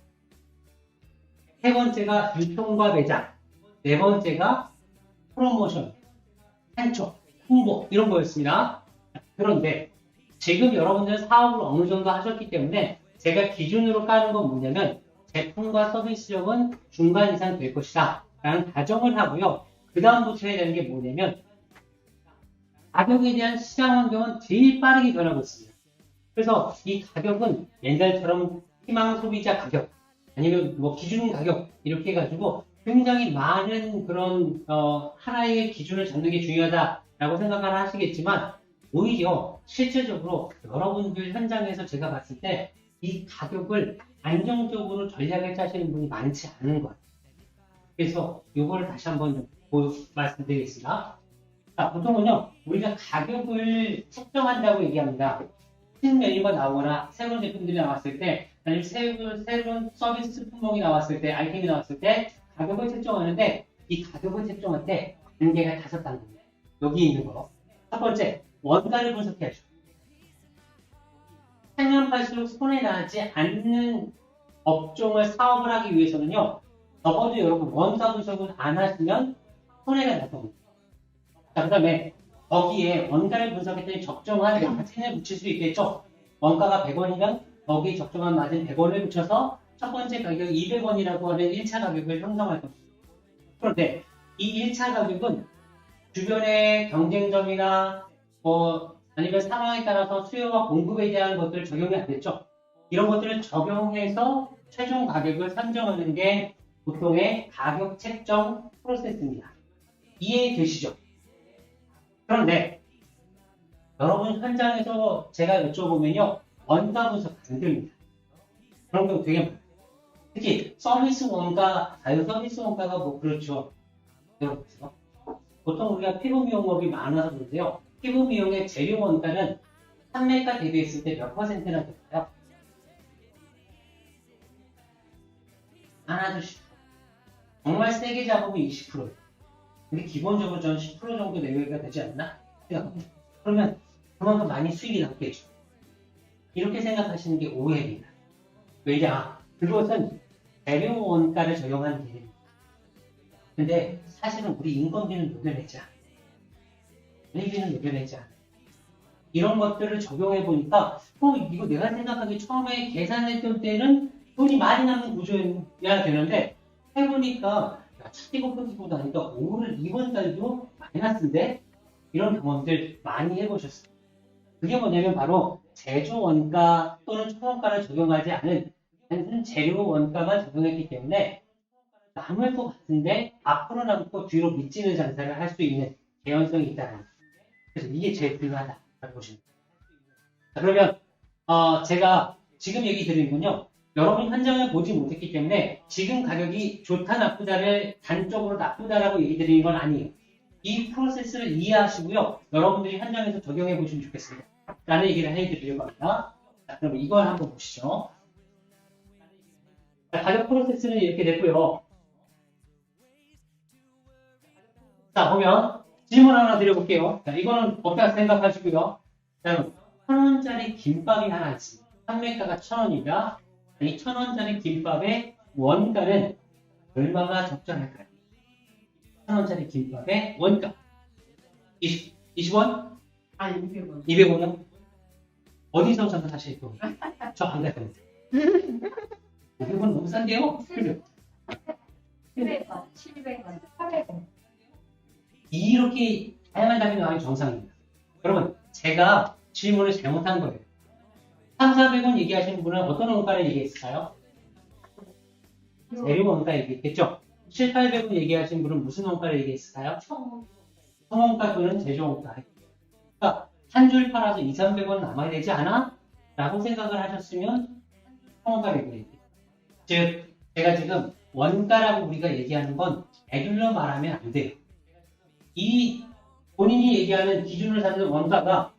Speaker 1: 세 번째가 유통과 매장. 네 번째가 프로모션, 한촉, 홍보 이런 거였습니다. 그런데 지금 여러분들 사업을 어느 정도 하셨기 때문에 제가 기준으로 까는 건 뭐냐면 제품과 서비스력은 중간 이상 될 것이다 라는 가정을 하고요. 그 다음부터 해야 되는 게 뭐냐면 가격에 대한 시장 환경은 제일 빠르게 변하고 있습니다. 그래서 이 가격은 옛날처럼 희망 소비자 가격 아니면 뭐 기준 가격 이렇게 해가지고 굉장히 많은 그런 하나의 기준을 잡는 게 중요하다라고 생각을 하시겠지만 오히려 실질적으로 여러분들 현장에서 제가 봤을 때 이 가격을 안정적으로 전략을 짜시는 분이 많지 않은 것 같아요. 그래서 이거를 다시 한번 말씀드리겠습니다. 자, 보통은요 우리가 가격을 책정한다고 얘기합니다. 신메뉴가 나오거나 새로운 제품들이 나왔을 때 아니면 새로운 서비스 품목이 나왔을 때 아이템이 나왔을 때 가격을 책정하는데 이 가격을 책정할 때 단계가 5단계입니다. 여기 있는 거. 첫 번째, 원가를 분석해야죠. 생년팔수록 손해 나지 않는 업종을 사업을 하기 위해서는요. 적어도 여러분 원가 분석을 안 하시면 손해가 날 겁니다. 자, 그 다음에 거기에 원가를 분석했더니 적정한 마진을 붙일 수 있겠죠. 원가가 100원이면 거기에 적정한 마진 100원을 붙여서 첫 번째 가격 200원이라고 하는 1차 가격을 형성할 겁니다. 그런데 이 1차 가격은 주변의 경쟁점이나 아니면 상황에 따라서 수요와 공급에 대한 것들을 적용이 안 됐죠. 이런 것들을 적용해서 최종 가격을 산정하는 게 보통의 가격 책정 프로세스입니다. 이해되시죠? 그런데 여러분 현장에서 제가 여쭤보면요. 원가 분석 안 됩니다. 그런 경우 되게 많아요. 특히 서비스 원가, 자유 서비스 원가가 뭐 그렇죠. 여러분요. 보통 우리가 피부 미용업이 많아서 그런데요. 피부 미용의 재료 원가는 판매가 대비했을 때 몇 퍼센트나 될까요? 하나도 10%. 정말 세게 잡으면 20%예요. 근데 기본적으로 저는 10% 정도 내외가 되지 않나? 그러면 그만큼 많이 수익이 남겠죠. 이렇게 생각하시는 게 오해입니다. 왜냐? 그것은 재료 원가를 적용하는 개념입니다. 근데 사실은 우리 인건비는 녹여내지 않아요. 관리비는 녹여내지 않아요. 이런 것들을 적용해 보니까 이거 내가 생각하기 처음에 계산했던 때는 돈이 많이 남는 구조여야 되는데 해보니까 차이고 끊기고도 하니까 오늘 이번 달도 마이너스인데 이런 경험들 많이 해보셨어요. 그게 뭐냐면 바로 제조 원가 또는 초원가를 적용하지 않은 단순 재료 원가만 적용했기 때문에 남을 것 같은데 앞으로 남고 뒤로 미치는 장사를 할 수 있는 개연성이 있다는 거예요. 그래서 이게 제일 중요하다고 보시면 돼요. 자, 그러면 제가 지금 얘기 드리는군요. 여러분 현장을 보지 못했기 때문에 지금 가격이 좋다 나쁘다를 단적으로 나쁘다라고 얘기 드리는 건 아니에요. 이 프로세스를 이해하시고요. 여러분들이 현장에서 적용해 보시면 좋겠습니다. 라는 얘기를 해드리려고 합니다. 자, 그럼 이걸 한번 보시죠. 자, 가격 프로세스는 이렇게 됐고요. 자, 보면 질문 하나 드려볼게요. 자, 이거는 어떻게 생각하시고요. 자, 1,000원짜리 김밥이 하나 있습니다. 판매가가 1,000원이다. 이 1,000원짜리 김밥의 원가는 얼마가 적절할까요? 1,000원짜리 김밥의 원가 20원?
Speaker 3: 아니 200원.
Speaker 1: 200원이요? 어디서 장사하실 겁니까? 저 안 갈 겁니다. 500원 너무 싼데요? 그죠?
Speaker 4: 700원, 700원, 800원.
Speaker 1: 이렇게 다양한 답이 나오는 게 정상입니다. 여러분, 제가 질문을 잘못한 거예요. 3,400원 얘기하시는 분은 어떤 원가를 얘기했을까요? 재료 원가 얘기했겠죠? 7,800원 얘기하시는 분은 무슨 원가를 얘기했을까요? 청원가 또는 제조 원가. 그러니까 한 줄 팔아서 2,300원 남아야 되지 않아? 라고 생각을 하셨으면 청원가를 얘기했겠죠. 즉, 제가 지금 원가라고 우리가 얘기하는 건 애둘러 말하면 안 돼요. 이 본인이 얘기하는 기준을 삼는 원가가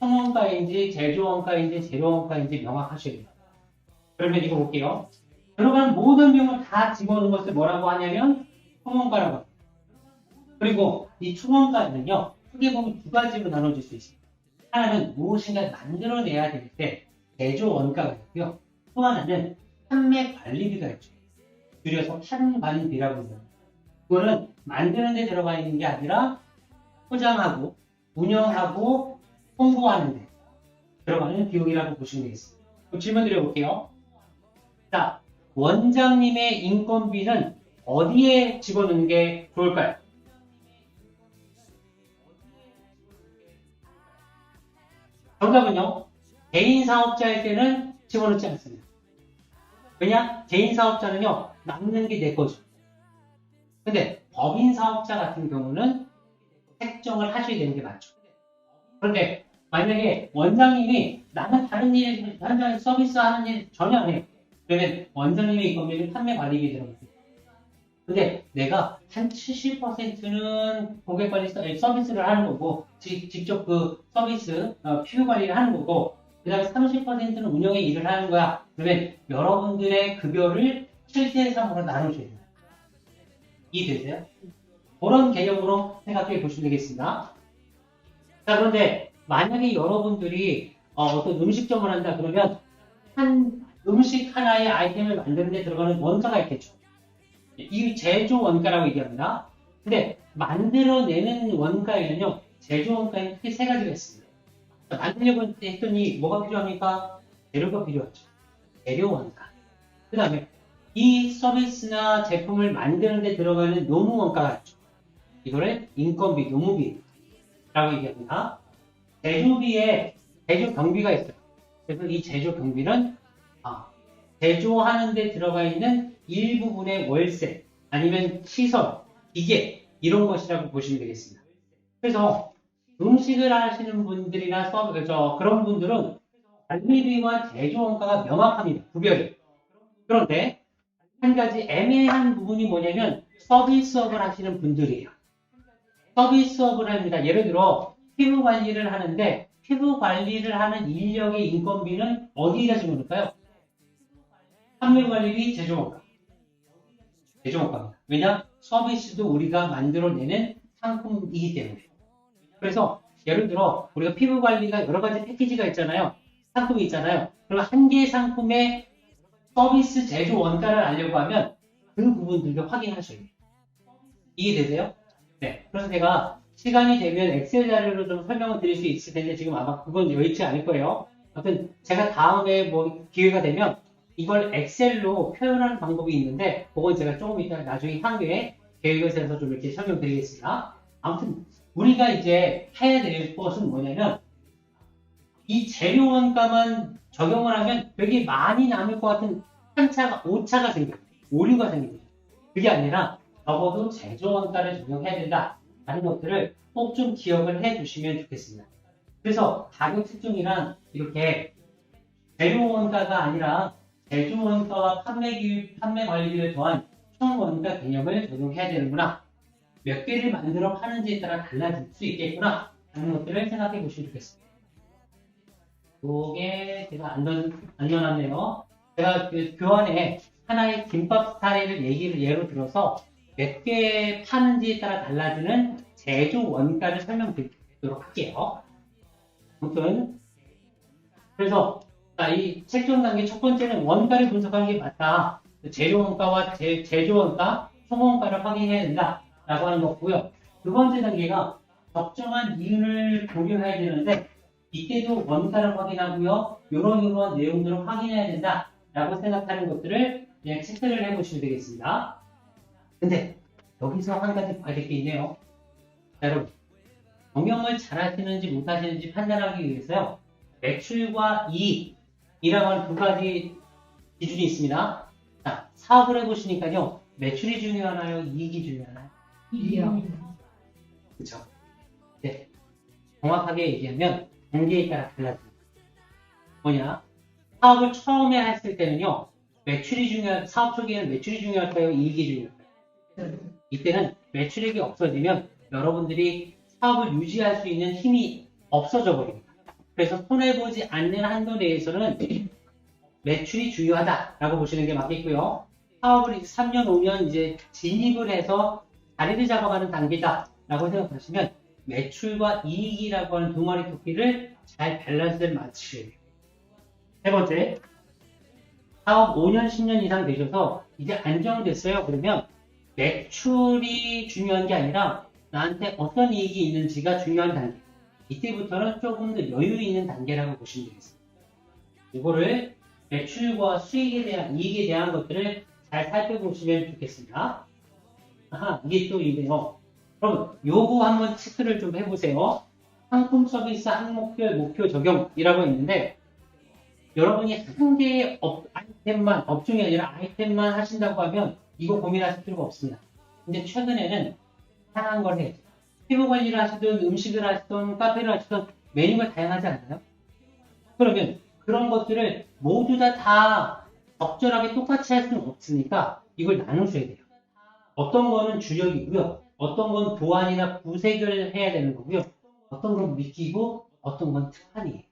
Speaker 1: 청원가인지 제조원가인지 재료원가인지 명확하셔야 돼요. 그러면 이거 볼게요. 들어간 모든 비용을 다 집어넣은 것을 뭐라고 하냐면 청원가라고 합니다. 그리고 이 청원가는요 크게 보면 두 가지로 나눠질 수 있습니다. 하나는 무엇인가 만들어내야 될 때 제조 원가가 있고요. 또 하나는 판매 관리비가 있죠. 줄여서 판관비라고 해요. 그거는 만드는 데 들어가 있는 게 아니라 포장하고 운영하고 홍보하는 데 들어가는 비용이라고 보시면 되겠습니다. 그럼 질문 드려볼게요. 자, 원장님의 인건비는 어디에 집어넣는 게 좋을까요? 정답은요, 개인 사업자일 때는 집어넣지 않습니다. 왜냐? 개인 사업자는요, 남는 게 내 거죠. 근데 법인 사업자 같은 경우는 책정을 하셔야 되는 게 맞죠. 그런데 만약에 원장님이 나는 다른 일, 다른 서비스 하는 일 전혀 안 해요. 그러면 원장님의 인건비는 판매 관리비 들어갑니다. 근데 내가 한 70%는 고객 관리 서비스를 하는 거고, 직접 그 서비스, PU 관리를 하는 거고, 그 다음에 30%는 운영의 일을 하는 거야. 그러면 여러분들의 급여를 7대3으로 나누셔야 돼요. 이해되세요? 그런 개념으로 생각해 보시면 되겠습니다. 자, 그런데 만약에 여러분들이 어떤 음식점을 한다 그러면 한 음식 하나의 아이템을 만드는 데 들어가는 원가가 있겠죠. 이 제조 원가라고 얘기합니다. 근데 만들어내는 원가에는요, 제조 원가에는 크게 세 가지가 있습니다. 만들려고 했더니 뭐가 필요합니까? 재료가 필요하죠. 재료 원가. 그 다음에 이 서비스나 제품을 만드는 데 들어가는 노무 원가가 있죠. 이거를 인건비, 노무비라고 얘기합니다. 제조비에 제조 경비가 있어요. 그래서 이 제조 경비는 제조하는 데 들어가 있는 일부분의 월세, 아니면 시설, 기계 이런 것이라고 보시면 되겠습니다. 그래서 음식을 하시는 분들이나 그런 분들은 관리비와 제조 원가가 명확합니다. 구별이. 그런데 한 가지 애매한 부분이 뭐냐면 서비스업을 하시는 분들이에요. 서비스업을 합니다. 예를 들어 피부 관리를 하는데 피부 관리를 하는 인력의 인건비는 어디에다 집어넣을까요? 판매 관리비, 제조 원가. 제조 원가입니다. 왜냐? 서비스도 우리가 만들어내는 상품이기 때문에. 그래서 예를 들어 우리가 피부 관리가 여러 가지 패키지가 있잖아요. 상품이 있잖아요. 그럼 한 개의 상품의 서비스 제조 원가를 알려고 하면 그 부분들도 확인하셔야 돼요. 이해되세요? 네. 그래서 제가 시간이 되면 엑셀 자료로 좀 설명을 드릴 수 있을 텐데 지금 아마 그건 여의치 않을 거예요. 아무튼 제가 다음에 뭐 기회가 되면 이걸 엑셀로 표현하는 방법이 있는데 그건 제가 조금 이따 나중에 향후에 계획을 세워서 좀 이렇게 설명드리겠습니다. 아무튼 우리가 이제 해야 될 것은 뭐냐면 이 재료 원가만 적용을 하면 되게 많이 남을 것 같은 오차가 생겨요. 오류가 생깁니다. 그게 아니라 적어도 제조 원가를 적용해야 된다. 라는 것들을 꼭 좀 기억을 해 주시면 좋겠습니다. 그래서 가격 측정이란 이렇게 재료 원가가 아니라 제조 원가와 판매 관리비를 더한 총 원가 개념을 적용해야 되는구나. 몇 개를 만들어 파는지에 따라 달라질 수 있겠구나. 하는 것들을 생각해 보시면 좋겠습니다. 요게 제가 안 넣어놨네요. 제가 그 교환에 하나의 김밥 사례를 예로 들어서 몇 개 파는지에 따라 달라지는 제조 원가를 설명드리도록 할게요. 아무튼 그래서 이 책정 단계 첫 번째는 원가를 분석하는 게 맞다. 재료 원가와 제조 원가, 총 원가를 확인해야 된다. 라고 하는 거고요. 두 번째 단계가 적정한 이윤을 고려해야 되는데 이때도 원가를 확인하고요. 이런 내용들을 확인해야 된다. 라고 생각하는 것들을 그냥 체크를 해보시면 되겠습니다. 근데 여기서 한 가지 봐야 될 게 있네요. 자, 여러분. 경영을 잘 하시는지 못 하시는지 판단하기 위해서요. 매출과 이익이라고 하는 두 가지 기준이 있습니다. 자, 사업을 해보시니까요. 매출이 중요하나요? 이익이 중요하나요?
Speaker 2: 이요.
Speaker 1: 그쵸? 네. 정확하게 얘기하면 단계에 따라 달라집니다. 뭐냐? 사업을 처음에 했을 때는요. 사업 초기에는 매출이 중요할까요? 이익이 중요할까요? 이때는 매출액이 없어지면 여러분들이 사업을 유지할 수 있는 힘이 없어져 버립니다. 그래서 손해보지 않는 한도 내에서는 매출이 중요하다라고 보시는 게 맞겠고요. 사업을 3년, 5년 이제 진입을 해서 자리를 잡아가는 단계다라고 생각하시면 매출과 이익이라고 하는 두 마리 토끼를 잘 밸런스를 맞추셔야 돼요. 세 번째, 사업 5년, 10년 이상 되셔서 이제 안정됐어요. 그러면 매출이 중요한 게 아니라 나한테 어떤 이익이 있는지가 중요한 단계. 이때부터는 조금 더 여유 있는 단계라고 보시면 되겠습니다. 이거를 매출과 수익에 대한, 이익에 대한 것들을 잘 살펴보시면 좋겠습니다. 아하, 이게 또 이래요. 그럼 요거 한번 체크를 좀 해보세요. 상품 서비스 항목별 목표 적용이라고 있는데, 여러분이 한 개의 아이템만, 업종이 아니라 아이템만 하신다고 하면 이거 고민하실 필요가 없습니다. 근데 최근에는 다양한 걸 해야죠. 피부 관리를 하시든 음식을 하시든 카페를 하시든 메뉴가 다양하지 않나요? 그러면 그런 것들을 모두 다 적절하게 똑같이 할 수는 없으니까 이걸 나누셔야 돼요. 어떤 거는 주력이고요. 어떤 건 보완이나 구색을 해야 되는 거고요. 어떤 건 미끼고 어떤 건 특판이에요.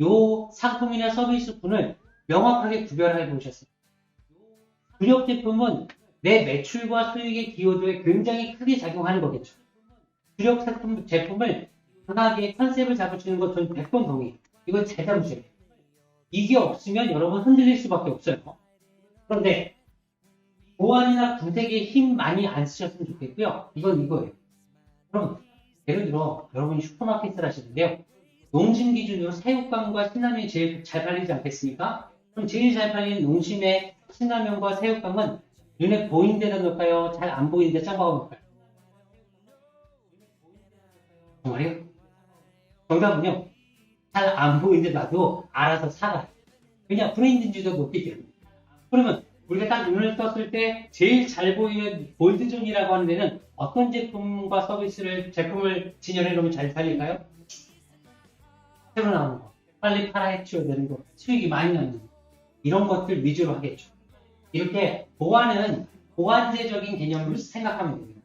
Speaker 1: 요 상품이나 서비스군을 명확하게 구별해 보셨습니다. 주력 제품은 내 매출과 수익의 기여도에 굉장히 크게 작용하는 거겠죠. 주력 제품을 강하게 컨셉을 잡으시는 것 저는 100번 동의해요. 이건 잘 잡으셔야 돼요. 이게 없으면 여러분 흔들릴 수밖에 없어요. 그런데 보완이나 구색에 힘 많이 안 쓰셨으면 좋겠고요. 이건 이거예요. 그럼 예를 들어 여러분이 슈퍼마켓을 하시는데요. 농심 기준으로 새우깡과 신라면이 제일 잘 팔리지 않겠습니까? 그럼 제일 잘 팔리는 농심의 신라면과 새우깡은 눈에 보이는 데다 넣을까요? 잘 안 보이는 데 짱박아 놓을까요? 정말요? 정답은요. 잘 안 보이는 데 놔도 알아서 사가요. 왜냐? 브랜드인지도 높기 때문에. 그러면 우리가 딱 눈을 떴을 때 제일 잘 보이는 골드존이라고 하는 데는 어떤 제품과 제품을 진열해 놓으면 잘 팔릴까요? 새로 나오는 거, 빨리 팔아헤쳐야 되는 거, 수익이 많이 나는 거, 이런 것들 위주로 하겠죠. 이렇게 보완제적인 개념으로 생각하면 됩니다.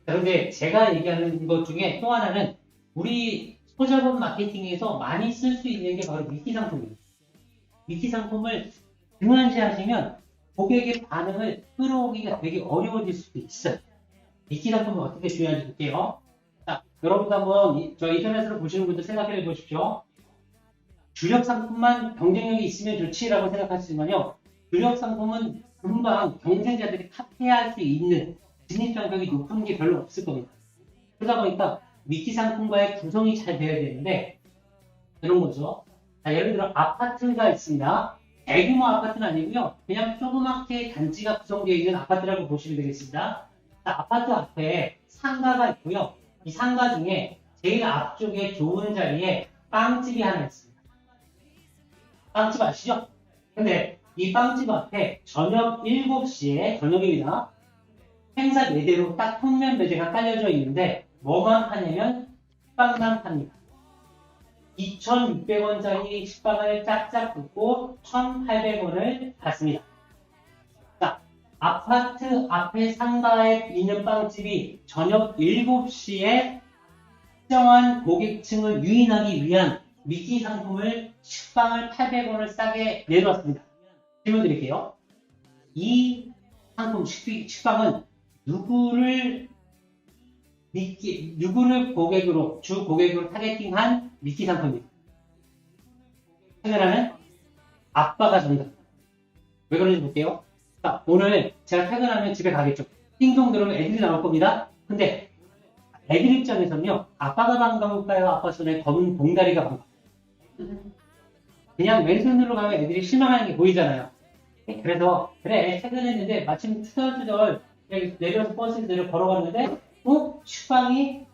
Speaker 1: 그런데 제가 얘기하는 것 중에 또 하나는 우리 소자본 마케팅에서 많이 쓸 수 있는 게 바로 미끼 상품입니다. 미끼 상품을 등한시하시면 고객의 반응을 끌어오기가 되게 어려워질 수도 있어요. 미끼 상품은 어떻게 중요한지 볼게요. 자, 여러분도 한번 저 인터넷으로 보시는 분들 생각해 보십시오. 주력 상품만 경쟁력이 있으면 좋지라고 생각하시지만요. 주력 상품은 금방 경쟁자들이 카피할 수 있는 진입장벽이 높은 게 별로 없을 겁니다. 그러다 보니까 미끼 상품과의 구성이 잘 되어야 되는데 이런 거죠. 자, 예를 들어 아파트가 있습니다. 대규모 아파트는 아니고요. 그냥 조그맣게 단지가 구성되어 있는 아파트라고 보시면 되겠습니다. 자, 아파트 앞에 상가가 있고요. 이 상가 중에 제일 앞쪽에 좋은 자리에 빵집이 하나 있습니다. 빵집 아시죠? 근데 이 빵집 앞에 저녁 7시에 저녁입니다. 행사 4대로 딱 평면 배제가 깔려져 있는데 뭐만 파냐면 식빵만 팝니다. 2,600원짜리 식빵을 짝짝 붓고 1,800원을 받습니다. 자, 아파트 앞에 상가에 있는 빵집이 저녁 7시에 특정한 고객층을 유인하기 위한 미끼 상품을 식빵을 800원을 싸게 내놓았습니다. 질문 드릴게요. 이 상품 식빵은 누구를 주 고객으로 타겟팅한 미끼 상품입니다. 퇴근하면 아빠가 정답. 왜 그런지 볼게요. 자, 오늘 제가 퇴근하면 집에 가겠죠. 띵동 들으면 애들이 나올 겁니다. 근데 애들 입장에서는요, 아빠가 반가울까요? 아빠 손에 검은 봉다리가 반가울까요? 그냥 왼손으로 가면 애들이 실망하는 게 보이잖아요. 그래서 그래 퇴근했는데 마침 투덜투덜 내려서 버스를 내려 걸어갔는데 식빵이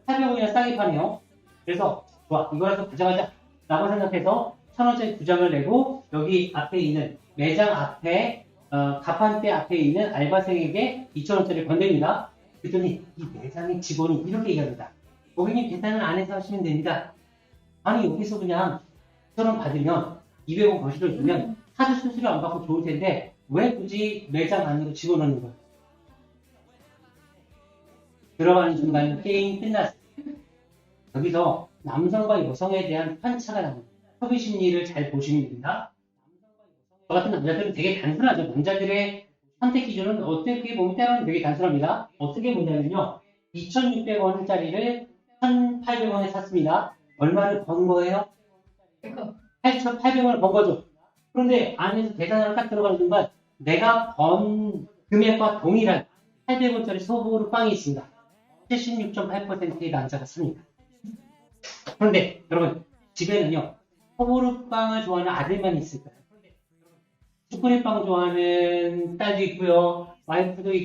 Speaker 1: 800원이나 싸게 파네요. 그래서 좋아 이거라도 가져가자 라고 생각해서 1,000원짜리 2장을 내고 여기 앞에 있는 매장 앞에 가판대 앞에 있는 알바생에게 2,000원짜리를 건넵니다. 그랬더니 이 매장의 직원이 이렇게 얘기합니다. 고객님 계산은 안에서 하시면 됩니다. 아니 여기서 그냥 2,000원 받으면 200원 거실을 주면 카드 수수료 안 받고 좋을 텐데 왜 굳이 매장 안으로 집어넣는 거예요? 들어가는 순간 게임 끝났어요. 여기서 남성과 여성에 대한 편차가 나옵니다. 소비 심리를 잘 보시면 됩니다. 저 같은 남자들은 되게 단순하죠. 남자들의 선택 기준은 어떻게 보면 때로는 되게 단순합니다. 어떻게 보냐면요. 2,600원짜리를 1,800원에 샀습니다. 얼마를 번 거예요? 8,800원을 번 거죠. 그런데 안에서 계산을 딱 들어가는 순간 내가 번 금액과 동일한 800원짜리 소보루 빵이 있습니다. 76.8%의 남자가 씁니다. 그런데 여러분 집에는요 소보루 빵을 좋아하는 아들만 있을까요? 슈크림빵 좋아하는 딸도 있고요 와이프도 있고